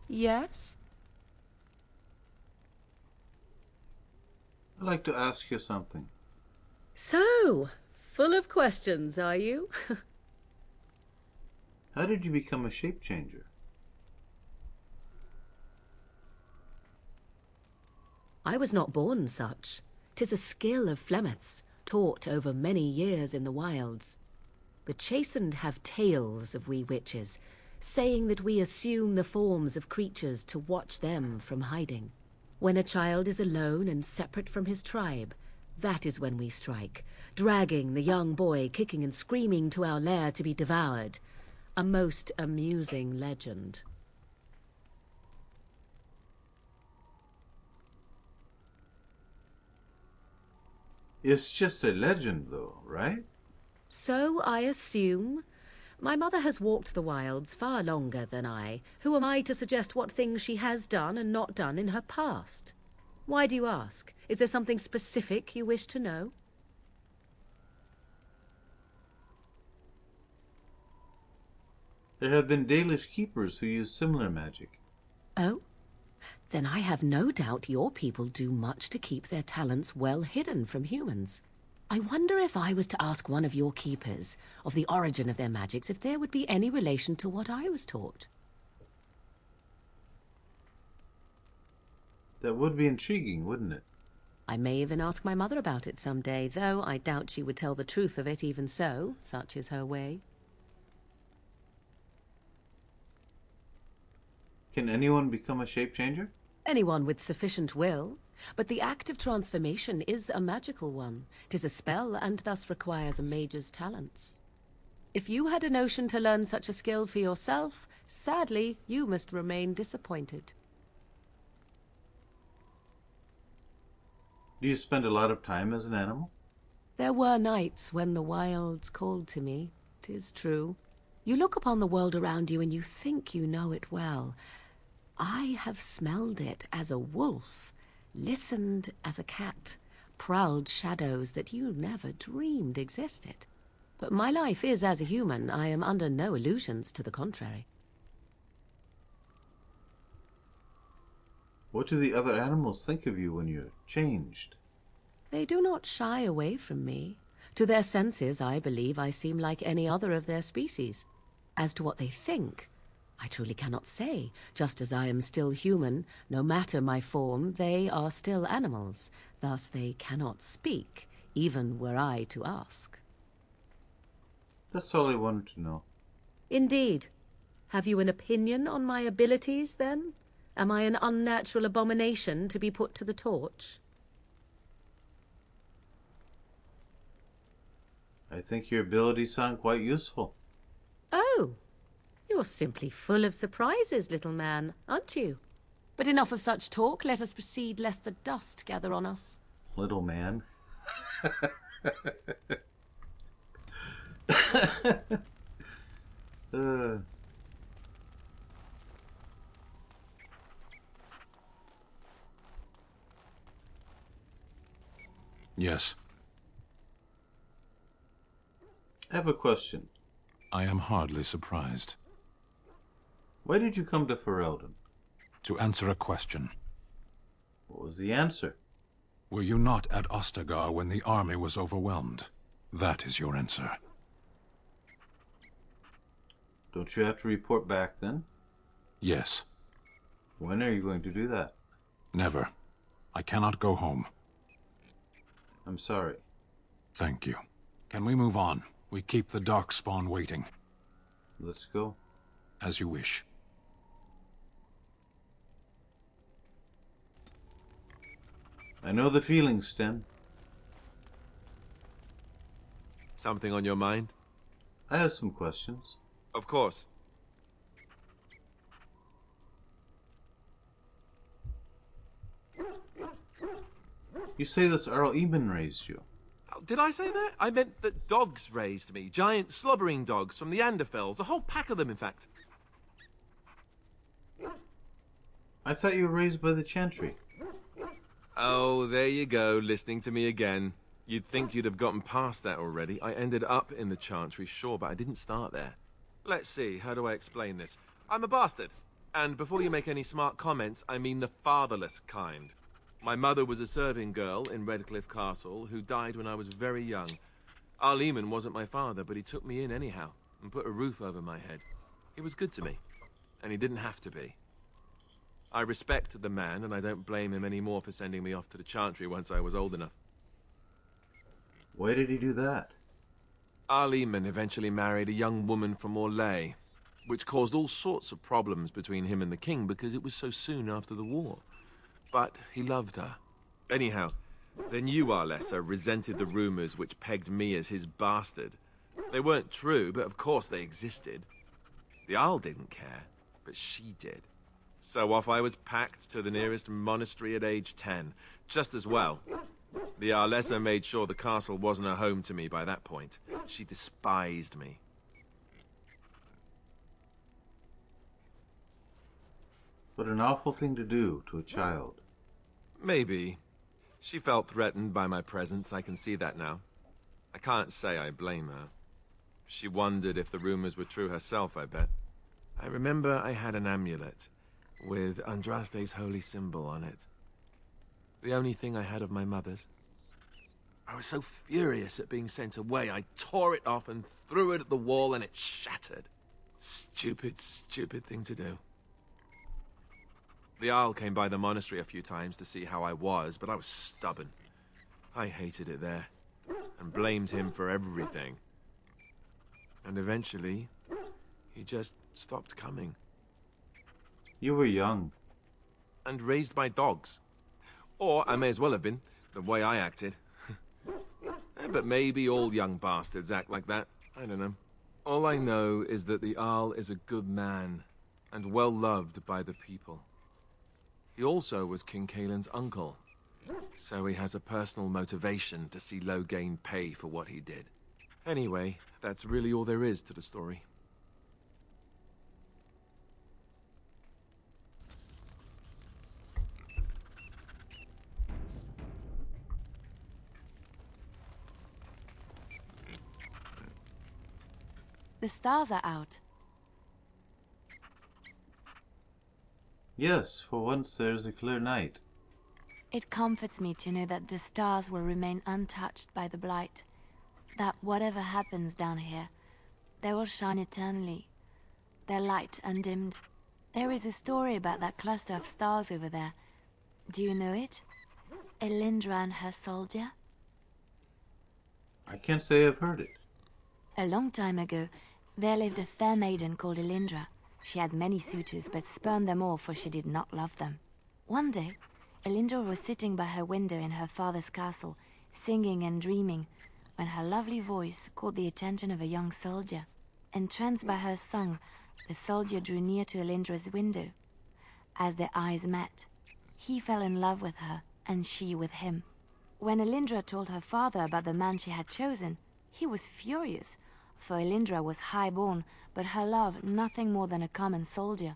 Yes? I'd like to ask you something. So, full of questions, are you? How did you become a shape changer? I was not born such. 'Tis a skill of Flemeth's, taught over many years in the wilds. The chastened have tales of we witches, saying that we assume the forms of creatures to watch them from hiding. When a child is alone and separate from his tribe, that is when we strike, dragging the young boy kicking and screaming to our lair to be devoured. A most amusing legend. It's just a legend, though, right? So I assume, My mother has walked the wilds far longer than I. Who am I to suggest what things she has done and not done in her past? Why do you ask? Is there something specific you wish to know? There have been Dalish keepers who use similar magic. Oh? Then I have no doubt your people do much to keep their talents well hidden from humans. I wonder if I was to ask one of your keepers of the origin of their magics, if there would be any relation to what I was taught. That would be intriguing, wouldn't it? I may even ask my mother about it someday, though I doubt she would tell the truth of it even so. Such is her way. Can anyone become a shape changer? Anyone with sufficient will. But the act of transformation is a magical one. 'Tis a spell, and thus requires a mage's talents. If you had a notion to learn such a skill for yourself, sadly, you must remain disappointed. Do you spend a lot of time as an animal? There were nights when the wilds called to me, 'tis true. You look upon the world around you and you think you know it well. I have smelled it as a wolf, listened as a cat, prowled shadows that you never dreamed existed. But my life is as a human. I am under no illusions to the contrary. What do the other animals think of you when you're changed? They do not shy away from me. To their senses, I believe I seem like any other of their species. As to what they think, I truly cannot say. Just as I am still human, no matter my form, they are still animals. Thus they cannot speak, even were I to ask. That's all I wanted to know. Indeed. Have you an opinion on my abilities, then? Am I an unnatural abomination to be put to the torch? I think your abilities sound quite useful. Oh, you're simply full of surprises, little man, aren't you? But enough of such talk. Let us proceed, lest the dust gather on us. Little man. Yes. I have a question. I am hardly surprised. Why did you come to Ferelden? To answer a question. What was the answer? Were you not at Ostagar when the army was overwhelmed? That is your answer. Don't you have to report back then? Yes. When are you going to do that? Never. I cannot go home. I'm sorry. Thank you. Can we move on? We keep the Darkspawn waiting. Let's go. As you wish. I know the feeling, Sten. Something on your mind? I have some questions. Of course. You say this Earl Eben raised you. Oh, did I say that? I meant that dogs raised me. Giant slobbering dogs from the Anderfells. A whole pack of them, in fact. I thought you were raised by the Chantry. Oh, there you go, listening to me again. You'd think you'd have gotten past that already. I ended up in the Chantry, sure, but I didn't start there. Let's see, how do I explain this? I'm a bastard. And before you make any smart comments, I mean the fatherless kind. My mother was a serving girl in Redcliffe Castle who died when I was very young. Earl Eben wasn't my father, but he took me in anyhow and put a roof over my head. He was good to me, and he didn't have to be. I respect the man, and I don't blame him anymore for sending me off to the Chantry once I was old enough. Why did he do that? Earl Eben eventually married a young woman from Orlais, which caused all sorts of problems between him and the king because it was so soon after the war. But he loved her. Anyhow, then you, Arlessa, resented the rumors which pegged me as his bastard. They weren't true, but of course they existed. The Earl didn't care, but she did. So off I was packed to the nearest monastery at age 10. Just as well. The Arlessa made sure the castle wasn't a home to me by that point. She despised me. What an awful thing to do to a child. Maybe. She felt threatened by my presence, I can see that now. I can't say I blame her. She wondered if the rumors were true herself, I bet. I remember I had an amulet with Andraste's holy symbol on it. The only thing I had of my mother's. I was so furious at being sent away, I tore it off and threw it at the wall and it shattered. Stupid, stupid thing to do. The Isle came by the monastery a few times to see how I was, but I was stubborn. I hated it there, and blamed him for everything. And eventually, he just stopped coming. You were young. And raised by dogs. Or I may as well have been, the way I acted. But maybe all young bastards act like that. I don't know. All I know is that the Arl is a good man, and well loved by the people. He also was King Kaelin's uncle, so he has a personal motivation to see Loghain pay for what he did. Anyway, that's really all there is to the story. The stars are out. Yes, for once there's a clear night. It comforts me to know that the stars will remain untouched by the blight. That whatever happens down here, they will shine eternally, their light undimmed. There is a story about that cluster of stars over there. Do you know it? Elindra and her soldier? I can't say I've heard it. A long time ago, there lived a fair maiden called Elindra. She had many suitors, but spurned them all, for she did not love them. One day, Elindra was sitting by her window in her father's castle, singing and dreaming, when her lovely voice caught the attention of a young soldier. Entranced by her song, the soldier drew near to Elindra's window. As their eyes met, he fell in love with her, and she with him. When Elindra told her father about the man she had chosen, he was furious, for Elindra was high-born, but her love nothing more than a common soldier.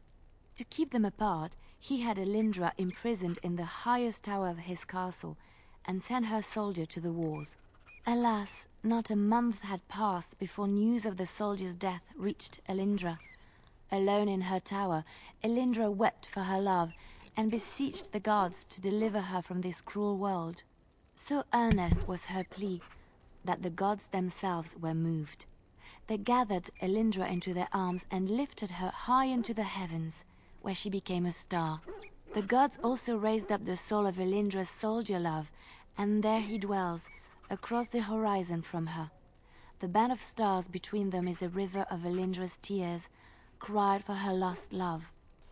To keep them apart, he had Elindra imprisoned in the highest tower of his castle, and sent her soldier to the wars. Alas, not a month had passed before news of the soldier's death reached Elindra. Alone in her tower, Elindra wept for her love, and beseeched the gods to deliver her from this cruel world. So earnest was her plea, that the gods themselves were moved. They gathered Elindra into their arms and lifted her high into the heavens, where she became a star. The gods also raised up the soul of Elindra's soldier love, and there he dwells, across the horizon from her. The band of stars between them is a river of Elindra's tears, cried for her lost love.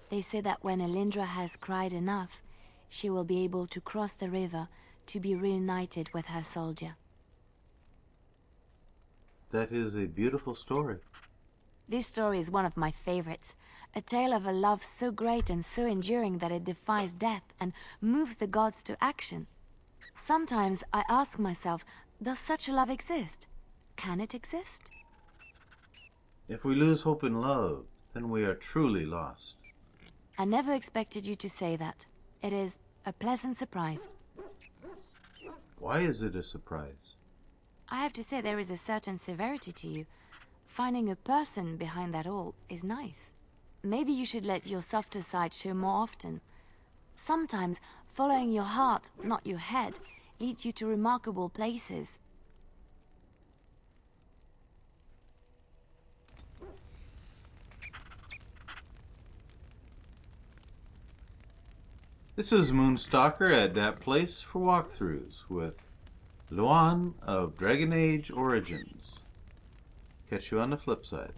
They say that when Elindra has cried enough, she will be able to cross the river to be reunited with her soldier. That is a beautiful story. This story is one of my favorites. A tale of a love so great and so enduring that it defies death and moves the gods to action. Sometimes I ask myself, does such a love exist? Can it exist? If we lose hope in love, then we are truly lost. I never expected you to say that. It is a pleasant surprise. Why is it a surprise? I have to say there is a certain severity to you. Finding a person behind that all is nice. Maybe you should let your softer side show more often. Sometimes following your heart, not your head, leads you to remarkable places. This is Moonstalker at that place for walkthroughs with Luan of Dragon Age Origins. Catch you on the flip side.